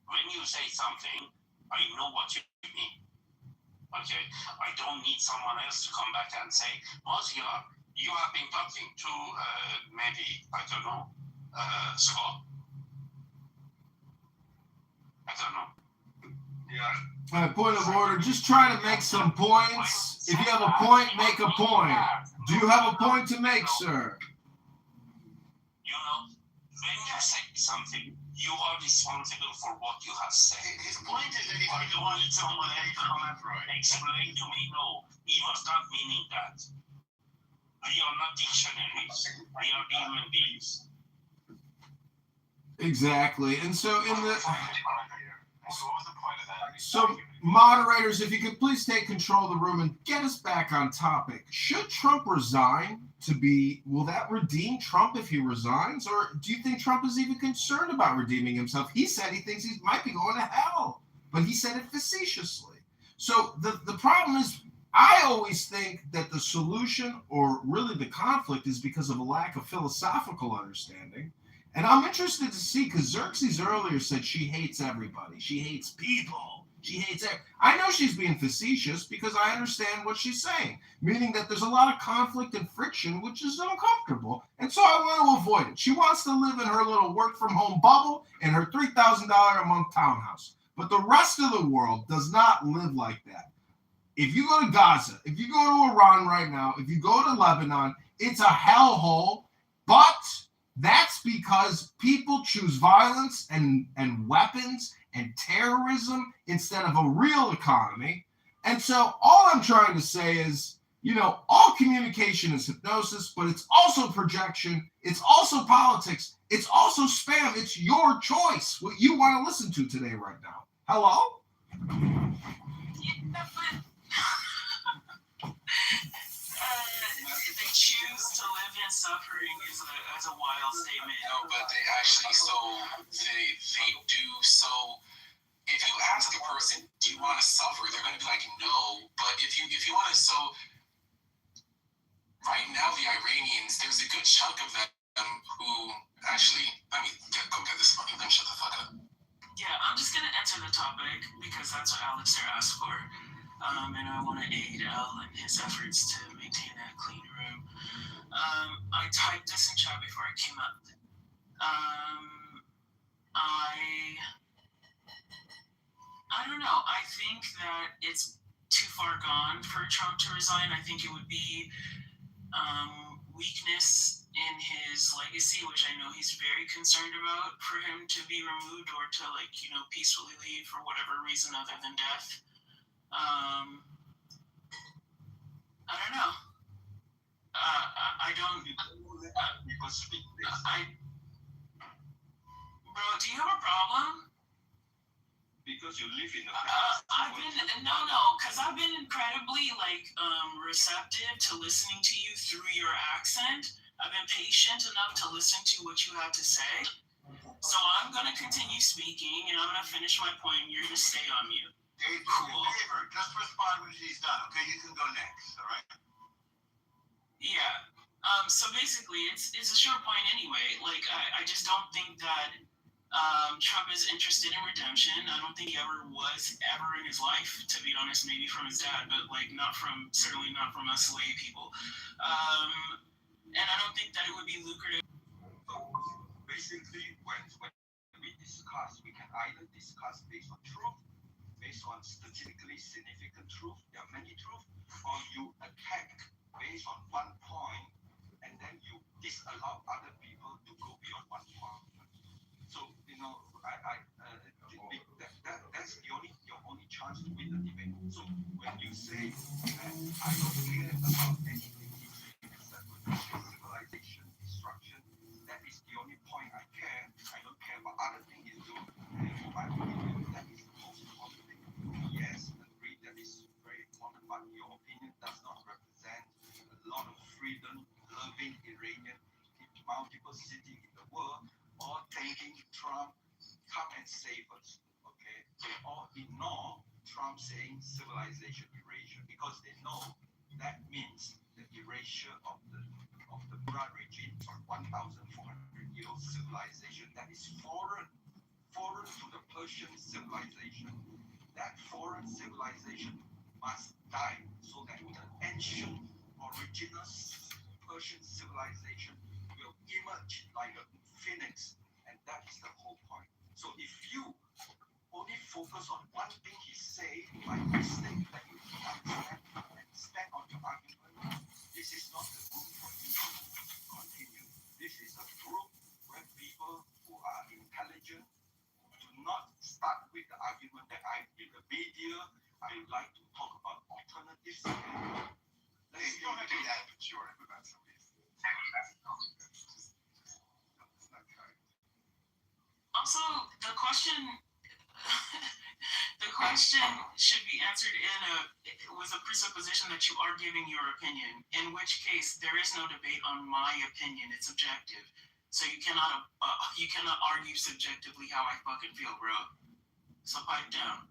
When you say something, I know what you mean. Okay, I don't need someone else to come back and say, Mozilla, you have been talking to maybe, I don't know, Scott. I don't know. Yeah. Point of order. Just try to make some points. If you have a point, make a point. Do you have a point to make, sir? You know, when you say something, you are responsible for what you have said. His point is that I don't need someone else to explain to me, no, he was not meaning that. We are not dictionaries. We are human beings. Exactly. And so in the... What was the point of that? So, moderators, if you could please take control of the room and get us back on topic. Should Trump resign will that redeem Trump if he resigns? Or do you think Trump is even concerned about redeeming himself? He said he thinks he might be going to hell, but he said it facetiously. So the problem is, I always think that the solution, or really the conflict, is because of a lack of philosophical understanding. And I'm interested to see, because Xerxes earlier said she hates everybody. She hates people. She hates I know she's being facetious because I understand what she's saying, meaning that there's a lot of conflict and friction, which is uncomfortable. And so I want to avoid it. She wants to live in her little work-from-home bubble in her $3,000 a month townhouse. But the rest of the world does not live like that. If you go to Gaza, if you go to Iran right now, if you go to Lebanon, it's a hellhole, but that's because people choose violence and weapons and terrorism instead of a real economy. And so all I'm trying to say is, all communication is hypnosis, but it's also projection. It's also politics. It's also spam. It's your choice what you want to listen to today right now. Hello? They choose to live in suffering is a wild statement. No, but they actually they do so. If you ask a person, do you want to suffer? They're going to be like, no. But if you want to, so right now the Iranians, there's a good chunk of them who actually, go get this money. Then shut the fuck up. Yeah, I'm just gonna enter the topic because that's what Alistair asked for. And I want to aid Al in his efforts to maintain that clean room. I typed this in chat before I came up. I don't know. I think that it's too far gone for Trump to resign. I think it would be weakness in his legacy, which I know he's very concerned about, for him to be removed or to peacefully leave for whatever reason other than death. I don't know. I don't. Bro, do you have a problem? Because you live in the because I've been incredibly receptive to listening to you through your accent. I've been patient enough to listen to what you have to say. So I'm gonna continue speaking, and I'm gonna finish my point, and you're gonna stay on mute. Dave, cool. Favor, just respond when she's done, okay? You can go next, all right? Yeah. So basically, it's a short point anyway. I just don't think that Trump is interested in redemption. I don't think he ever was in his life, to be honest. Maybe from his dad, but certainly not from us lay people. And I don't think that it would be lucrative. recently, when we discuss, we can either discuss based on truth, based on statistically significant truth, there are many truths, or you attack based on one point, and then you disallow other people to go beyond one point. So, that's your only chance to win the debate. So when you say that I don't care about anything except for civilization, destruction, that is the only point I care. I don't care about other things you do. And for my opinion, that is the most important thing. Yes, agree that is very important, but your opinion does not represent a lot of freedom-loving Iranian in multiple cities in the world, all thanking Trump, come and save us. Okay, they all ignore Trump saying civilization erasure because they know that means the erasure of the Murad regime from 1,400-year-old civilization that is foreign to the Persian civilization. That foreign civilization must die so that the ancient original Persian civilization will emerge like a phoenix, and that is the whole point. So if you only focus on one thing he say by mistake that you understand and stand on your argument, this is not the room for you to continue. This is a group where people who are intelligent do not start with the argument that in the media I would like to talk about alternatives. You don't have to be that pejorative about somebody. Also, the question should be answered with a presupposition that you are giving your opinion, in which case there is no debate on my opinion. It's objective. So you cannot argue subjectively how I fucking feel, bro. So pipe down.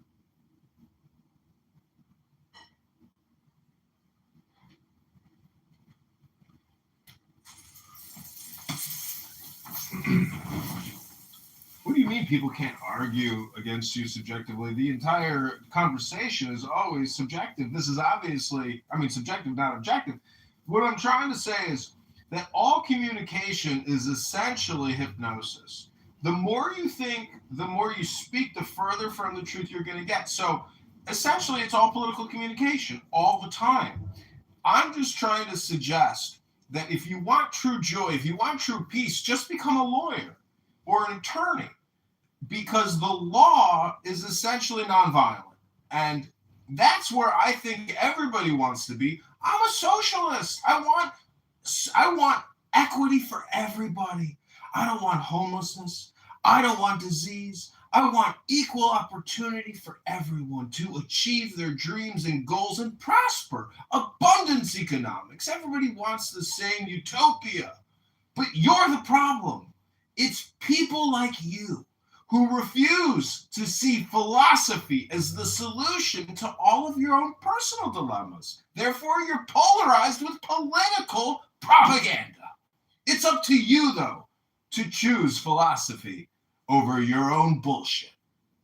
What do you mean people can't argue against you subjectively? The entire conversation is always subjective. This is obviously, subjective, not objective. What I'm trying to say is that all communication is essentially hypnosis. The more you think, the more you speak, the further from the truth you're going to get. So essentially, it's all political communication all the time. I'm just trying to suggest that if you want true joy, if you want true peace, just become a lawyer or an attorney, because the law is essentially nonviolent. And that's where I think everybody wants to be. I'm a socialist. I want equity for everybody. I don't want homelessness. I don't want disease. I want equal opportunity for everyone to achieve their dreams and goals and prosper. Abundance economics. Everybody wants the same utopia. But you're the problem. It's people like you who refuse to see philosophy as the solution to all of your own personal dilemmas. Therefore, you're polarized with political propaganda. It's up to you, though, to choose philosophy over your own bullshit.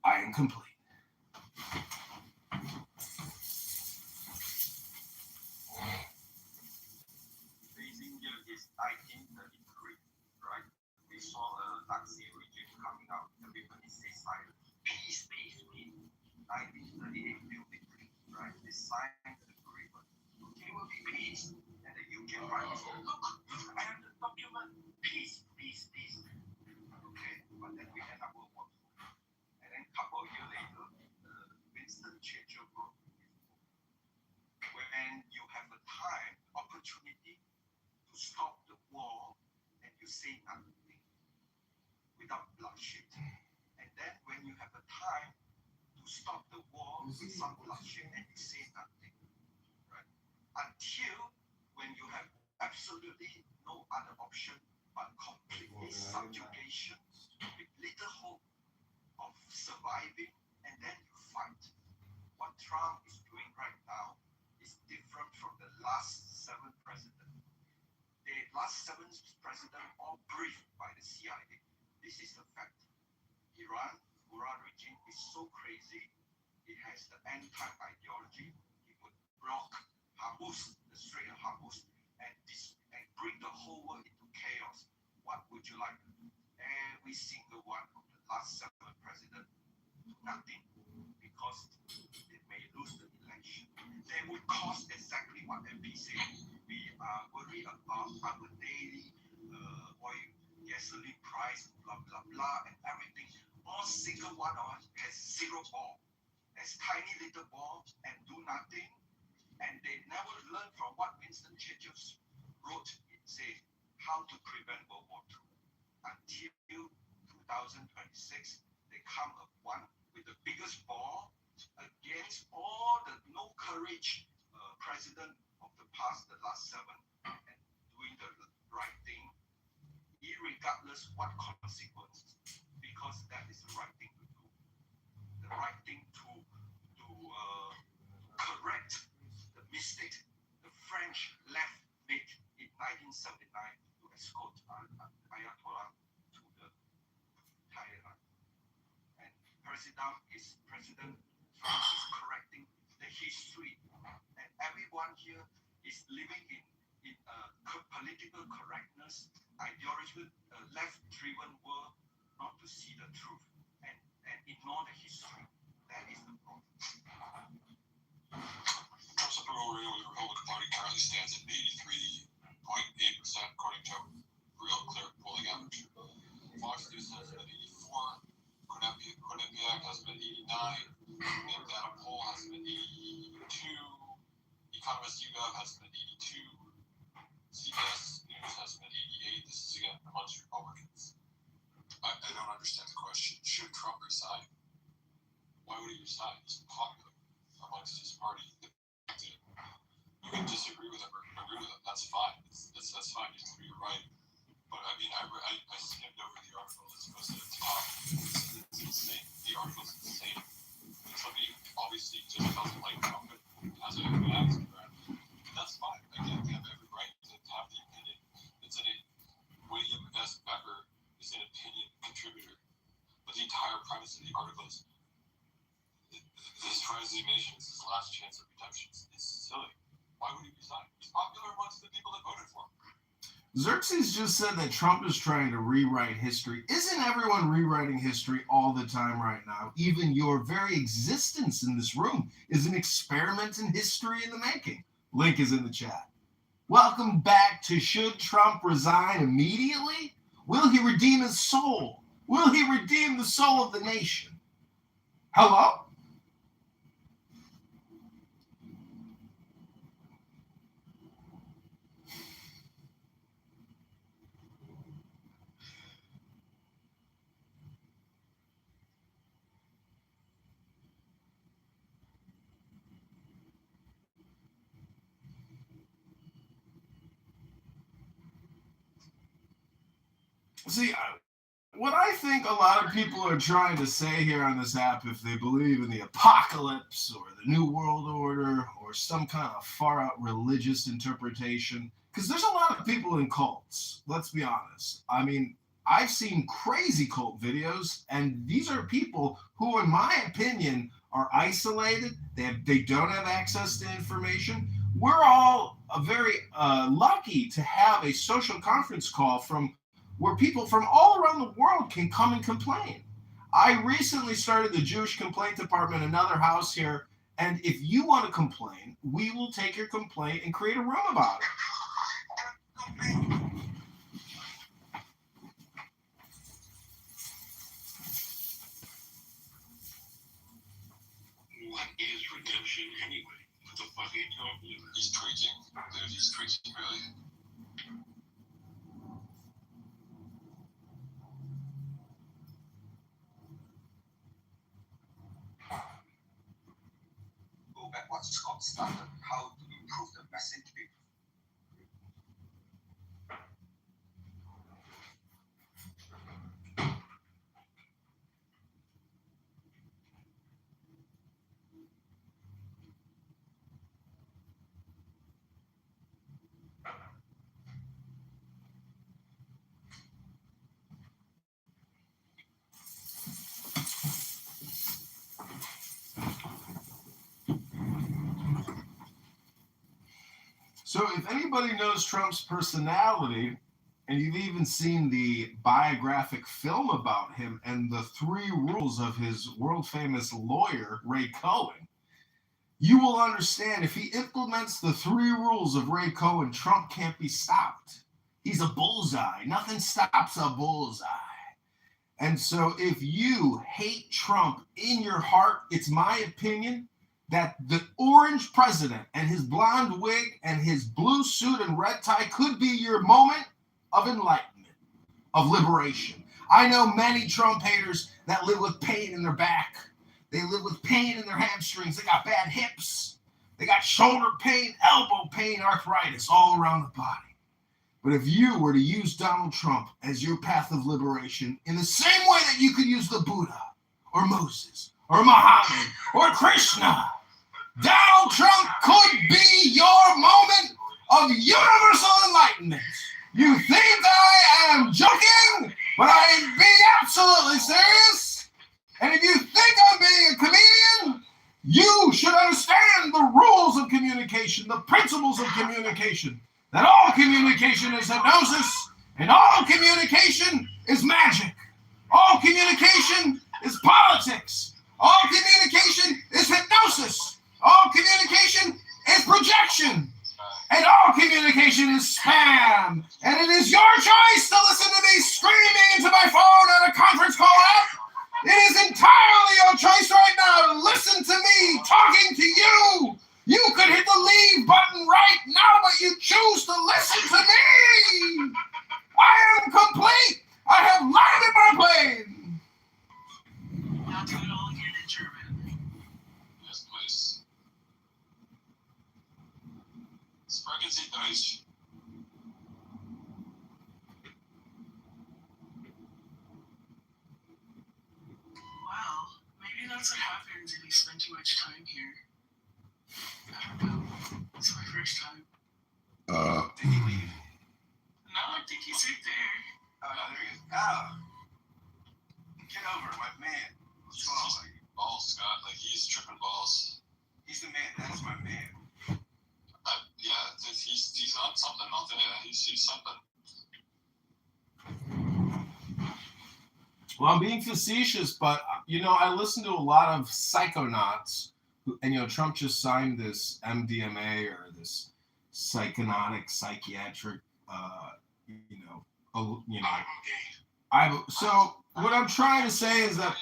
I am complete. Facing year is 1933, right? We saw a Nazi regime coming out. Everybody says silent. Peace, peace, peace. 1938 building, right? They signed the agreement. Okay, will be peace. And the UK Prime Minister, look, I have the document. Peace, peace, peace. Okay, but then we end up World War II. And then a couple of years later, Winston Churchill wrote his book. When you have a time, opportunity to stop the war, and you say nothing without bloodshed. And then when you have a time to stop the war with some bloodshed, and you say nothing, right? Until when you have absolutely no other option but completely subjugation with little hope of surviving, and then you fight. What Trump is doing right now is different from the last 7 presidents. The last 7 presidents all briefed by the CIA. This is the fact. Iran regime is so crazy. It has the anti-ideology. It would block Hormuz, the Strait of Hormuz, and bring the whole world into chaos. What would you like? every single one of the last 7 presidents do nothing because they may lose the election. They would cost exactly what MP said. We are worried about our daily oil, gasoline price, blah, blah, blah, and everything. All single one of us has 0 ball, has tiny little ball and do nothing. And they never learn from what Winston Churchill wrote. It says how to prevent World War II. Until 2026, they come up one with the biggest ball against all the no courage president of the past, the last 7, and doing the right thing, irregardless what consequences, because that is the right thing to do. The right thing to correct the mistake the French left made in 1979 to escort Ayatollah to the Thailand. And President Trump is correcting the history, and everyone here is living in political correctness, ideological, left-driven world, not to see the truth and ignore the history. That is the problem. Trump's approval rating with the Republican Party currently stands at 83.8%, according to Real Clear polling average. Fox News has been 84. Quinnipiac has been 89. Big Data Poll has been 82. Economist YouGov has been 82. CBS News has been 88. This is again amongst Republicans. I don't understand the question. Should Trump resign? Why would he resign? He's popular amongst his party. You can disagree with him or agree with him. That's fine. That's fine. You're right. But I mean, I skimmed over the article that's posted at the top. It's insane. The article's insane. And somebody obviously just doesn't like Trump and has an attitude around it. That's fine. Again, they have every right to have the opinion. William S. Becker is an opinion contributor. But the entire premise of the article is his resignation is his last chance of redemption. It's silly. Why would he resign? He's popular amongst the people that voted for him. Xerxes just said that Trump is trying to rewrite history. Isn't everyone rewriting history all the time right now? Even your very existence in this room is an experiment in history in the making. Link is in the chat. Welcome back to Should Trump Resign Immediately? Will he redeem his soul? Will he redeem the soul of the nation? Hello? See, what I think a lot of people are trying to say here on this app, if they believe in the apocalypse or the New World Order or some kind of far-out religious interpretation, because there's a lot of people in cults, let's be honest. I mean, I've seen crazy cult videos, and these are people who, in my opinion, are isolated. They don't have access to information. We're all very lucky to have a social conference call from where people from all around the world can come and complain. I recently started the Jewish Complaint Department, another house here, and if you want to complain, we will take your complaint and create a room about it. What is redemption anyway? What the fuck are you talking about? He's preaching. He's preaching brilliant. Go back what Scott started, how to improve the message. So if anybody knows Trump's personality, And you've even seen the biographic film about him and the 3 rules of his world-famous lawyer, Ray Cohen. You will understand if he implements the 3 rules of Ray Cohen, Trump can't be stopped. He's a bullseye. Nothing stops a bullseye. And so if you hate Trump in your heart, it's my opinion that the orange president and his blonde wig and his blue suit and red tie could be your moment of enlightenment, of liberation. I know many Trump haters that live with pain in their back. They live with pain in their hamstrings. They got bad hips. They got shoulder pain, elbow pain, arthritis all around the body. But if you were to use Donald Trump as your path of liberation in the same way that you could use the Buddha or Moses or Muhammad or Krishna, Donald Trump could be your moment of universal enlightenment. You think I am joking, but I am being absolutely serious. And if you think I'm being a comedian, you should understand the rules of communication, the principles of communication, that all communication is hypnosis, and all communication is magic. All communication is politics. All communication is hypnosis. All communication is projection. And all communication is spam. And it is your choice to listen to me screaming into my phone on a conference call app. It is entirely your choice right now to listen to me talking to you. You could hit the leave button right now, but you choose to listen to me. I am complete. I have landed my plane. Now do it all again in German. Yes, please. Sprechen Sie Deutsch? Wow, maybe that's what happens if you spend too much time here. I don't know. It's my first time. Did he leave? No, I think he's right there. Oh, no, there he is. Oh. Kitover, my man. What's going on, buddy? Balls, Scott. Like, he's tripping balls. He's the man. That's my man. Yeah, he's on something, nothing. He's something. Well, I'm being facetious, but, I listen to a lot of psychonauts, and, Trump just signed this MDMA or this psychotic, psychiatric, so what I'm trying to say is that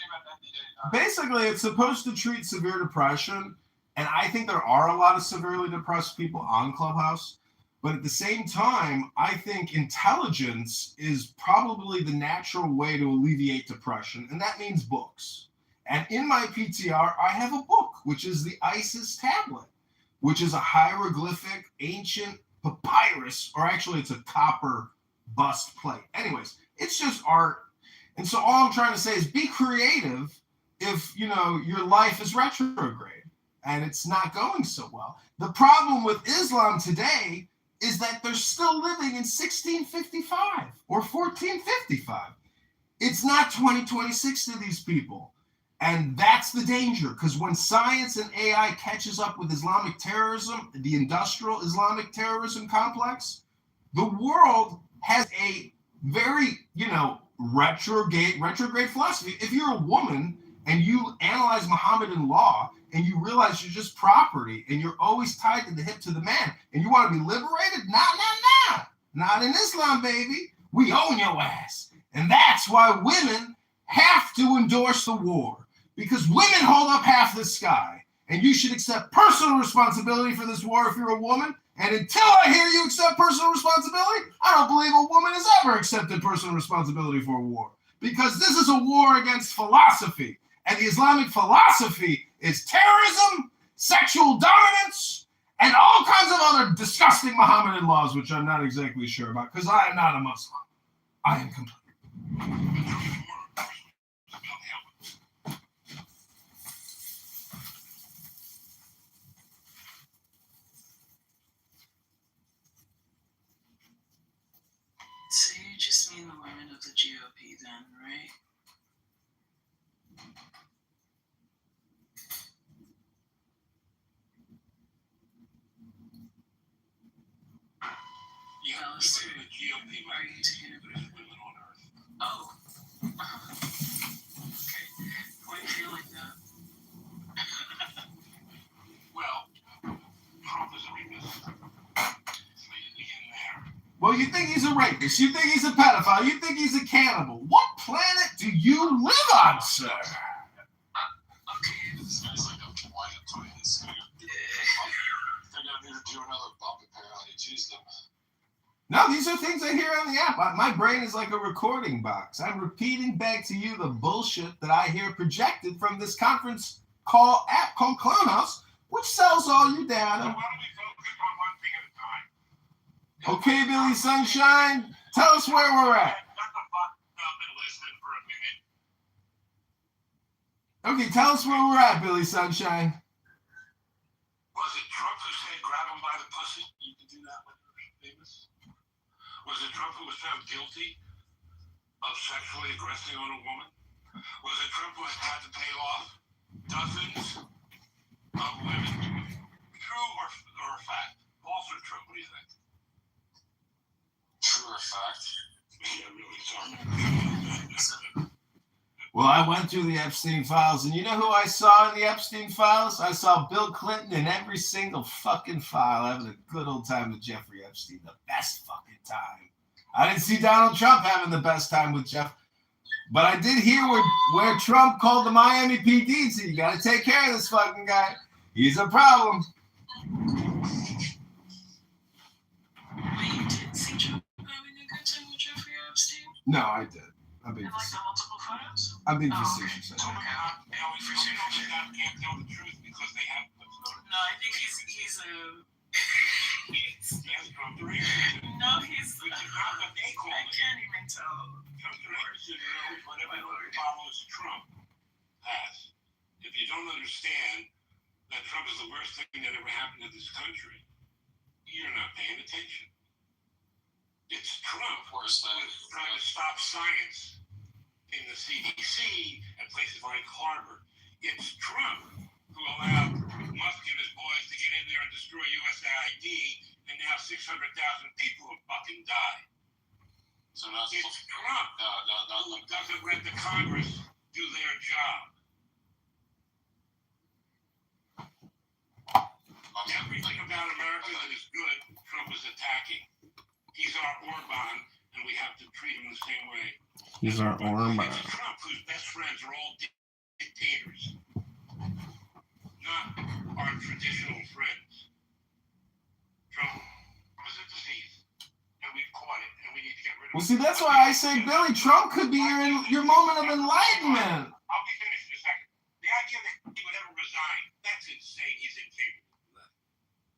basically it's supposed to treat severe depression, and I think there are a lot of severely depressed people on Clubhouse. But at the same time, I think intelligence is probably the natural way to alleviate depression, and that means books. And in my PTR, I have a book, which is the Isis tablet, which is a hieroglyphic ancient papyrus, or actually it's a copper bust plate. Anyways, it's just art. And so all I'm trying to say is be creative if, your life is retrograde and it's not going so well. The problem with Islam today is that they're still living in 1655 or 1455. It's not 2026 to these people. And that's the danger, because when science and AI catches up with Islamic terrorism, the industrial Islamic terrorism complex, the world has a very, retrograde philosophy. If you're a woman and you analyze Mohammedan law and you realize you're just property and you're always tied to the hip to the man and you want to be liberated, not in Islam, baby. We own your ass. And that's why women have to endorse the war, because women hold up half the sky, and you should accept personal responsibility for this war if you're a woman. And until I hear you accept personal responsibility, I don't believe a woman has ever accepted personal responsibility for a war, because this is a war against philosophy. And the Islamic philosophy is terrorism, sexual dominance, and all kinds of other disgusting Mohammedan laws, which I'm not exactly sure about, because I am not a Muslim. I am complete. So you just mean the women of the GOP then, right? You Yeah, let's do The it. GOP might be the greatest women on earth. Oh. Okay. Why do you feel like that? Well, Trump is a rapist. So you begin there. Well, you think he's a rapist. You think he's a pedophile. You think he's a cannibal. What planet do you live on, sir? Okay. This guy's like a quiet toilet. They're gonna need to do another bump apparently. Jeez, them. No, these are things I hear on the app. My brain is like a recording box. I'm repeating back to you the bullshit that I hear projected from this conference call app called Clubhouse, which sells all your So data. why don't we focus on one thing at a time? Okay, Billy Sunshine, tell us where we're at. Shut the fuck up and listen for a minute. Okay, tell us where we're at, Billy Sunshine. Was it Trump who said grab him by the pussy? You can do that when you're famous. Was it Trump who was found guilty of sexually aggressing on a woman? Was it Trump who has had to pay off dozens of women? True or fact? False or true? What do you think? True or fact? Yeah, really sorry. Well, I went through the Epstein files, and you know who I saw in the Epstein files? I saw Bill Clinton in every single fucking file having a good old time with Jeffrey Epstein. The best fucking time. I didn't see Donald Trump having the best time with Jeff. But I did hear where Trump called the Miami PD and said, you got to take care of this fucking guy. He's a problem. Wait, you didn't see Trump having a good time with Jeffrey Epstein? No, I did. I'm being And like the multiple photos? facetious. Can't tell the truth because they have. No, I think he's a. No, he's. I can't even tell. Whatever follows Trump has. If you don't understand that Trump is the worst thing that ever happened to this country, you're not paying attention. It's Trump Worse than who's trying to stop science in the CDC and places like Harvard. It's Trump who allowed Musk and his boys to get in there and destroy USAID, and now 600,000 people have fucking died. so not It's Trump who doesn't let the Congress do their job. Everything about America that is good, Trump is attacking. He's our Orban, and we have to treat him the same way. He's our Orban. It's Trump whose best friends are all dictators, not our traditional friends. Trump is a disease, and we've caught it, and we need to get rid of it. Well, see, that's why I say, Billy, Trump could be your moment of enlightenment. I'll be finished in a second. The idea that he would ever resign, that's insane. He's incapable.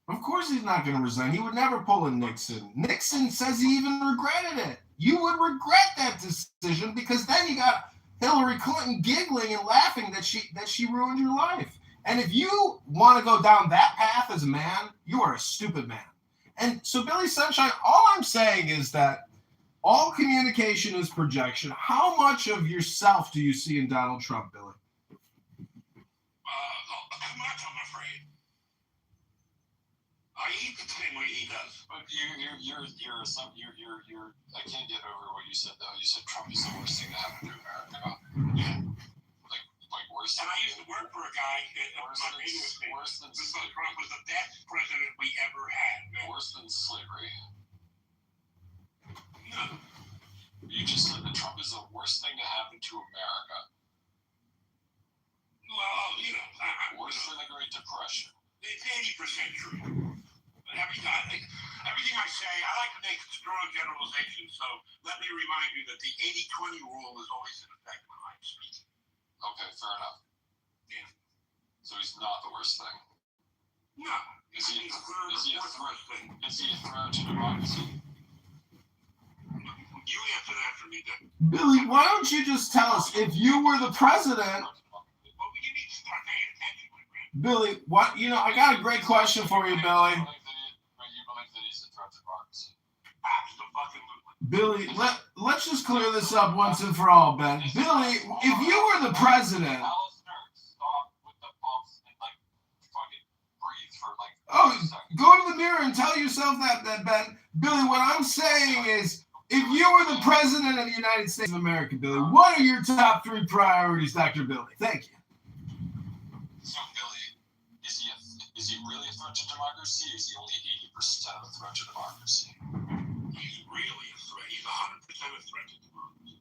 Of course he's not going to resign. He would never pull a Nixon. Nixon says he even regretted it. You would regret that decision because then you got Hillary Clinton giggling and laughing that she ruined your life. And if you want to go down that path as a man, you are a stupid man. And so, Billy Sunshine, all I'm saying is that all communication is projection. How much of yourself do you see in Donald Trump, Billy? Much, I'm afraid. I eat the same way he does. But you're I can't get over what you said though. You said Trump is the worst thing to happen to America. Yeah. Like worse And I used to work for a guy worse than Trump was the best president we ever had. Worse than slavery. No. You just said that Trump is the worst thing to happen to America. Well, worse than the Great Depression. It's 80% true. But everything I say, I like to make strong generalizations, so let me remind you that the 80-20 rule is always in effect when I'm speaking. Okay, fair enough. Yeah. So he's not the worst thing. No. Is he a threat thing? to democracy? You answer that for me, then. Billy, why don't you just tell us if you were the president? Well, you need to start paying attention, my friend. Billy, what? I got a great question for you, Billy. You believe that he's a threat to democracy? Absolutely. Billy, let's just clear this up once and for all, Ben. Billy, if you were the president. Stop with the bumps and fucking breathe for Oh, go to the mirror and tell yourself that Ben. Billy, what I'm saying is, if you were the president of the United States of America, Billy, what are your top 3 priorities, Dr. Billy? Thank you. So, Billy, is he really a threat to democracy, or is he only 80% of a threat to democracy? He's really a threat. He's 100% a threat to democracy.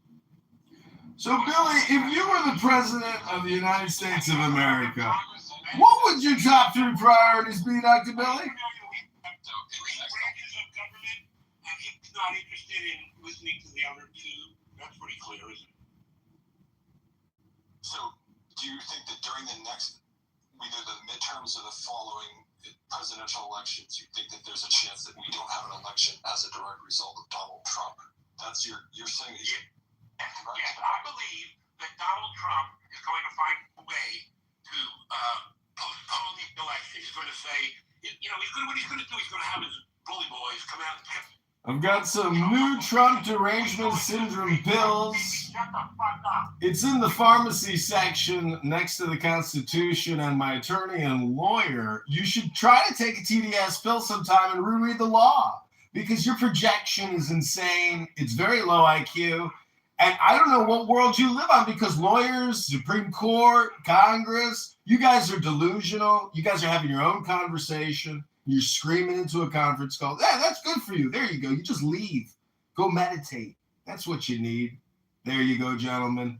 So, Billy, if you were the president of the United States of America, what would your top 3 priorities be, Dr. Billy? He's not interested in listening to the other two. That's pretty clear, isn't it? So, do you think that during the next, either the midterms or the following presidential elections, you think that there's a chance that we don't have an election as a direct result of Donald Trump? That's you're saying. Yes, I believe that Donald Trump is going to find a way to postpone the election. He's going to say, what he's going to do, he's going to have his bully boys come out and pick. I've got some new Trump derangement syndrome pills. Shut the fuck up. It's in the pharmacy section next to the Constitution, and my attorney and lawyer, you should try to take a TDS pill sometime and reread the law, because your projection is insane. It's very low IQ. And I don't know what world you live on, because lawyers, Supreme Court, Congress, you guys are delusional. You guys are having your own conversation. You're screaming into a conference call. Yeah, that's good for you. There you go. You just leave. Go meditate. That's what you need. There you go, gentlemen.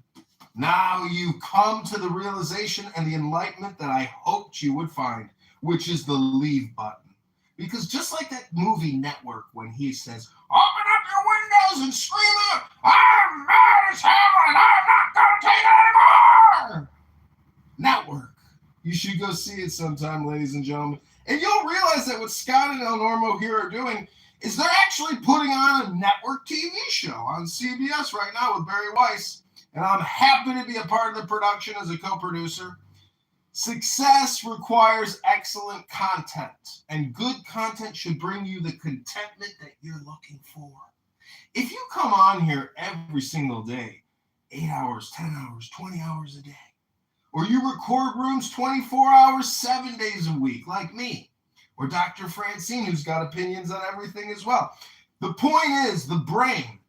Now you come to the realization and the enlightenment that I hoped you would find, which is the leave button. Because just like that movie Network, when he says, open up your windows and scream out, I'm mad as hell and I'm not going to take it anymore. Network. You should go see it sometime, ladies and gentlemen. And you'll realize that what Scott and El Normo here are doing is they're actually putting on a network TV show on CBS right now with Barry Weiss. And I'm happy to be a part of the production as a co-producer. Success requires excellent content, and good content should bring you the contentment that you're looking for. If you come on here every single day, 8 hours, 10 hours, 20 hours a day, or you record rooms 24 hours, 7 days a week, like me, or Dr. Francine, who's got opinions on everything as well. The point is, the brain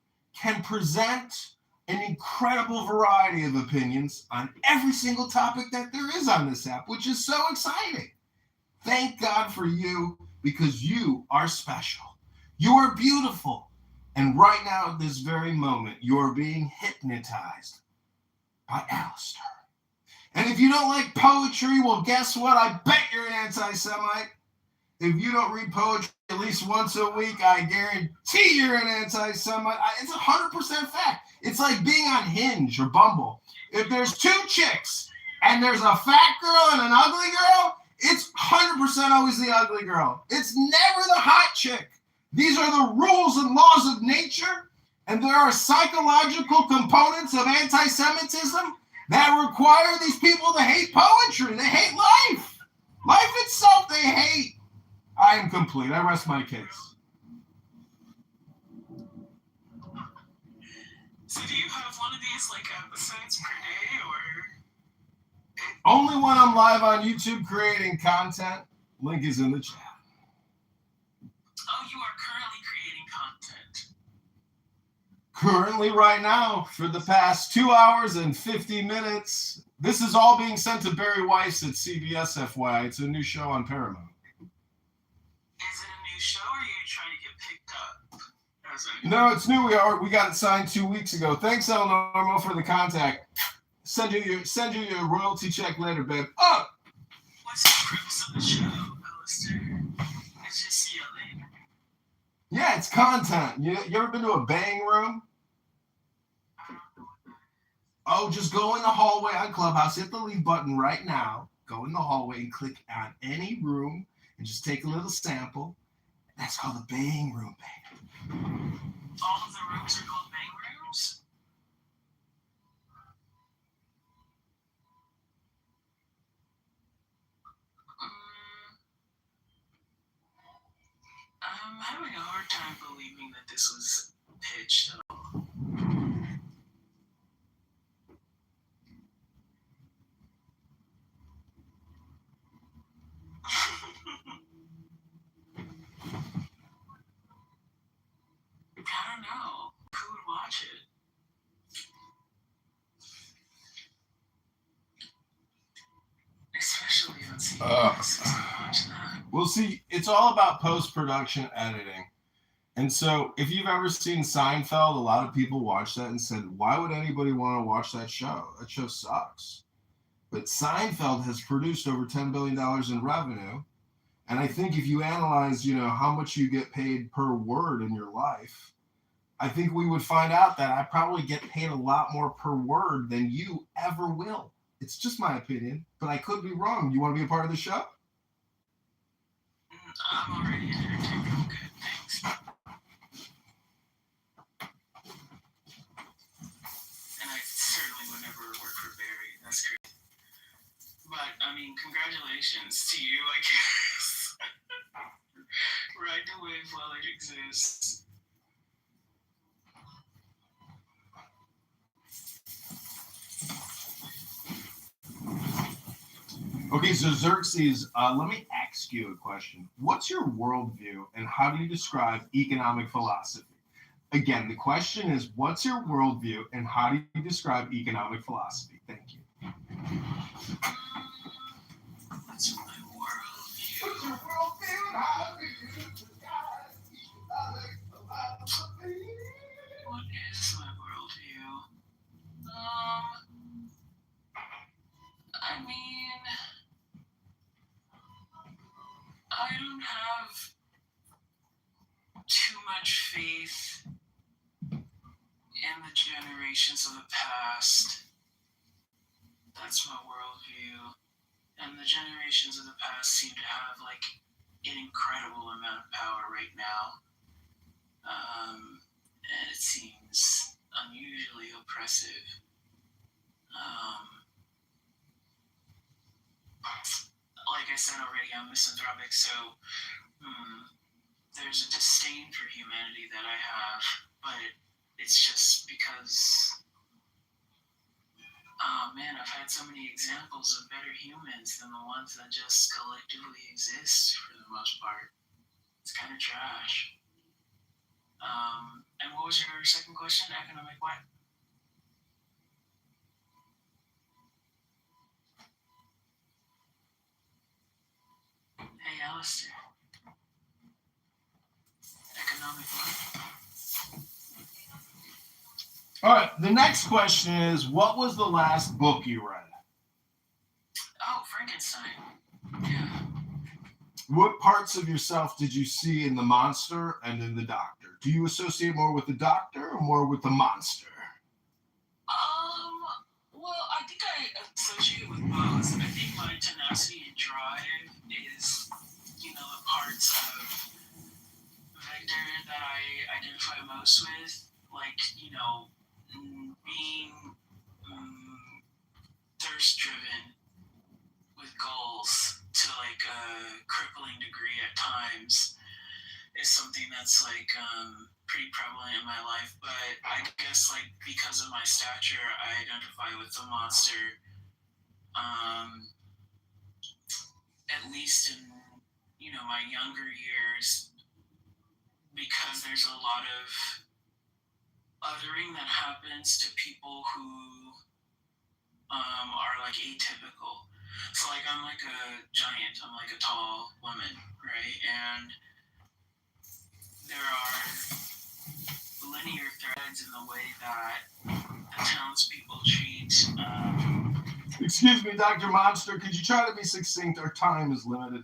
can present an incredible variety of opinions on every single topic that there is on this app, which is so exciting. Thank God for you, because you are special. You are beautiful. And right now, at this very moment, you're being hypnotized by Alistair. And if you don't like poetry, well, guess what? I bet you're an anti-Semite. If you don't read poetry at least once a week, I guarantee you're an anti-Semite. It's 100% fact. It's like being on Hinge or Bumble. If there's 2 chicks and there's a fat girl and an ugly girl, it's 100% always the ugly girl. It's never the hot chick. These are the rules and laws of nature, and there are psychological components of anti-Semitism that require these people to hate poetry. They hate life. Life itself they hate. I am complete. I rest my case. So do you have one of these like episodes per day, or? Only when I'm live on YouTube creating content. Link is in the chat. Oh, you are currently creating content. Currently, right now, for the past 2 hours and 50 minutes, this is all being sent to Barry Weiss at CBS, FYI. It's a new show on Paramount. Is it a new show, or are you trying to get picked up? No, it's new. We got it signed 2 weeks ago. Thanks, El Normo, for the contact. Send you your royalty check later, babe. Oh! What's the premise of the show, Alistair? It's just see you later. Yeah, it's content. You ever been to a bang room? Oh, just go in the hallway on Clubhouse, hit the leave button right now, go in the hallway and click on any room and just take a little sample. That's called a bang room, baby. All of the rooms are called bang rooms? I'm having a hard time believing that this was pitched at all. Well, see, it's all about post-production editing. And so if you've ever seen Seinfeld, a lot of people watched that and said, why would anybody want to watch that show? That show sucks. But Seinfeld has produced over $10 billion in revenue. And I think if you analyze, how much you get paid per word in your life, I think we would find out that I probably get paid a lot more per word than you ever will. It's just my opinion, but I could be wrong. You want to be a part of the show? I'm already entertained. I'm good, thanks. And I certainly would never work for Barry. That's great. But, I mean, congratulations to you, I guess. Ride the wave while it exists. Okay, so Xerxes, let me ask you a question. What's your worldview and how do you describe economic philosophy? Again, the question is, what's your worldview and how do you describe economic philosophy? Thank you. What's my worldview? What's your worldview? How do you describe economic philosophy? What is my worldview? I mean, I don't have too much faith in the generations of the past. That's my worldview. And the generations of the past seem to have like an incredible amount of power right now. And it seems unusually oppressive. Like I said already, I'm misanthropic, so there's a disdain for humanity that I have, but it's just because, I've had so many examples of better humans than the ones that just collectively exist for the most part. It's kind of trash. And what was your second question? Economic what? Hey, Alistair. Economic what? All right, the next question is, what was the last book you read? Oh, Frankenstein. Yeah. What parts of yourself did you see in the monster and in the doctor? Do you associate more with the doctor or more with the monster? Well, I think I associate with both. I think my tenacity and drive is, the parts of Victor that I identify most with. Like, being thirst-driven with goals to like a crippling degree at times is something that's like pretty prevalent in my life. But I guess like because of my stature, I identify with the monster. At least in my younger years, because there's a lot of othering that happens to people who are like atypical. So like I'm like a giant, I'm like a tall woman, right? And there are linear threads in the way that the townspeople treat. Excuse me, Dr. Monster, could you try to be succinct? Our time is limited.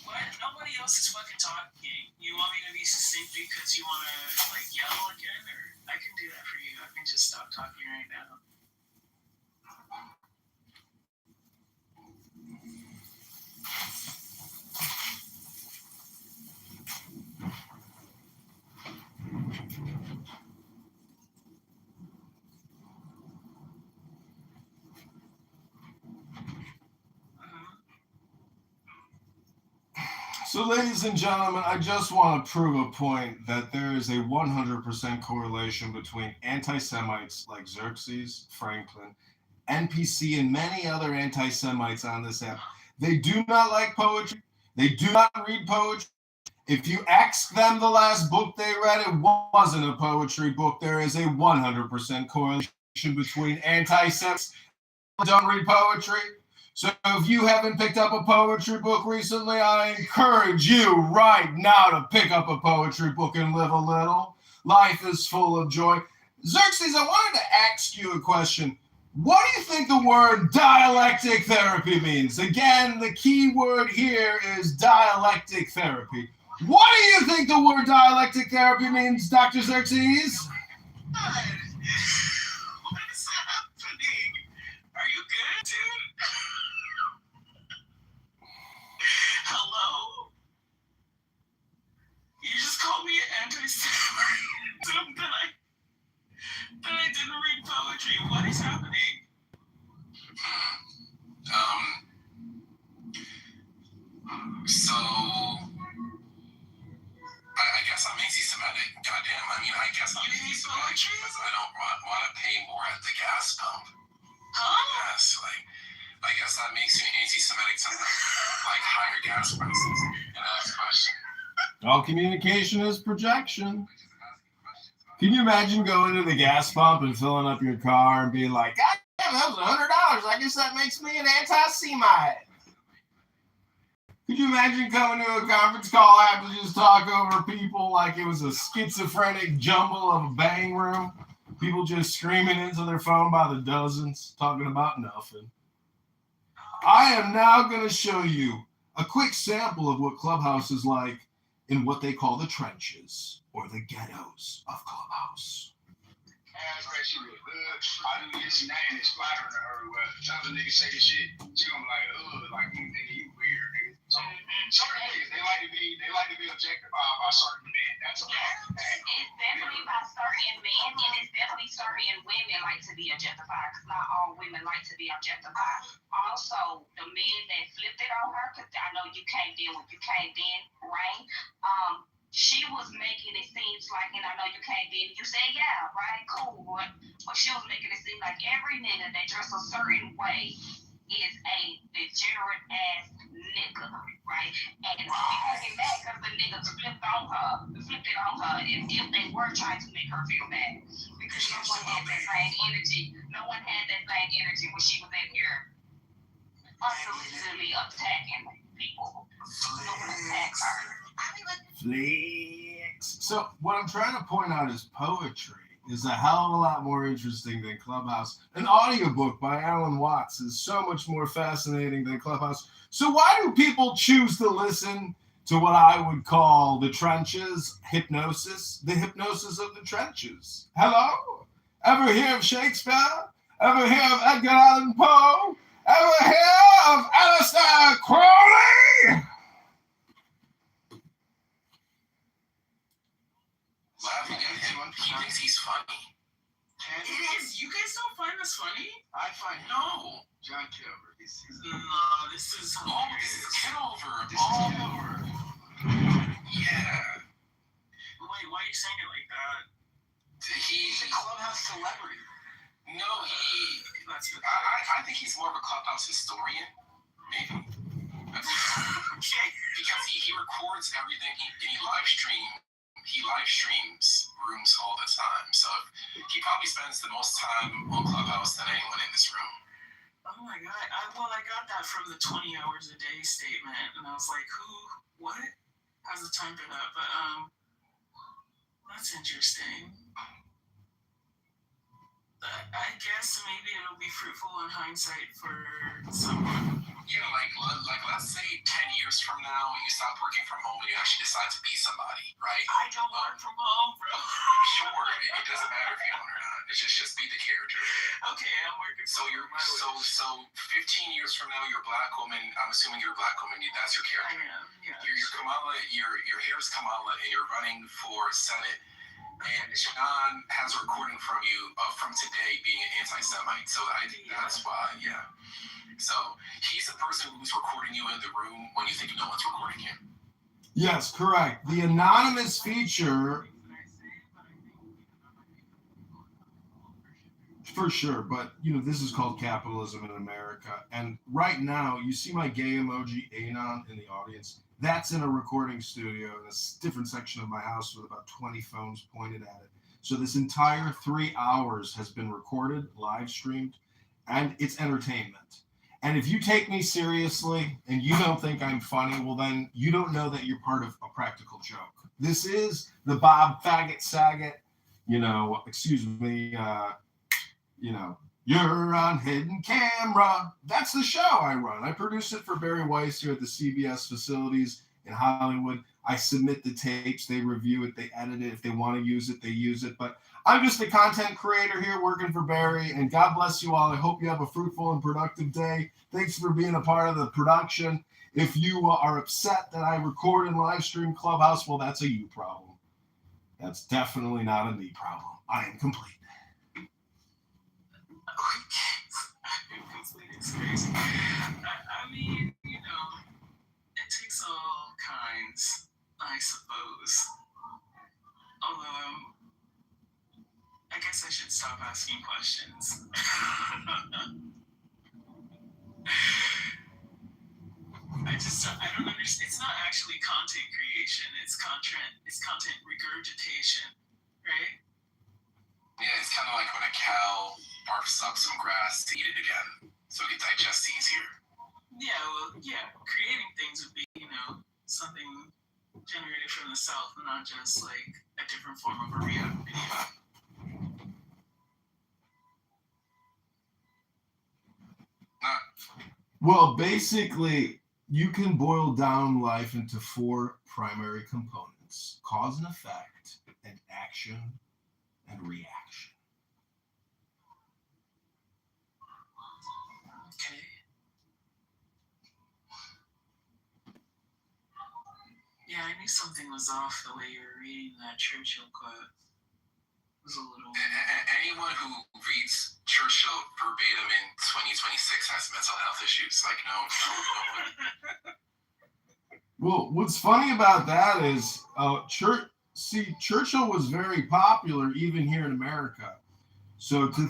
What? Nobody else is fucking talking. You want me to be succinct because you want to like yell again? Or I can do that for you. I can just stop talking right now. So, ladies and gentlemen, I just want to prove a point that there is a 100% correlation between anti-Semites like Xerxes, Franklin, NPC, and many other anti-Semites on this app. They do not like poetry. They do not read poetry. If you ask them the last book they read, it wasn't a poetry book. There is a 100% correlation between anti-Semites and don't read poetry. So if you haven't picked up a poetry book recently, I encourage you right now to pick up a poetry book and live a little. Life is full of joy. Xerxes, I wanted to ask you a question. What do you think the word dialectic therapy means? Again, the key word here is dialectic therapy. What do you think the word dialectic therapy means, Dr. Xerxes? What is happening? Are you good, dude? Hello? You just called me an anti-Semitic that I didn't read poetry. What is happening? So I guess I'm anti-Semitic. Goddamn. I mean, I guess I'm anti-Semitic because I don't want to pay more at the gas pump. Huh? Yes, I guess that makes you anti-Semitic to like higher gas prices. And ask questions. All communication is projection. Can you imagine going to the gas pump and filling up your car and being like, God damn, that was $100. I guess that makes me an anti-Semite. Could you imagine coming to a conference call after just talk over people like it was a schizophrenic jumble of a bang room? People just screaming into their phone by the dozens, talking about nothing. I am now going to show you a quick sample of what Clubhouse is like in what they call the trenches or the ghettos of Clubhouse. Ass rat shit was good. I didn't get some name and splatter in her well. Other niggas say this shit, she gonna be like nigga, you weird, nigga. So certain niggas they like to be objectified by certain men. That's all. It's definitely by certain men, and it's definitely certain women like to be objectified, because not all women like to be objectified. Also, the men that flipped it on her, because I know you can't deal with, you can't then, Rain. She was making it seem like, and I know you can't then, you said, yeah, right, cool, boy. But she was making it seem like every nigga that dressed a certain way is a degenerate ass nigga, right? And she came back because the niggas flipped it on her, if they were trying to make her feel bad. Because no one had that same energy. No one had that same energy when she was in here unsolicitedly attacking people. No one attacked her. Flex. So what I'm trying to point out is poetry is a hell of a lot more interesting than Clubhouse. An audiobook by Alan Watts is so much more fascinating than Clubhouse. So why do people choose to listen to what I would call the trenches hypnosis? The hypnosis of the trenches. Hello? Ever hear of Shakespeare? Ever hear of Edgar Allan Poe? Ever hear of Aleister Crowley? Laughing at him, he thinks he's funny. It is. You guys don't find this funny? I find No. John Kitover. He's No, this is Oh, this is Kitover. Kitover. Yeah. Wait, why are you saying it like that? He's a Clubhouse celebrity. No, I think he's more of a Clubhouse historian, maybe. Okay. Because he records everything and he live streams rooms all the time. So he probably spends the most time on Clubhouse than anyone in this room. Oh my God. I got that from the 20 hours a day statement, and I was like, what? How's the time for that? But that's interesting. I guess maybe it'll be fruitful in hindsight for someone. Yeah, like let's say 10 years from now, you stop working from home and you actually decide to be somebody, right? I don't work from home, bro. Sure, it doesn't matter if you don't or not. It's just be the character. Okay, I'm working. So 15 years from now, you're a black woman. I'm assuming you're a black woman. That's your character. I am. Yeah. You're Kamala. Your hair is Kamala, and you're running for Senate. And Shannon has a recording from you from today being an anti-Semite. So I think that's why, yeah. So he's the person who's recording you in the room when you think no one's recording him. Yes, correct. The anonymous feature, for sure, but this is called capitalism in America. And right now, you see my gay emoji Anon in the audience. That's in a recording studio in a different section of my house with about 20 phones pointed at it. So this entire 3 hours has been recorded, live streamed, and it's entertainment. And if you take me seriously and you don't think I'm funny, well, then you don't know that you're part of a practical joke. This is the Bob Faggot Saget, excuse me, you're on hidden camera. That's the show I run. I produce it for Barry Weiss here at the CBS facilities in Hollywood. I submit the tapes, they review it, they edit it. If they want to use it, they use it. But I'm just a content creator here working for Barry, and God bless you all. I hope you have a fruitful and productive day. Thanks for being a part of the production. If you are upset that I record and live stream Clubhouse, well, that's a you problem. That's definitely not a me problem. I am complete. It's crazy. I mean, it takes all kinds, I suppose. Although, I guess I should stop asking questions. I don't understand. It's not actually content creation. It's content regurgitation, right? Yeah, it's kind of like when a cow barfs up some grass to eat it again, so it can digest easier. Yeah, creating things would be, something generated from the South, not just like a different form of a React video. Well, basically, you can boil down life into 4 primary components: cause and effect, and action, and reaction. Okay. Yeah, I knew something was off the way you were reading that Churchill quote. It was a little... Anyone who reads Churchill verbatim in 2026 has mental health issues. Like, no. Well, what's funny about that is, Churchill was very popular even here in America. So to...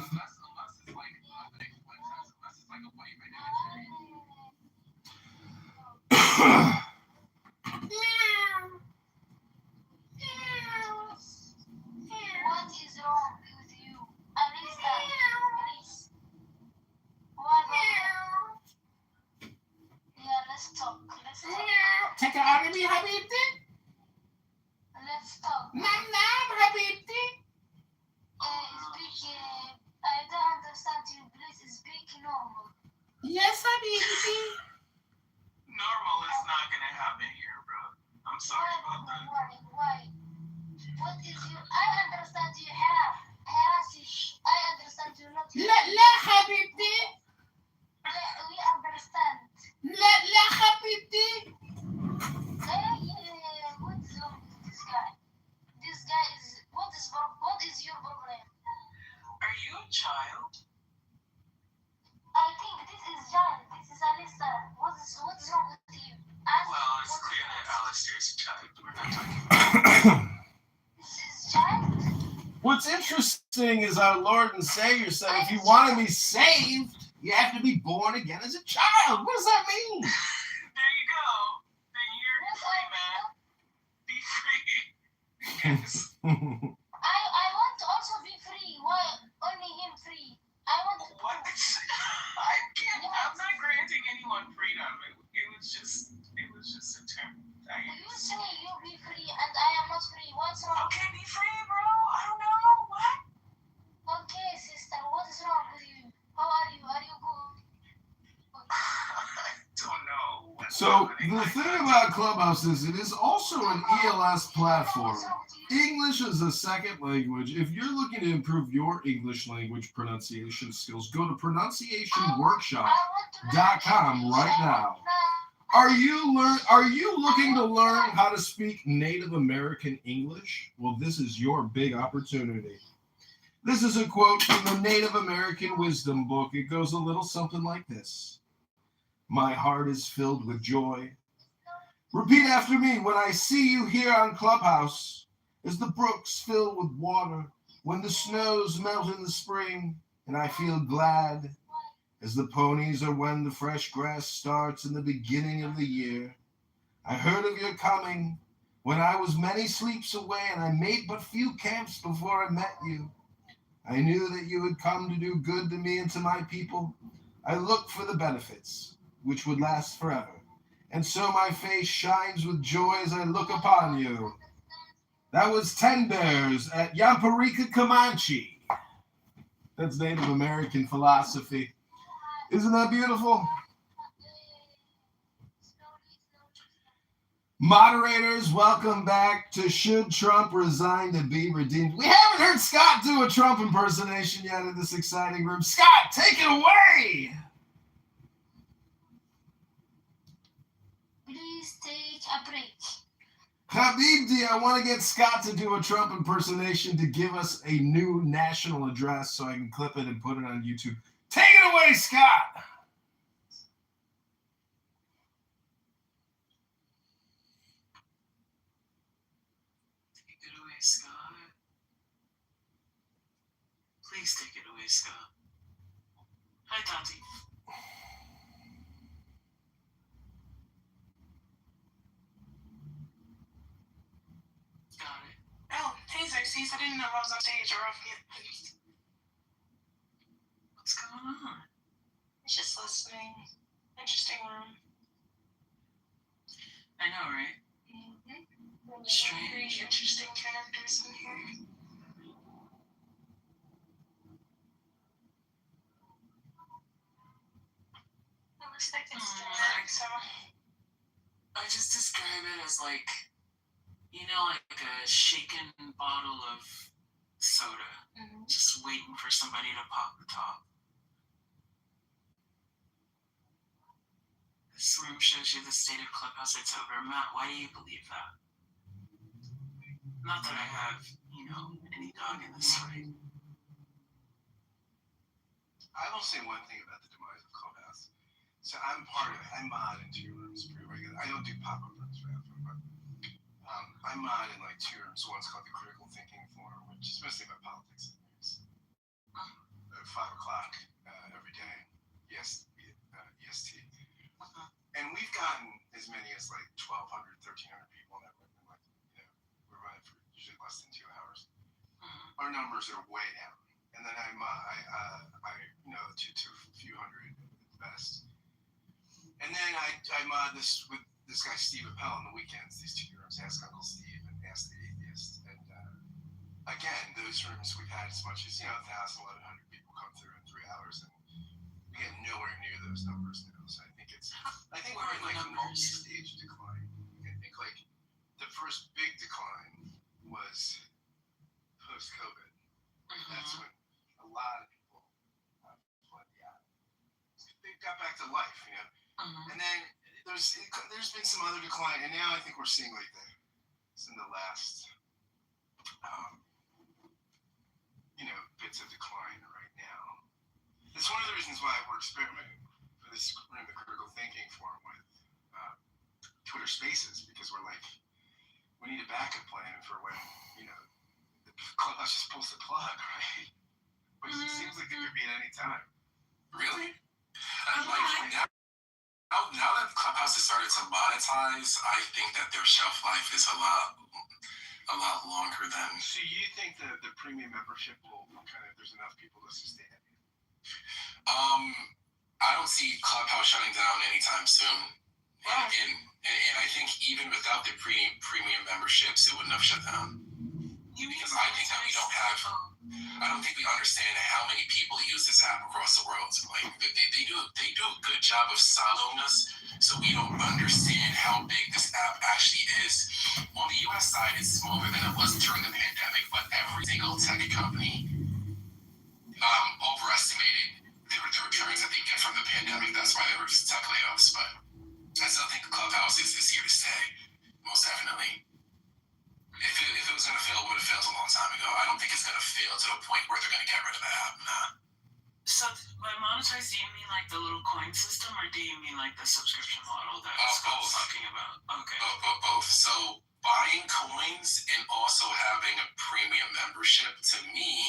What is wrong with you? Alisa, please. What? Yeah, let's talk. Take it out of me, Habibti. Let's talk. Nam, Habibti. Speak, I don't understand you. Please speak normal. Yes, Habibti. Normal is not going to happen here, bro. I'm sorry about that. Why? What is you? I understand you, Harasi. I understand you not. La, Habibti. We understand. La, Habibti. What is wrong with this guy? This guy is. What is your problem? Are you a child? I think this is John. This is Alisa. What is wrong with you? Well, it's clear that Alistair's a child. We're not talking about this is John. What's interesting is our Lord and Savior said, if you want to be saved, you have to be born again as a child. What does that mean? There you go. Then you're free, man. Be free. Yes. I want to also be free. Why only him free? I want to. What? I'm not granting anyone freedom. It was just a term. You say you'll be free and I am not free. What's wrong? Okay, be free, bro. I don't know. What? Okay, sister. What is wrong with you? How are you? Are you good? I don't know. So the thing about Clubhouse is it is also an ELS platform. English is a second language. If you're looking to improve your English language pronunciation skills, go to pronunciationworkshop.com right now. Are you looking to learn how to speak Native American English? Well, this is your big opportunity. This is a quote from the Native American Wisdom book. It goes a little something like this. My heart is filled with joy. Repeat after me. When I see you here on Clubhouse, as the brooks fill with water, when the snows melt in the spring, and I feel glad, as the ponies are when the fresh grass starts in the beginning of the year. I heard of your coming when I was many sleeps away, and I made but few camps before I met you. I knew that you had come to do good to me and to my people. I look for the benefits, which would last forever. And so my face shines with joy as I look upon you. That was 10 Bears at Yamparika Comanche. That's Native American philosophy. Isn't that beautiful? Moderators, welcome back to Should Trump Resign to Be Redeemed? We haven't heard Scott do a Trump impersonation yet in this exciting room. Scott, take it away! Please take a break. Habibdi, I want to get Scott to do a Trump impersonation to give us a new national address so I can clip it and put it on YouTube. Take it away, Scott! Take it away, Scott. Please take it away, Scott. Hi, Tati. Got it. Oh, hey, Xerxes. I didn't know I was on stage or off yet. What's going on? Just listening. Interesting room. I know, right? Strange, interesting characters in here. It looks like it's so. I just describe it as like, you know, like a shaken bottle of soda, just waiting for somebody to pop the top. This room shows you the state of Clubhouse it's over. Matt, why do you believe that? Not that I have, you know, any dog in this fight. I will say one thing about the demise of Clubhouse. So I'm part of it. I mod in 2 rooms pretty regularly. I don't do pop-up rooms for that, but I mod in like 2 rooms. One's called the Critical Thinking Forum, which is mostly about politics and news. At 5 o'clock every day. Yes, EST. And we've gotten as many as like 1,200, 1,300 people in that room. And like, you know, we're running for usually less than 2 hours. Our numbers are way down. And then I you know, to a few hundred at the best. And then I mod this with this guy Steve Appel on the weekends. These 2 rooms, Ask Uncle Steve and Ask the Atheist. And again, those rooms we've had as much as 1,000, 1,100 people come through in 3 hours, and we get nowhere near those numbers now. So I think we're in like a multi-stage decline. I think like the first big decline was post-COVID. That's when a lot of people fled the island. They got back to life, you know. And then there's been some other decline, and now I think we're seeing like it's in the last bits of decline right now. It's one of the reasons why we're experimenting for this room, the Critical Thinking Forum, with Twitter Spaces, because we're like, we need a backup plan for when the Clubhouse just pulls the plug, right? Which it seems like it could be at any time. Really? Now that Clubhouse has started to monetize, I think that their shelf life is a lot longer than. So you think that the premium membership will there's enough people to sustain it? I don't see Clubhouse shutting down anytime soon. And I think even without the premium memberships, it wouldn't have shut down. Because I think that I don't think we understand how many people use this app across the world. Like they do a good job of siloing us, so we don't understand how big this app actually is. On the US side, it's smaller than it was during the pandemic, but every single tech company overestimated the returns that they get from the pandemic. That's why there were tech layoffs. But I still think Clubhouse is here to stay, most definitely. If it was going to fail, it would have failed a long time ago. I don't think it's going to fail to the point where they're going to get rid of the app. Nah. So by monetize, do you mean like the little coin system, or do you mean like the subscription model that Scott's talking about? Okay. Both. So buying coins and also having a premium membership, to me,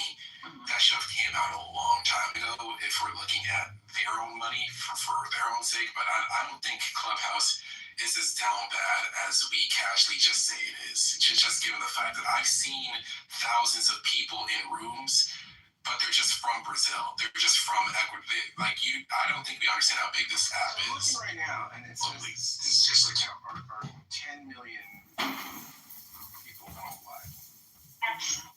that should have came out a long time ago if we're looking at their own money for their own sake. But I don't think Clubhouse is as down bad as we casually just say it is. Just given the fact that I've seen thousands of people in rooms but they're just from Brazil. They're just from Ecuador. Like I don't think we understand how big this app I'm is. looking right now, and it's just like our 10 million people worldwide.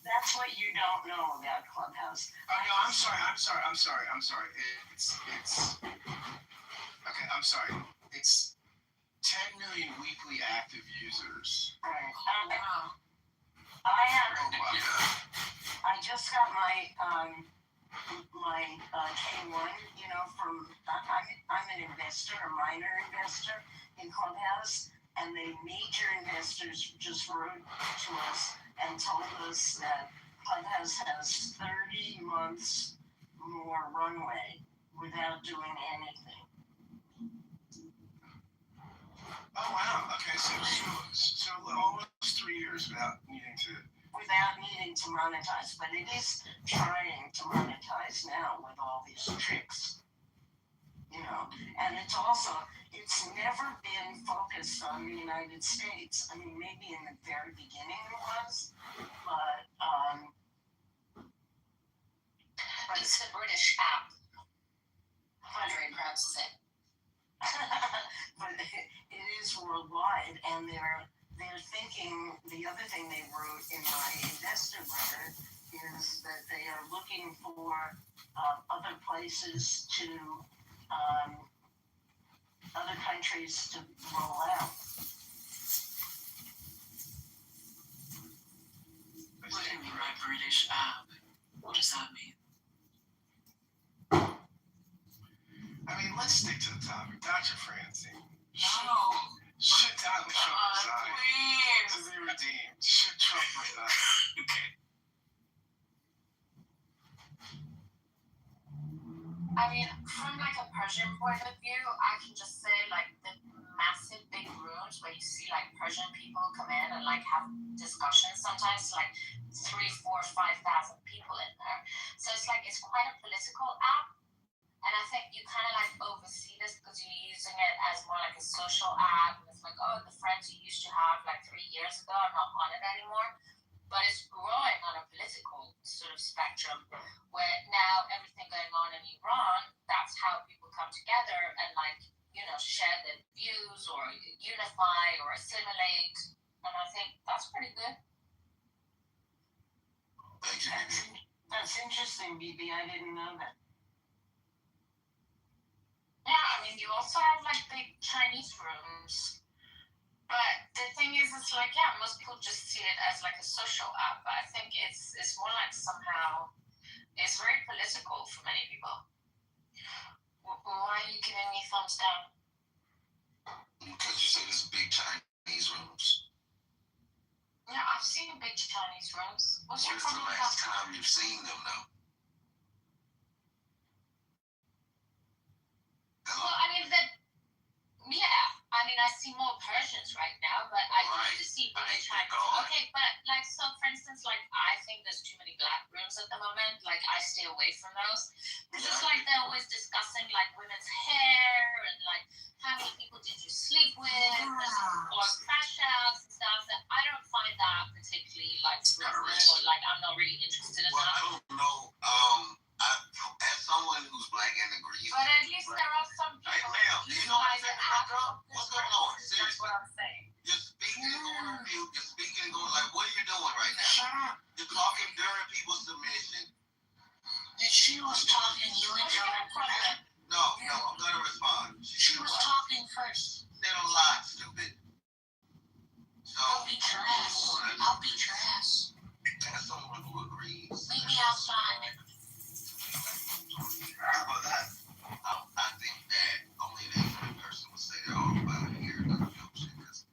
That's what you don't know about Clubhouse. Oh no, I'm sorry. It's okay. I'm sorry. It's 10 million weekly active users. Right. I just got my K1. From I'm an investor, a minor investor in Clubhouse, and the major investors just wrote to us and told us that Clubhouse has 30 months more runway without doing anything. Oh wow! Okay, so almost 3 years without needing to monetize, but it is trying to monetize now with all these tricks. And it's never been focused on the United States. I mean, maybe in the very beginning it was, but it's a British app. I'm very proud to say. But it is worldwide, and they're thinking. The other thing they wrote in my investor letter is that they are looking for other places to. Other countries to roll out. What do you mean by British app? What does that mean? I mean, let's stick to the topic. Dr. Francine. No. Should Donald Trump resign? Please. To be redeemed. Should Trump resign? Okay. I mean, from like a Persian point of view, I can just say like the massive big rooms where you see like Persian people come in and like have discussions, sometimes like 3, 4, 5,000 people in there. So it's quite a political app. And I think you kind of like oversee this because you're using it as more like a social app. And it's like, oh, the friends you used to have like 3 years ago are not on it anymore. But it's growing on a political sort of spectrum where now everything going on in Iran, that's how people come together and share their views or unify or assimilate. And I think that's pretty good. Thank you, Bibi. That's interesting, Bibi. I didn't know that. Yeah, I mean, you also have like big Chinese rooms. But the thing is, it's like, yeah, most people just see it as like a social app. But I think it's more like somehow, it's very political for many people. Why are you giving me thumbs down? Because you said it's big Chinese rooms. Yeah, I've seen big Chinese rooms. What's your When's the problem last about time you've seen them, though? Well, I mean, I see more Persians right now, but I used to see big Chinese. Okay, but like, so for instance, like, I think there's too many black rooms at the moment. Like, I stay away from those. Because it's like they're always discussing like women's hair and like how many people did you sleep with or crash outs and stuff. That I don't find that particularly like fruitful or like I'm not really interested in that. I don't know. As someone who's black and agrees, but at least there are some people. Hey, ma'am, you know what I'm saying? What's going on? Seriously. That's what I'm saying. You're speaking and going on mute. You're speaking and going like, what are you doing right now? Shut up. You're talking during people's submission. If she was talking, you interrupted her. No, I'm gonna respond. She was talking first. Said a lot, stupid. So I'll beat your ass. I'll beat your ass. As someone who agrees. Meet me outside. How about that? I think that only an ignorant person would say they're all about here and other shit. Because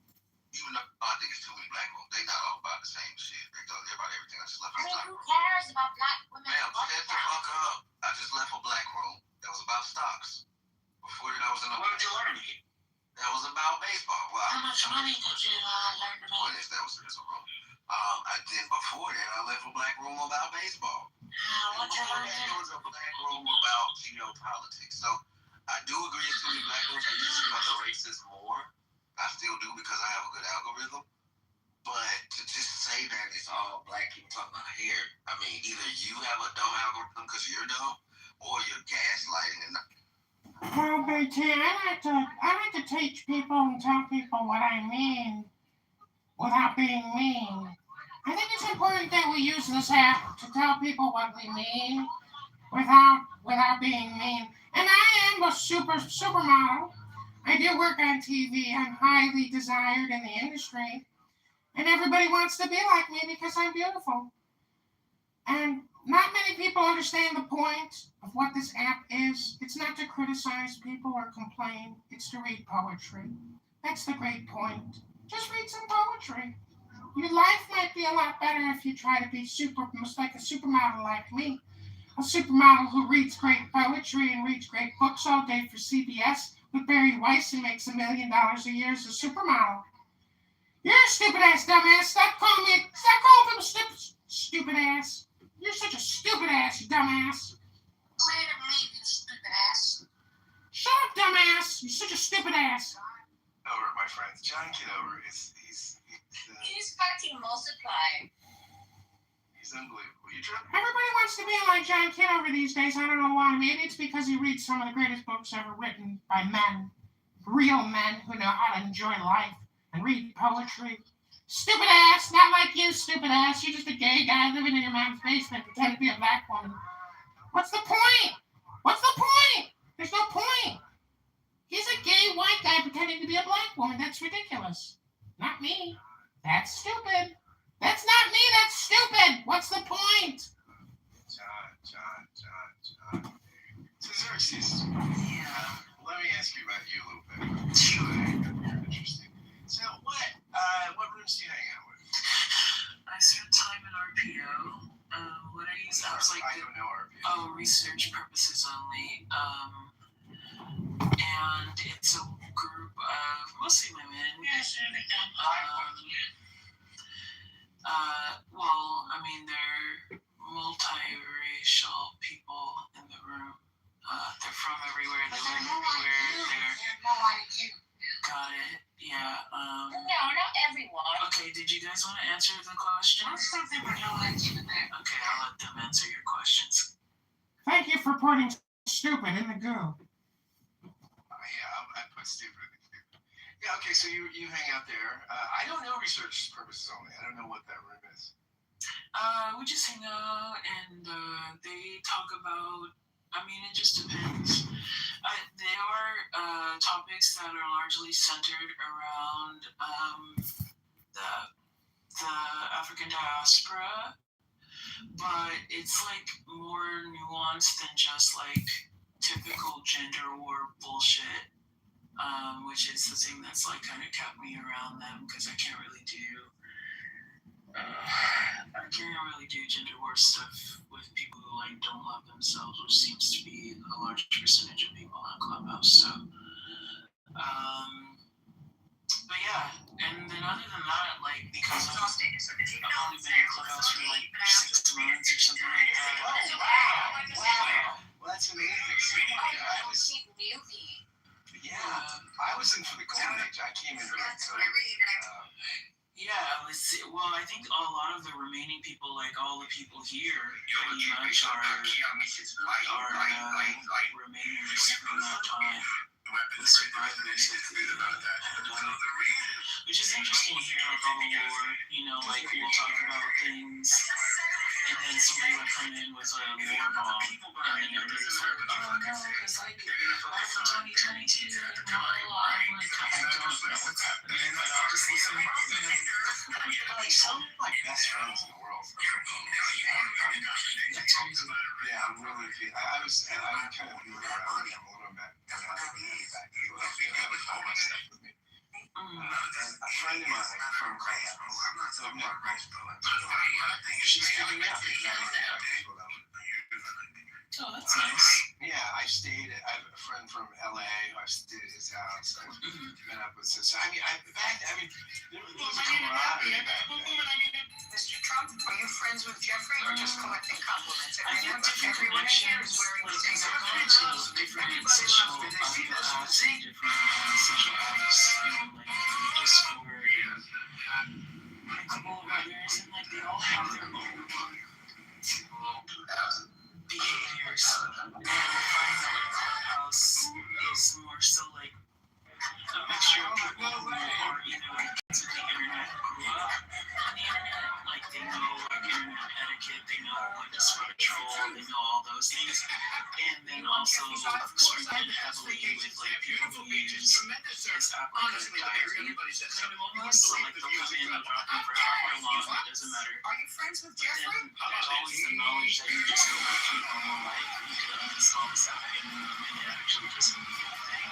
even though I think it's too many black women, they not all about the same shit. They talk about everything. I just left. I mean, who cares about black women? Ma'am, shut the fuck up. I just left a black room that was about stocks. Before that, I was in a. What did you learn to me? That was about baseball. Well, how much money did you learn to make? That was room. Then before that, I left a black room about baseball. What you learn? There was a black room about geopolitics. So I do agree it's too many black rooms. I used to see other races more. I still do because I have a good algorithm. But to just say that it's all black people talking about hair, I mean, either you don't have a problem because you're dumb, or you're gaslighting and Well, BT, I like to teach people and tell people what I mean without being mean. I think it's important that we use this app to tell people what we mean without being mean. And I am a supermodel. I do work on TV. I'm highly desired in the industry. And everybody wants to be like me because I'm beautiful. And not many people understand the point of what this app is. It's not to criticize people or complain. It's to read poetry. That's the great point. Just read some poetry. Your life might be a lot better if you try to be like a supermodel like me. A supermodel who reads great poetry and reads great books all day for CBS with Barry Weiss and makes $1 million a year as a supermodel. You're a stupid ass dumbass. Stop calling people stupid ass. You're such a stupid ass, you dumbass. Wait a minute, you stupid ass. Shut up, dumbass. You're such a stupid ass. Over, my friends. John Kitover He's fucking multiplied. He's unbelievable. You tripping? Everybody wants to be like John Kitover these days. I don't know why. Maybe it's because he reads some of the greatest books ever written by men. Real men who know how to enjoy life and read poetry. Stupid ass, not like you, stupid ass. You're just a gay guy living in your mom's basement pretending to be a black woman. What's the point? What's the point? There's no point. He's a gay white guy pretending to be a black woman. That's ridiculous. Not me. That's stupid. That's not me. That's stupid. What's the point? John. So Xerxes, let me ask you about you a little bit. Sure. Interesting. So what rooms do you hang out with? I spent time in RPO. What I use apps like I don't know RPO. Research purposes only. And it's a group of mostly women. Well, I mean, they're multiracial people in the room. They're from everywhere. They live everywhere. Got it. Yeah. No, not everyone. Okay, did you guys want to answer the question? Okay, I'll let them answer your questions. Thank you for putting stupid in the goo. I put stupid in the goo. Yeah, okay, so you hang out there. I don't know research purposes only. I don't know what that room is. We just hang out and they talk about, I mean, it just depends. There are topics that are largely centered around the African diaspora, but it's like more nuanced than just like typical gender war bullshit, which is the thing that's like kind of kept me around them because I can't really do gender war stuff with people who like don't love themselves, which seems to be a large percentage of people on Clubhouse. So, but yeah, and then other than that, like because I've only been in Clubhouse for like 6 months or something like that. Oh, wow. Well, that's amazing. I was in for the golden age. I came in during COVID. Yeah, let's see. Well, I think a lot of the remaining people, like all the people here, pretty much are remainers from that time. The survivors of the pandemic. Which is interesting to hear about the war. You know, like we'll talk about things, and then somebody would come in with a war bomb, and then everybody's like, oh no, because like back in 2022, I'm like, I don't know what's happening, but I'll just listen. Like some of my best friends in the world. That's crazy. Yeah, I'm really. I'm kind of moving around. I'm a little bit back to Philadelphia. I have all my stuff with me. And a friend of mine from Colorado, so I'm not great, she's coming out. Oh, that's nice. Yeah, I have a friend from LA. I stayed at his house. I've met up with so I mean, there was a camaraderie back then. Mr. Trump, are you friends with Jeffrey or just collecting compliments? I think different everyone here is connections, wearing the like same different social apps, different social apps, you know, like Discord, experimented heavily with like beautiful beaches, tremendous it's surf. like a Honestly, diary everybody says so. kind of almost. So like they'll come in and talk to you for however long, it doesn't matter. Are you friends with But then Jeffrey? there's always the knowledge that you just go back to your normal life. You could uninstall this app at any moment and actually just be a thing.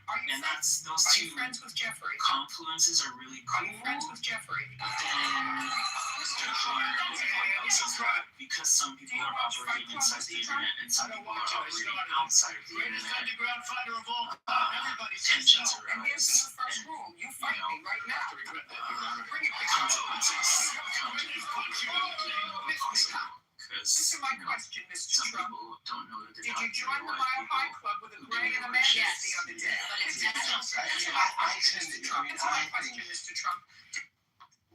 And that's those Are two you friends with Jeffrey? confluences are really Are cool. you friends with Jeffrey? But then there's one else is that because some people are operating inside the internet and some people are operating outside of the Greatest internet, underground fighter of all time. Everybody says tensions so. And here's in arise. the first room. You fight me right now. Bring it to Consequences come to people because Answer my question, Mr. some Trump. people don't know that they're Did you talking join the to Mile white High people. Club with a gray and a man the other day? But it's Answer I my tend question, to, Mr. Trump. I mean, Answer my I question, think Mr. Trump.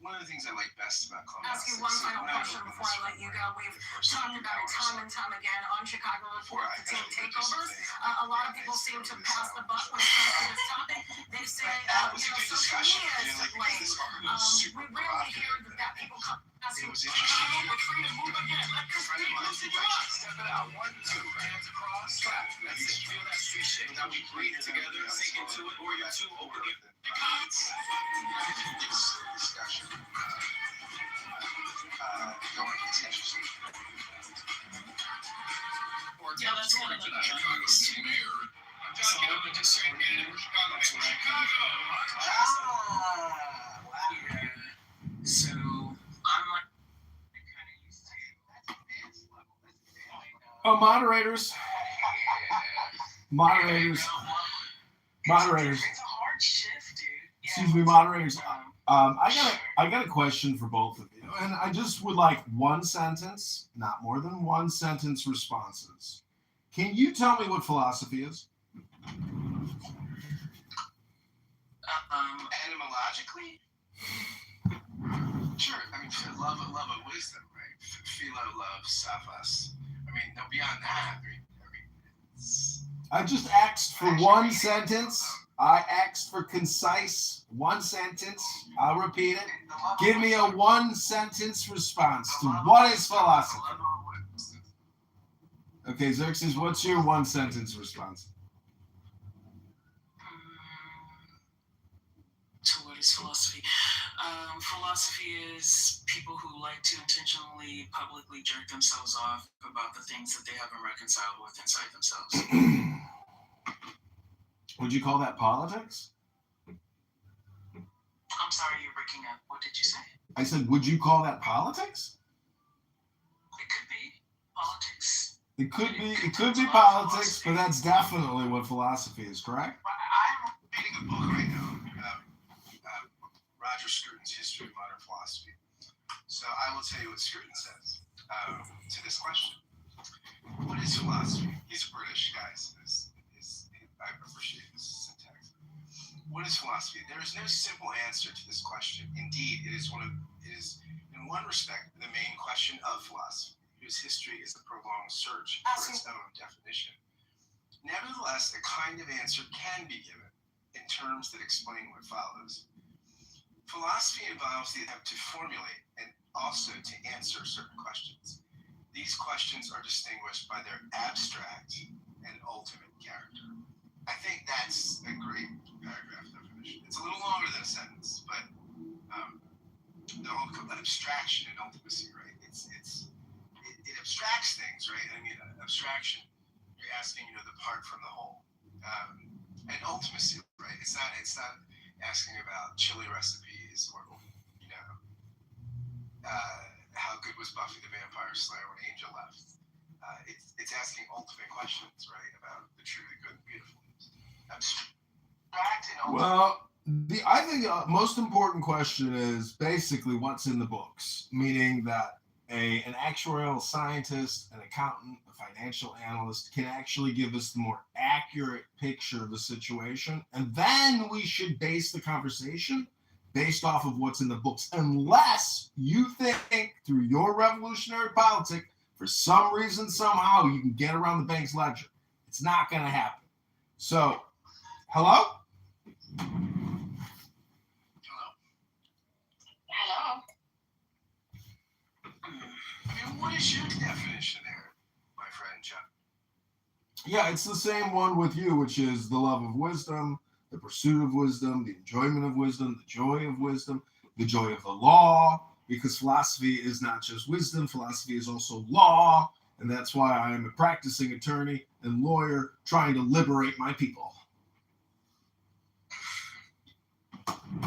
one of the things I like best about Clubhouse. Ask you one final question before I let you go. We've talked about it time and time again on Chicago Report, the team takeovers. A lot of people seem to pass the buck when it comes to this topic. They say, social media is to blame. We rarely hear that people come asking, we're free to move again. Step it out. 1, 2, hands across, clap. That's it. Feel that street shake. Now we breathe together, sink into it, or you're too open your Discussion. Yeah, that's one of the Chicago's new mayor. I'm John Kitover, district manager for Chicago. Yeah. So I'm like kind of used to. Oh, moderators. Moderators. Moderators. It's a hard shift, dude. Yeah. Excuse me, moderators. I got a question for both of you, and I just would like one sentence, not more than one sentence responses. Can you tell me what philosophy is? Etymologically? Sure. I mean, love of wisdom, right? Philo, love, sophos. I mean, no, beyond that, I mean, it's... I just asked for one sentence. I asked for concise one sentence. I'll repeat it. Give me a one sentence response to what is philosophy. Okay, Xerxes, what's your one sentence response? To what is philosophy? Philosophy is people who like to intentionally, publicly jerk themselves off about the things that they haven't reconciled with inside themselves. Would you call that politics? I'm sorry, you're breaking up. What did you say? I said, would you call that politics? It could be politics. It could be politics, but that's definitely what philosophy is, correct? I'm reading a book right now, Roger Scruton's History of Modern Philosophy. So I will tell you what Scruton says to this question. What is philosophy? He's a British guy, so I appreciate his syntax. What is philosophy? There is no simple answer to this question. Indeed, it is in one respect the main question of philosophy, whose history is a prolonged search for its own definition. Nevertheless, a kind of answer can be given in terms that explain what follows. Philosophy involves the attempt to formulate and also to answer certain questions. These questions are distinguished by their abstract and ultimate character. I think that's a great paragraph definition. It's a little longer than a sentence, but the whole abstraction and ultimacy, right? It abstracts things, right? I mean, abstraction, you're asking, the part from the whole, and ultimacy, right? It's not asking about chili recipes or how good was Buffy the Vampire Slayer when Angel left. It's asking ultimate questions, right, about the true, the good, and beautiful. Well, I think the most important question is basically what's in the books, meaning that an actuarial scientist, an accountant, a financial analyst can actually give us the more accurate picture of the situation, and then we should base the conversation based off of what's in the books, unless you think through your revolutionary politic, for some reason, somehow, you can get around the bank's ledger. It's not going to happen. So, hello? Hello. I mean, what is your definition there, my friend John? Yeah, it's the same one with you, which is the love of wisdom, the pursuit of wisdom, the enjoyment of wisdom, the joy of wisdom, the joy of the law, because philosophy is not just wisdom, philosophy is also law, and that's why I am a practicing attorney and lawyer trying to liberate my people.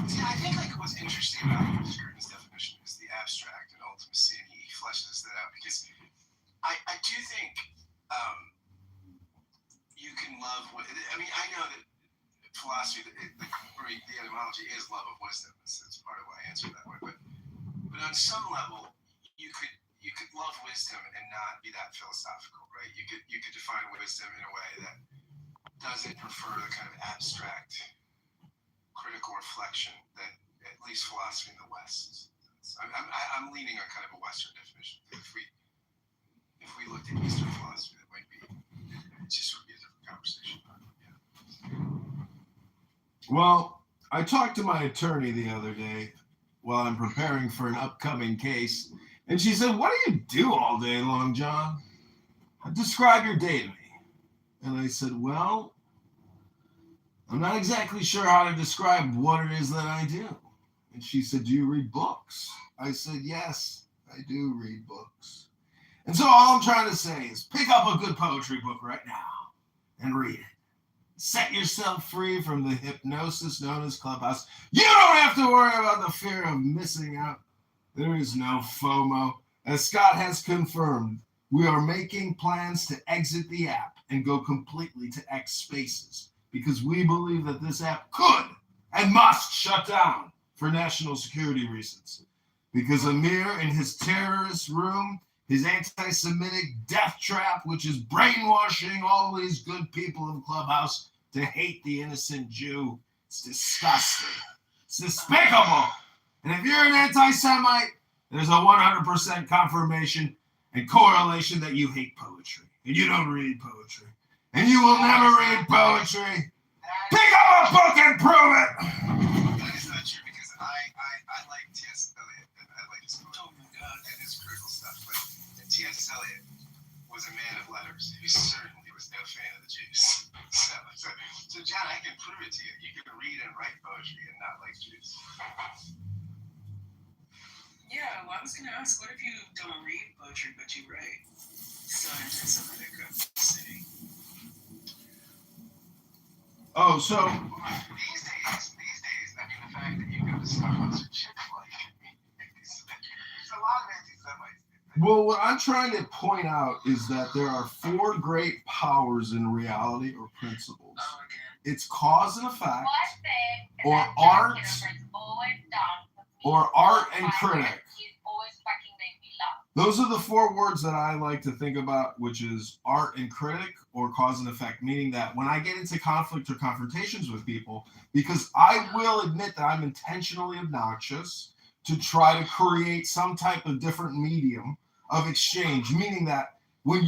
See, I think like what's interesting about Scruton's definition is the abstract and ultimacy, and he fleshes that out because I do think you can love. I mean, I know that philosophy, the etymology is love of wisdom. It's part of why I answer that way. But on some level, you could love wisdom and not be that philosophical, right? You could define wisdom in a way that doesn't prefer the kind of abstract critical reflection that at least philosophy in the West. I'm leaning on kind of a Western definition. If we looked at Eastern philosophy, that might be just would be a different conversation. Well, I talked to my attorney the other day while I'm preparing for an upcoming case, and she said, "What do you do all day long, John? Describe your day to me." And I said, "Well, I'm not exactly sure how to describe what it is that I do." And she said, "Do you read books?" I said, "Yes, I do read books." And so all I'm trying to say is pick up a good poetry book right now and read it. Set yourself free from the hypnosis known as Clubhouse. You don't have to worry about the fear of missing out. There is no FOMO. As Scott has confirmed, we are making plans to exit the app and go completely to X Spaces because we believe that this app could and must shut down for national security reasons. Because Amir in his terrorist room, his anti-Semitic death trap, which is brainwashing all these good people of Clubhouse to hate the innocent Jew. It's disgusting. It's despicable. And if you're an anti-Semite, there's a 100% confirmation and correlation that you hate poetry. And you don't read poetry. And you will never read poetry. Pick up a book and prove it. That is not true because I like T.S. Eliot and I like his poetry and his critical stuff. But T.S. Eliot was a man of letters. He certainly was no fan of the Jews. So John, I can prove it to you. You can read and write poetry and not like Jews. Yeah, well, I was going to ask, what if you don't read poetry but you write? So anti-Semitic, I'm saying. Oh, so These days, I mean, the fact that you go to Starbucks or Chick-fil-A, there's a lot of anti-Semites. well, what I'm trying to point out is that there are four great powers in reality or principles. It's cause and effect, or art, or art and critic. Those are the four words that I like to think about, which is art and critic or cause and effect, meaning that when I get into conflict or confrontations with people, because I will admit that I'm intentionally obnoxious to try to create some type of different medium of exchange, meaning that when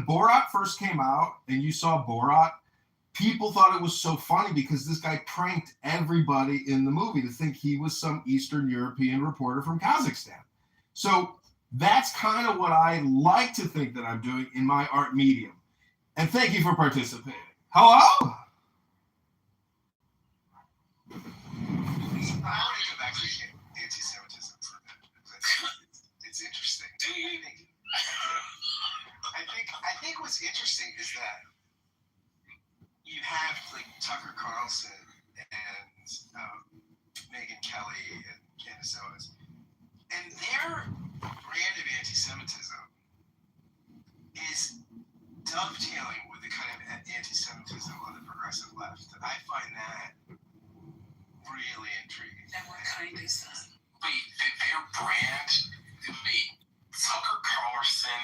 Borat first came out and you saw Borat, people thought it was so funny because this guy pranked everybody in the movie to think he was some Eastern European reporter from Kazakhstan. So that's kind of what I like to think that I'm doing in my art medium. And thank you for participating. Hello? I want to go back to anti-Semitism for a minute. It's interesting. I think what's interesting is that you have like Tucker Carlson and Megyn Kelly and Candace Owens, and their brand of anti-Semitism is dovetailing with the kind of anti-Semitism on the progressive left. I find that really intriguing. And what kind is that? Wait, their brand? Wait, Tucker Carlson,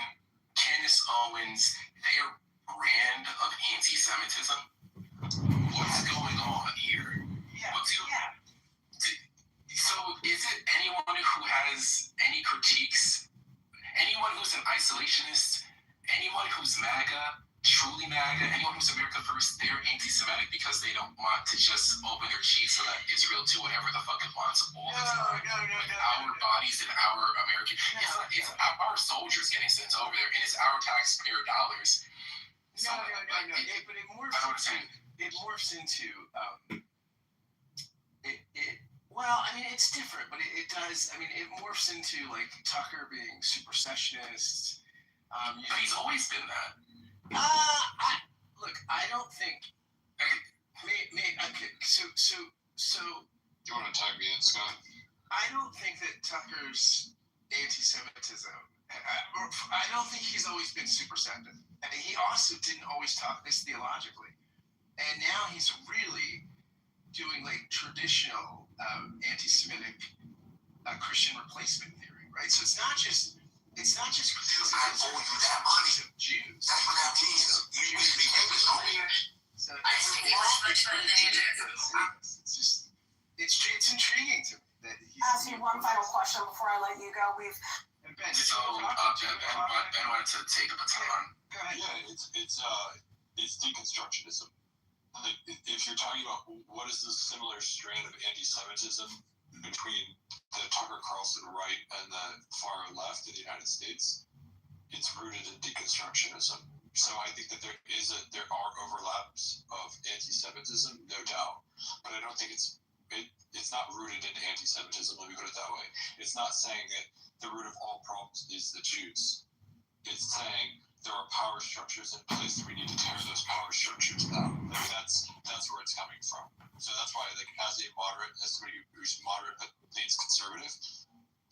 Candace Owens, their brand of anti-Semitism? What's going on here? So is it anyone who has any critiques? Anyone who's an isolationist? Anyone who's MAGA, truly MAGA? Anyone who's America First, they're anti-Semitic because they don't want to just open their cheeks so that Israel do whatever the fuck it wants all the time. Our bodies and our American... It's our soldiers getting sent over there, and it's our taxpayer dollars. But it morphs into well, I mean, it's different, but it does. I mean, it morphs into like Tucker being supersessionist. But he's always been that. I don't think. Okay, so. Do you want to tag me in, Scott? I don't think that Tucker's anti-Semitism. I don't think he's always been superceptive. I mean, he also didn't always talk this theologically, and now he's really doing like traditional anti-Semitic Christian replacement theory, right? So it's not just criticism of Jews. That's what that means. You speak English, so I speak English much better than you do. It's intriguing to me that he's. I'll ask you one final question before I let you go. And Ben, So, Ben wanted to take the baton. Go ahead. Yeah, it's deconstructionism. Like, if you're talking about what is the similar strain of anti-Semitism between the Tucker Carlson right and the far left in the United States, it's rooted in deconstructionism. So I think that there are overlaps of anti-Semitism, no doubt, but I don't think it's not rooted in anti-Semitism. Let me put it that way. It's not saying that the root of all problems is the Jews. It's saying there are power structures in place. We need to tear those power structures down. Like that's where it's coming from. So that's why, like, as somebody who's moderate but leans conservative,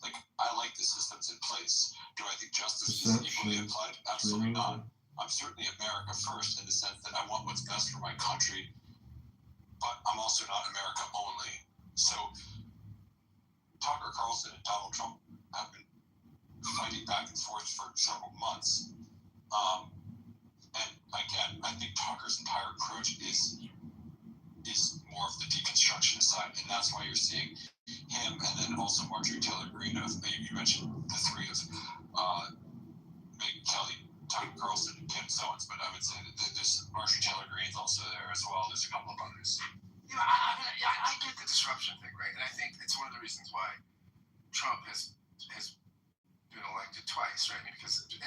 like, I like the systems in place. Do I think justice is equally applied? Absolutely not. I'm certainly America first in the sense that I want what's best for my country, but I'm also not America only. So Tucker Carlson and Donald Trump have been fighting back and forth for several months. And again, I think Tucker's entire approach is more of the deconstructionist side, and that's why you're seeing him, and then also Marjorie Taylor Greene. You mentioned the three of Megyn Kelly, Tucker Carlson, and Kim Sowens, but I would say that there's Marjorie Taylor Greene's also there as well. There's a couple of others. I get the disruption thing, right? And I think it's one of the reasons why Trump has been elected twice, right? I mean, because it's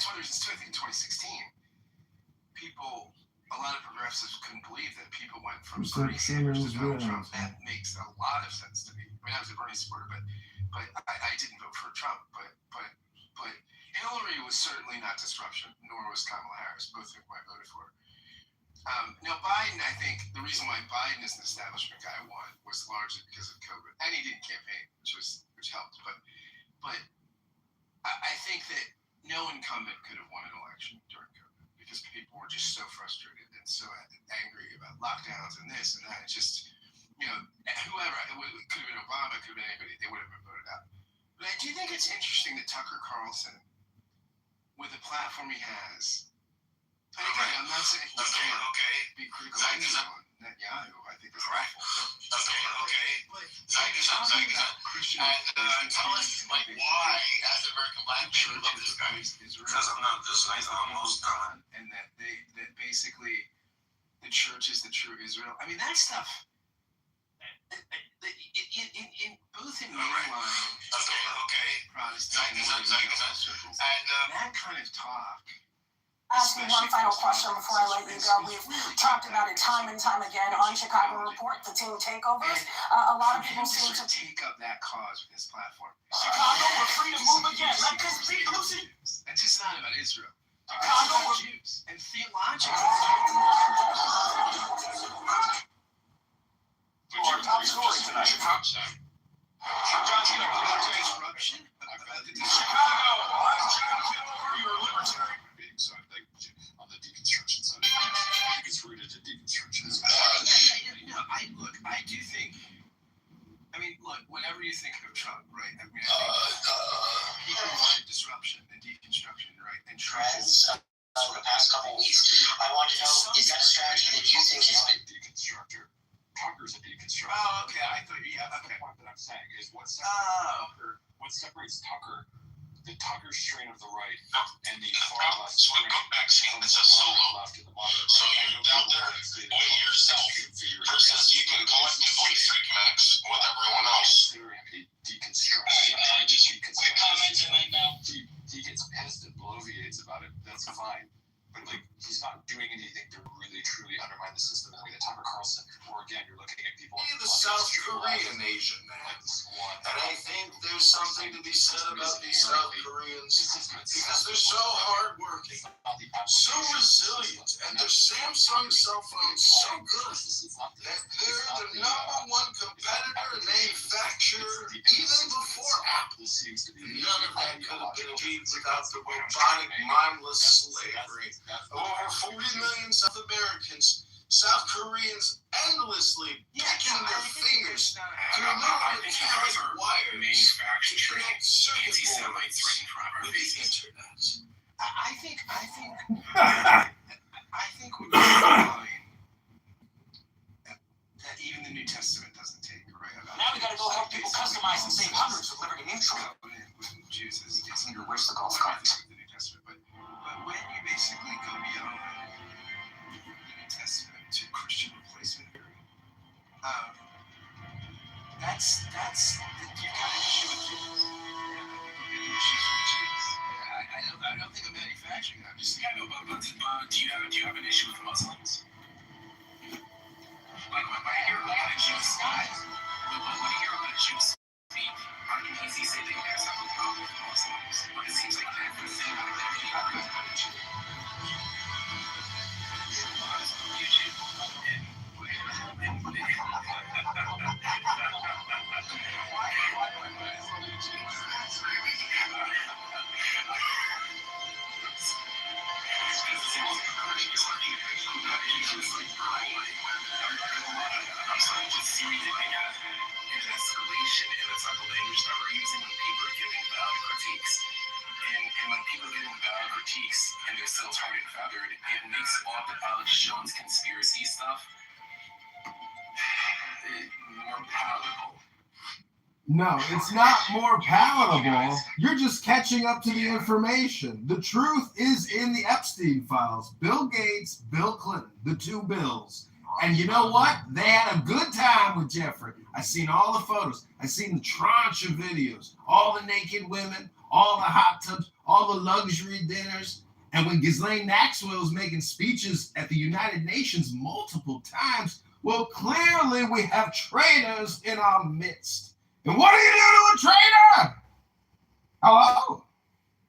one of the reasons too. I think in 2016, a lot of progressives couldn't believe that people went from Bernie Sanders to Donald Trump. That makes a lot of sense to me. I mean, I was a Bernie supporter, but I didn't vote for Trump. But Hillary was certainly not disruption, nor was Kamala Harris, both of whom I voted for. Now Biden, I think the reason why Biden is an establishment guy won was largely because of COVID, and he didn't campaign, which helped. But I think that no incumbent could have won an election during COVID because people were just so frustrated and so angry about lockdowns and this and that. It's just, whoever, it could have been Obama, it could have been anybody, they would have been voted out. But I do think it's interesting that Tucker Carlson, with the platform he has, and again, I'm not saying he can't be critical of anyone. Netanyahu, I think, is awful. But Christian and tell us, like, why, as American black men, we love this guy. Because I'm not this nice almost done. And that basically the church is the true Israel. I mean, that stuff. In both in mainline Protestant circles, and that kind of talk. I'll ask you one final question before I let you go. We've talked about it time and time again on Chicago Report, the team takeovers. A lot of people seem to take up that cause with his platform. Chicago, we're free to move again. Let this be Lucy. It's just not about Israel. Chicago, we're Jews. And theologically. Our top story tonight. Chicago. Disruption. Chicago. You're a libertarian. So I think on the deconstruction side, I think it's rooted in deconstructionism. I do think. I mean, look, whenever you think of Trump, right? I mean, he promoted disruption and deconstruction, right? And Trump is. For the past couple of weeks, I want to know, is that a strategy that you think has been deconstructor? Tucker's a deconstructor. Oh, okay. I thought, okay. What I'm saying is what separates Tucker, the Tucker strain of the right, and the far left strain from the left and the moderate. So you're out there exploiting yourself versus you can collectively think max with everyone else. Deconstruction. Quick comments and then now. He gets pissed and bloviates about it. That's fine, but like he's not South Korean Asian man. And I think there's something to be said about these South Koreans because they're so hardworking, so resilient, and their Samsung cell phones so good that they're the #1 competitor and manufacturer even before Apple. None of that could have been achieved without the robotic, mindless slavery of over 40 million South Americans. South Koreans endlessly picking their fingers to remove the cow's wires manufacturing circuit anti-Semites boards right in front of our with the faces. internet. I think we can find that even the New Testament doesn't take right about. Now we gotta go help people customize and save hundreds with Liberty Mutual. With Jews is Where's the golf cart? the New Testament, but when you basically go beyond the New Testament to Christian replacement theory, that's you've got an issue with Jews. I don't think of manufacturing. I'm just but do you have an issue with Muslims? Like when I hear a lot of Jews speak, I can easily say that you guys have a problem with Muslims, but it seems like everything out there you have is YouTube. I'm starting to see like an escalation in the type of language that we're using when people are giving valid critiques. And when people are giving valid critiques and they're still tarred and feathered, it makes all the Alex Jones conspiracy stuff more palatable. No, it's not more palatable. You're just catching up to the information. The truth is in the Epstein files. Bill Gates, Bill Clinton, the two Bills. And you know what? They had a good time with Jeffrey. I seen all the photos. I seen the tranche of videos. All the naked women, all the hot tubs, all the luxury dinners. And when Ghislaine Maxwell was making speeches at the United Nations multiple times, well, clearly we have traitors in our midst. And what do you do to a traitor? Hello?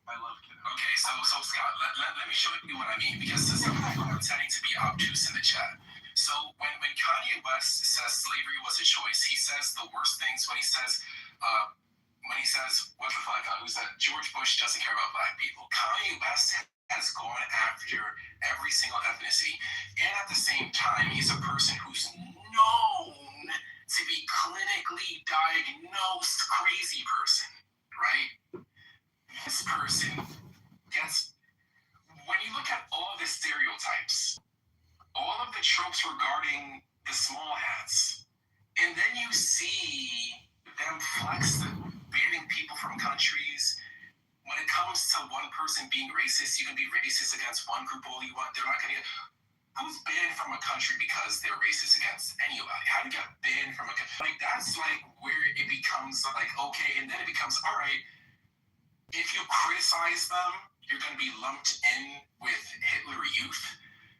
I love Kitover. Okay, so Scott, let me show you what I mean, because some people are pretending to be obtuse in the chat. So when Kanye West says slavery was a choice, he says the worst things when he says, what the fuck, who's that? George Bush doesn't care about black people. Kanye West has gone after every single ethnicity, and at the same time, he's a person who's known to be clinically diagnosed crazy person, right? This person gets, when you look at all the stereotypes, all of the tropes regarding the small hats, and then you see them flex them, banning people from countries. When it comes to one person being racist, you can be racist against one group all you want. They're not going to. Who's banned from a country because they're racist against anybody? How do you get banned from a country? Like, that's like where it becomes like, okay, and then it becomes, all right, if you criticize them, you're going to be lumped in with Hitler Youth.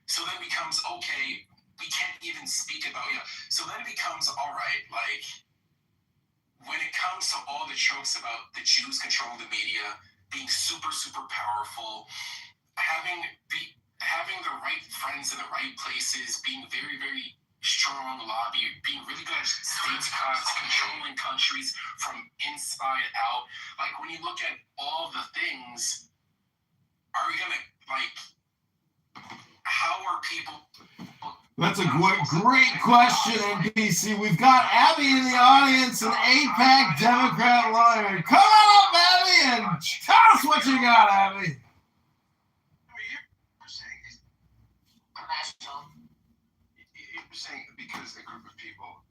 So then it becomes, okay, we can't even speak about it. So then it becomes, all right, like, when it comes to all the tropes about the Jews control the media, being super, super powerful, having the right friends in the right places, being very, very strong lobby, being really good at statecraft, controlling countries from inside out. Like, when you look at all the things, are we gonna, like, how are people? That's a great question, NBC. We've got Abby in the audience, an APAC Democrat lawyer. Come on up, Abby, and tell us what you got, Abby. You're saying because a group of people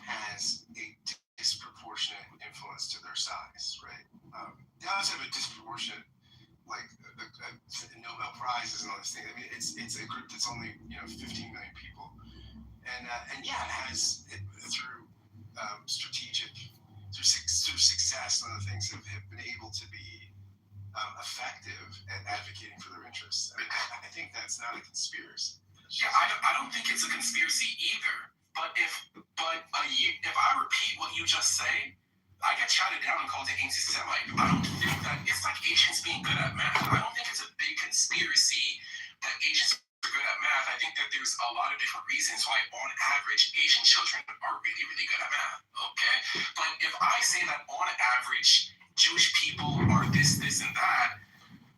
has a disproportionate influence to their size, right? They always have a disproportionate, like a Nobel Prize is another thing. I mean, it's a group that's only 15 million people, and yeah, it has through success and other things have been able to be effective at advocating for their interests. I mean, I think that's not a conspiracy. Yeah, I don't think it's a conspiracy either. But if I repeat what you just say, I get shouted down and called an anti-Semite. I don't think that it's like Asians being good at math. I don't think it's a big conspiracy that Asians are good at math. I think that there's a lot of different reasons why, on average, Asian children are really, really good at math. Okay, but if I say that on average, Jewish people are this, and that.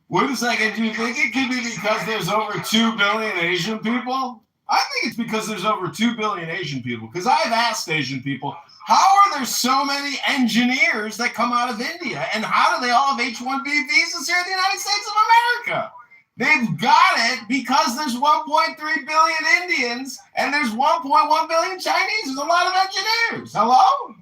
Wait a second. Do you think it could be because there's over 2 billion Asian people? I think it's because there's over 2 billion Asian people. Because I've asked Asian people, how are there so many engineers that come out of India? And how do they all have H-1B visas here in the United States of America? They've got it because there's 1.3 billion Indians and there's 1.1 billion Chinese. There's a lot of engineers. Hello?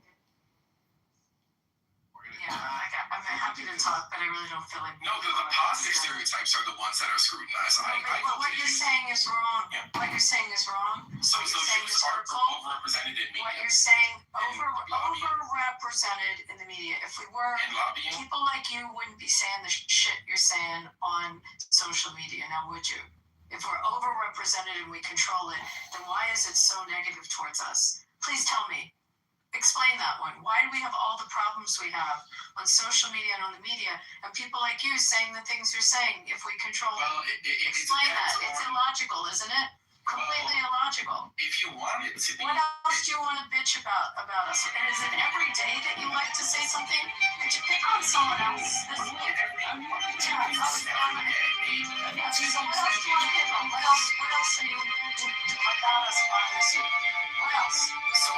I'm happy to talk, but I really don't feel like... No, the positive stereotypes are the ones that are scrutinized. But what you're saying is wrong. Yeah. What you're saying is wrong. So Jews are overrepresented in media. What you're saying, overrepresented in the media. If we were, people like you wouldn't be saying the shit you're saying on social media, now would you? If we're overrepresented and we control it, then why is it so negative towards us? Please tell me. Explain that one. Why do we have all the problems we have on social media and on the media, and people like you saying the things you're saying if we control it? Explain that. It's illogical, isn't it? Completely illogical. If you want it to be... What else do you want to bitch about us? And is it every day that you like to say something? Could you pick on someone else this week? What else do you want to pick on? What else do you about us bothers you? What else? So,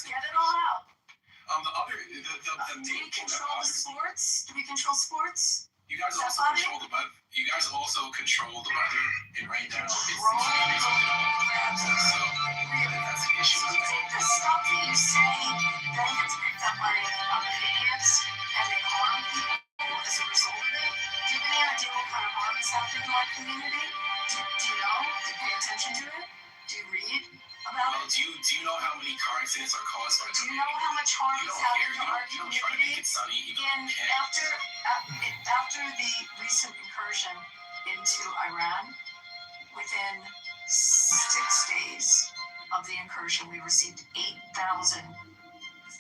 get it all out. Do we control the sports? Do we control sports? You guys also control the weather. You guys also control the weather, and right now it's so that's an issue. Do you think the stuff that you say then gets picked up by other idiots and they harm people as a result of it? Do you have any idea what kind of harm is happening to our community? Do you know? Do you pay attention to it? Do you read about it? Do you know how many car accidents are caused by... Do you know how much harm is happening to our community? Try to make it sunny, even after the recent incursion into Iran, within 6 days of the incursion, we received 8,000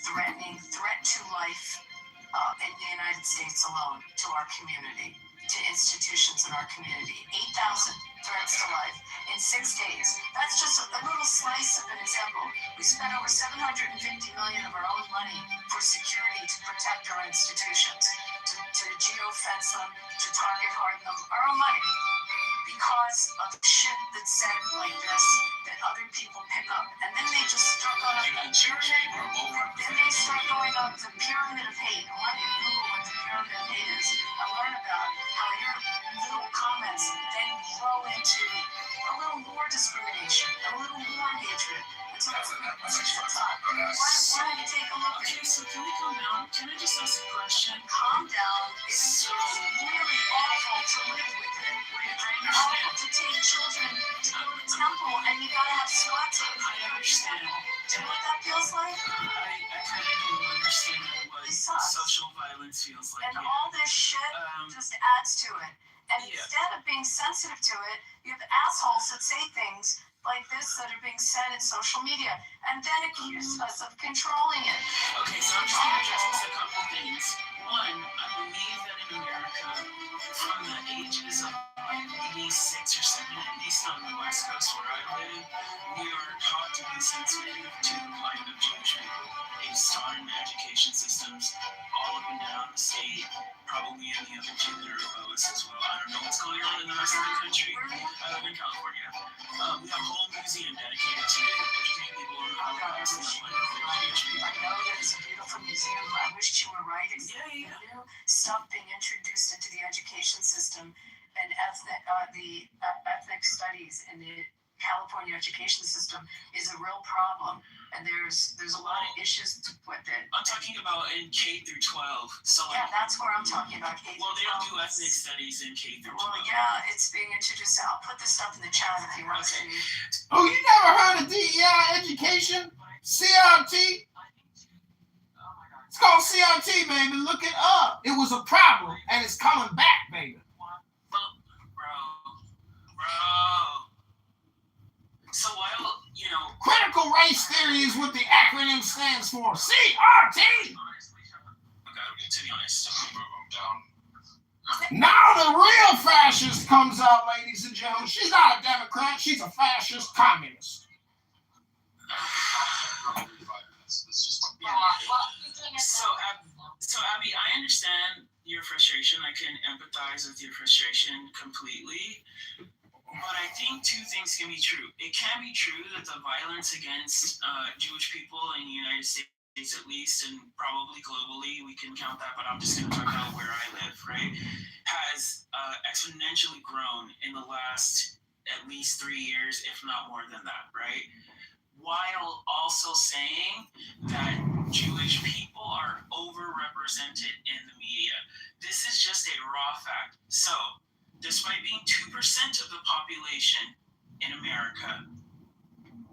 threat to life in the United States alone to our community, to institutions in our community. 8,000 threats to life in 6 days. That's just a little slice of an example. We spent over $750 million of our own money for security to protect our institutions, to geofence them, to target harden them, our own money. Because of shit that's said like this that other people pick up. And then they just start going up the pyramid. Then they start going up the pyramid of hate. I want you to Google what the pyramid of hate is and learn about how your little comments then grow into a little more discrimination, a little more hatred. Until it's the top. Why don't you take a look? Okay, so can we calm down? Can I just ask a question? Calm down. It's really awful to live with it. It's awful to take children to go to temple and you gotta have SWAT teams. I understand. Do you know what that feels like? I kind of do understand what social violence feels like. And all this shit just adds to it. And instead of being sensitive to it, you have assholes that say things like this that are being said in social media and then accuse us of controlling it. Okay, so I'm just going to address a couple things. One, I believe that in America, from the ages of maybe 6 or 7, at least on the West Coast where I live, we are taught to be sensitive to the plight of Jewish people. It's taught in education systems all up and down the state, probably in the other two that are opposed as well. I don't know what's going on in the rest of the country. I live in California. We have a whole museum dedicated to educating people on the Holocaust and the plight of Jewish people. I know that it's a beautiful museum. I wish you were right. It's new stuff being introduced into the education system and the ethnic studies in the California education system is a real problem, and there's a lot of issues with it. I'm talking about in K through 12. So that's where I'm talking about K through 12. Well, they don't do ethnic studies in K through 12. Well, yeah, it's being introduced. I'll put this stuff in the chat if you want to. Oh, you never heard of DEI education? CRT? It's called CRT, baby. Look it up. It was a problem, and it's coming back, baby. So while, you know, Critical race theory is what the acronym stands for. CRT! Okay, to be honest, Now the real fascist comes out, ladies and gentlemen. She's not a Democrat. She's a fascist communist. So Abby, I understand your frustration. I can empathize with your frustration completely. But I think two things can be true. It can be true that the violence against Jewish people in the United States, at least, and probably globally, we can count that, but I'm just going to talk about where I live, right, has exponentially grown in the last at least 3 years, if not more than that, right? While also saying that Jewish people are overrepresented in the media. This is just a raw fact. So, despite being 2% of the population in America,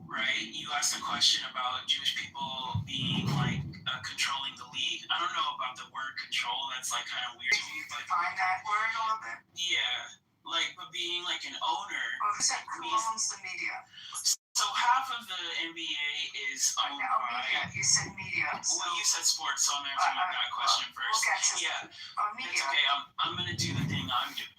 right? You asked a question about Jewish people being like controlling the league. I don't know about the word control. That's like kind of weird to me, but Find that word a little bit. yeah, like but being like an owner. Well, who said who owns the media? So half of the NBA is owned by. Media. You said media. Well, you said sports, so I'm answering that question first. We'll get to yeah, media. It's okay. I'm gonna do the thing I'm doing.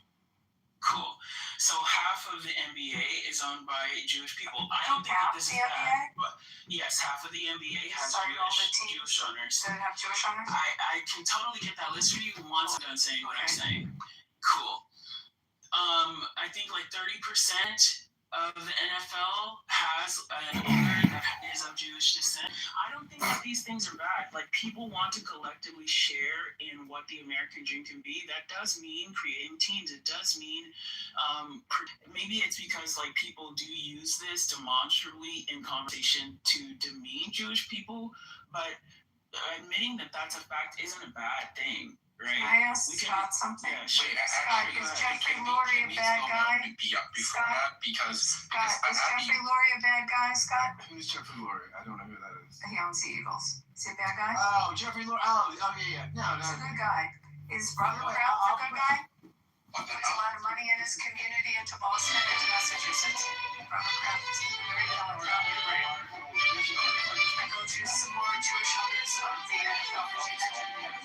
Cool. So half of the NBA is owned by Jewish people. I don't think that this is bad, but yes, half of the NBA has Jewish owners. Does it have Jewish owners? I can totally get that list for you once I'm done saying what I'm saying. Cool. I think like 30% of the NFL has an owner that is of Jewish descent. I don't think that these things are bad. Like, people want to collectively share in what the American dream can be. That does mean creating teams. It does mean maybe it's because like people do use this demonstrably in conversation to demean Jewish people, but admitting that that's a fact isn't a bad thing. Right. Can I ask Scott something? Yeah, sure. Scott, is Jeffrey Lurie a bad guy? Scott, is Jeffrey Lurie a bad guy, Scott? Who's Jeffrey Lurie? I don't know who that is. He owns the Eagles. Is he a bad guy? Oh, Jeffrey Lurie. Oh, yeah. No. He's a good guy. Is Robert Kraft a good guy? Puts a lot of money in his community into Boston, into Massachusetts. Robert Kraft is very philanthropic, right? I go through some more Jewish owners of the NFL.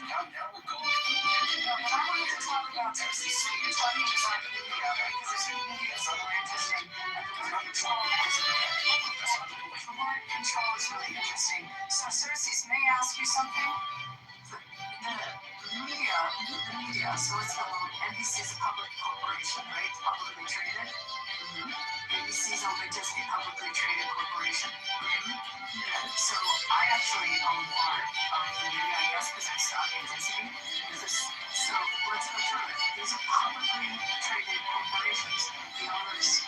Now we're going. No, but I wanted to talk about Cersei. So you're talking about the media, right? Because the media is so interesting. And the word control is really interesting. So Cersei, may I ask you something? The media, so it's NBC is a public corporation, right? It's publicly traded. ABC is owned by Disney, publicly traded corporation. So I actually own part of the media, I guess, because I stock in Disney. So let's go through it. These are publicly traded corporations. The owners,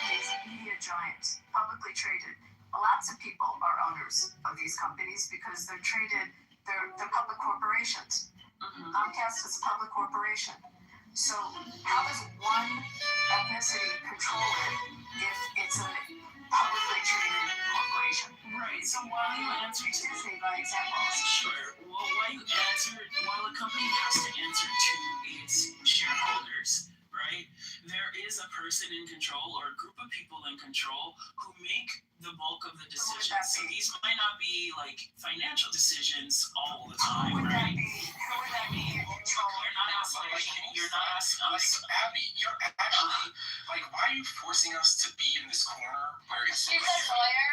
these media giants, publicly traded. Lots of people are owners of these companies because they're traded. They're public corporations. Comcast is a public corporation. So how does one ethnicity control it if it's a publicly traded corporation? Right. So while you answer Disney, by example. Sure. Well, while a company has to answer to its shareholders, right? There is a person in control or a group of people in control who make the bulk of the decisions. So these might not be like financial decisions all the time, right? Who would that be in control? You're not asking. Abby, you're actually like, why are you forcing us to be in this corner where it's so She's a lawyer.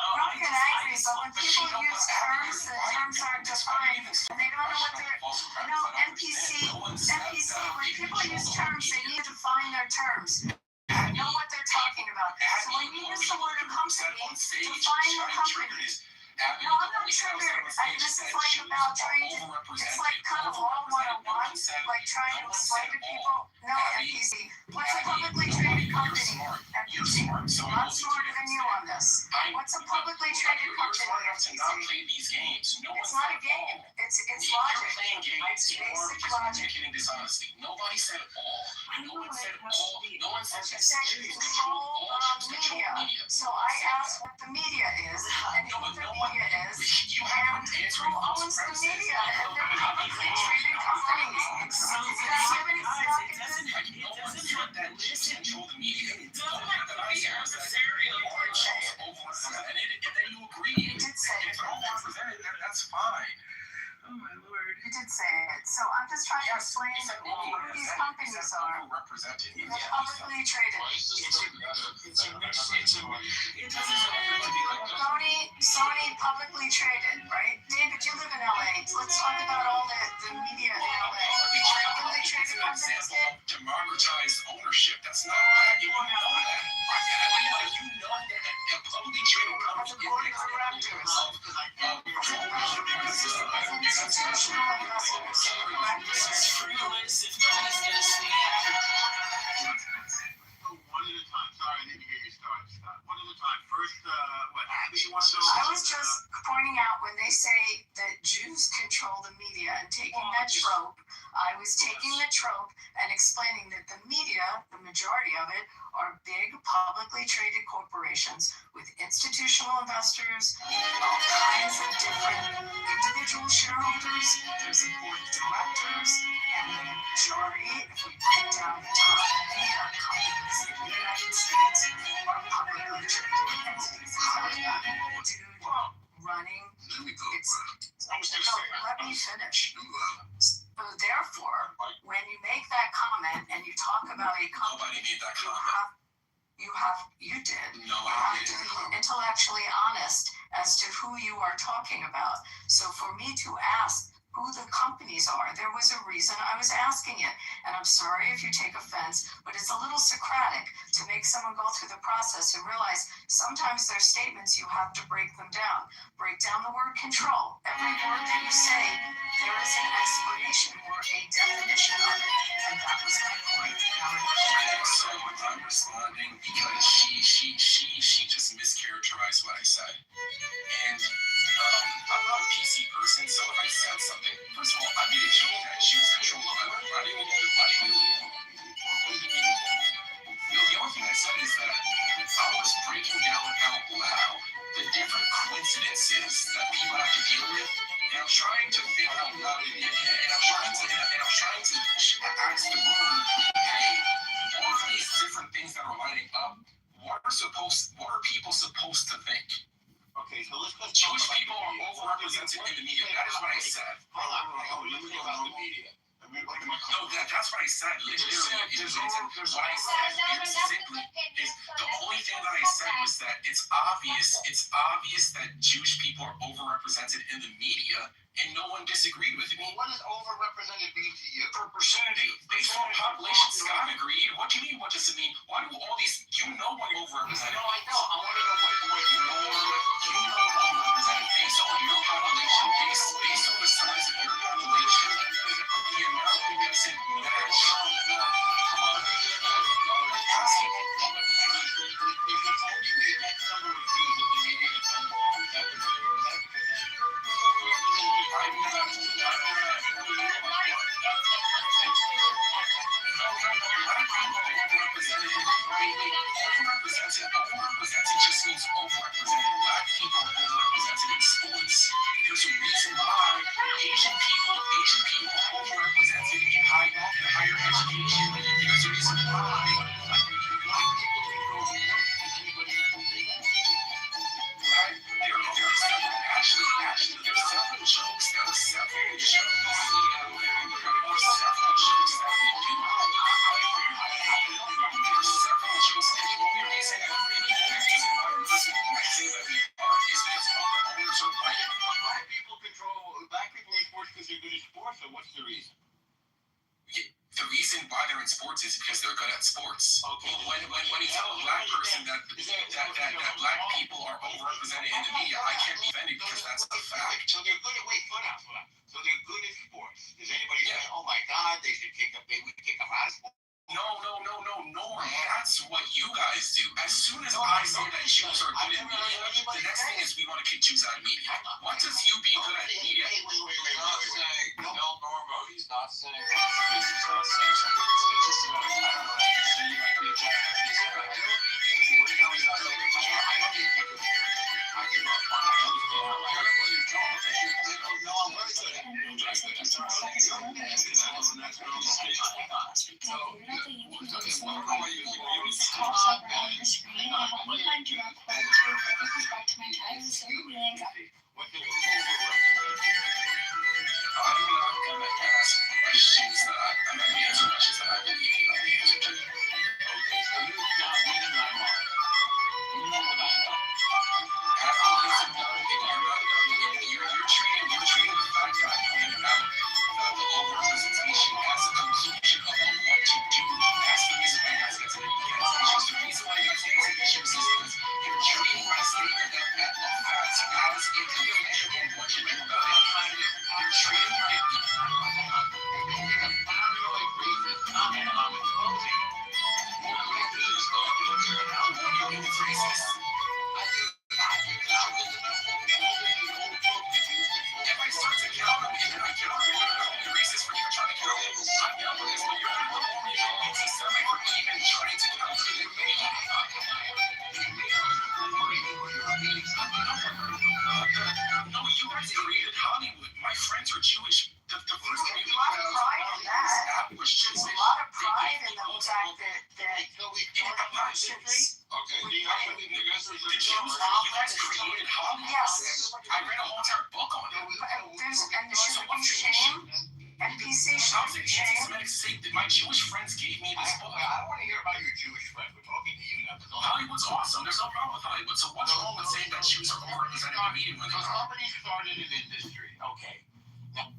Don't get angry, but when people use terms, the terms aren't defined, and they don't know what they're. NPC, when people use terms, they need to define their terms. Know what they're talking about. So when you use the word company, define the company. No, I'm not triggered. This is like about trying to, it's like kind of all 101, like trying to explain to people. No, NPC. What's a publicly traded company? NPC. I'm smarter than you on this. this. What's a publicly traded You're company? smart enough to not play these games. No It's one not said a game. all. It's You're logic. playing games. It's You are basic just logic. communicating dishonesty. Nobody said all. No one said all. No one said You said you control media. So I asked what the media is and who the media is You have and who owns the media and the publicly traded companies. So You guys have any guys, fucking No one said that you control the media. The only thing that I said was that you are overrepresented, and then you agree. You did say If they're overrepresented, then that's fine. Oh my lord. You did say it. So I'm just trying to explain who these companies are. Overrepresented. They're publicly traded. Sony publicly traded, right? David, you live in LA. Let's talk about all the media in LA. Publicly traded companies. Democratized ownership. That's not bad. You want to know that. You know that a publicly traded company is institutional investors. One at a time. Sorry, I didn't hear you start. One at a time. First, what? Abby, you want to go? I was just pointing out when they say that Jews control the media and taking that trope, I was taking the trope and explaining that the media, the majority of it, are big publicly traded corporations with institutional investors, all kinds of different individual shareholders. There's a board of directors, and the majority, if we break down the top media companies in the United States, are publicly traded entities. Dude, running. Let me finish. So therefore, when you make that comment and you talk about a company, Nobody made that comment. you did. No, You I have didn't. to be intellectually honest as to who you are talking about. So for me to ask who the companies are, there was a reason I was asking it. And I'm sorry if you take offense, but it's a little Socratic to make someone go through the process and realize sometimes their statements, you have to break them down. Break down the word control. Every word that you say, there is an explanation or a definition of it. And that was my point. So I'm responding because she just mischaracterized what I said. And I'm not a PC person, so if I said something, first of all, I made a joke that she was controlling my life. The only thing I said is that I was breaking down out loud the different coincidences that people have to deal with, and I'm trying to figure out how to get and I'm trying to ask the room, hey, all of these different things that are lining up, what are people supposed to think? Okay, so let's Jewish people are overrepresented in the media. That is what I said. Hold on. Let's talk about the media. No, that's what I said. Literally, what I said simply is the only thing that I said was that it's obvious that Jewish people are overrepresented in the media, and no one disagreed with me. Well, what does overrepresented mean to you? For percentage, based on population, Scott agreed. What do you mean? What does it mean? Why do all these? You know what overrepresented? No, I know. I want to know what you know overrepresented based on your population, based on the size of your population. The amount of innocent match. Come on. Asking. Overrepresented just means overrepresented. Black people are overrepresented in sports. There's a reason why Asian people are overrepresented in higher education. There's a reason why black people Actually, there's several jokes that we do. There's several jokes, and the only reason that we say that we are is because all the owners are white. Black people in sports because they're good at sports, or what's the reason? The reason why they're in sports is because they're good at sports. Okay. When you tell a black person that black people are overrepresented in the media, I can't be offended because that's a fact. So they're good at So they're good at sports. Does anybody say, oh my God, we should kick them out of sports? No. That's what you guys do. As soon as I say that Jews are good in media, the next thing is we want to kick Jews out of media. What does you being good at media? He's not saying, no, Normo, he's not saying he's not saying something. It's just about, I don't know, you say you might be a giant of these guys. I don't need you to I give up on it. I understand. No, I'm very good. I'm sorry. I'm not gonna ask questions that I'm not gonna answer questions that I believe you know the answer to. Okay, so you're not reading my mind. You know what I know. After this is done, if you're not done, you're treating the fact that I pointed out the overrepresentation as a conclusion of what to do. That's the reason why you guys get to the gas issues. The reason why you guys get to the issues is because you're treating my statement as a fact as a conclusion of what you do about it. You're treating my if I start to counter me, then I counter you. I'm only racist when you're trying to counter me. I'm down with this, but you're going to call me anti-Semite for even trying to counter me. No, you guys created Hollywood. My friends are Jewish. The first thing you established There's a lot of pride in the fact that Okay, do you have any niggas? The Jews, you guys created Hollywood. Yes. I read a whole entire book on it. And there should be shame. NPC should be shame. Anti-Semitic say that my Jewish friends gave me this book. I don't want to hear about your Jewish friend. We're talking to you now. Hollywood's awesome. There's no problem with Hollywood. So what's wrong with saying that Jews are overrepresented in the media when So somebody started an industry. Okay. Now,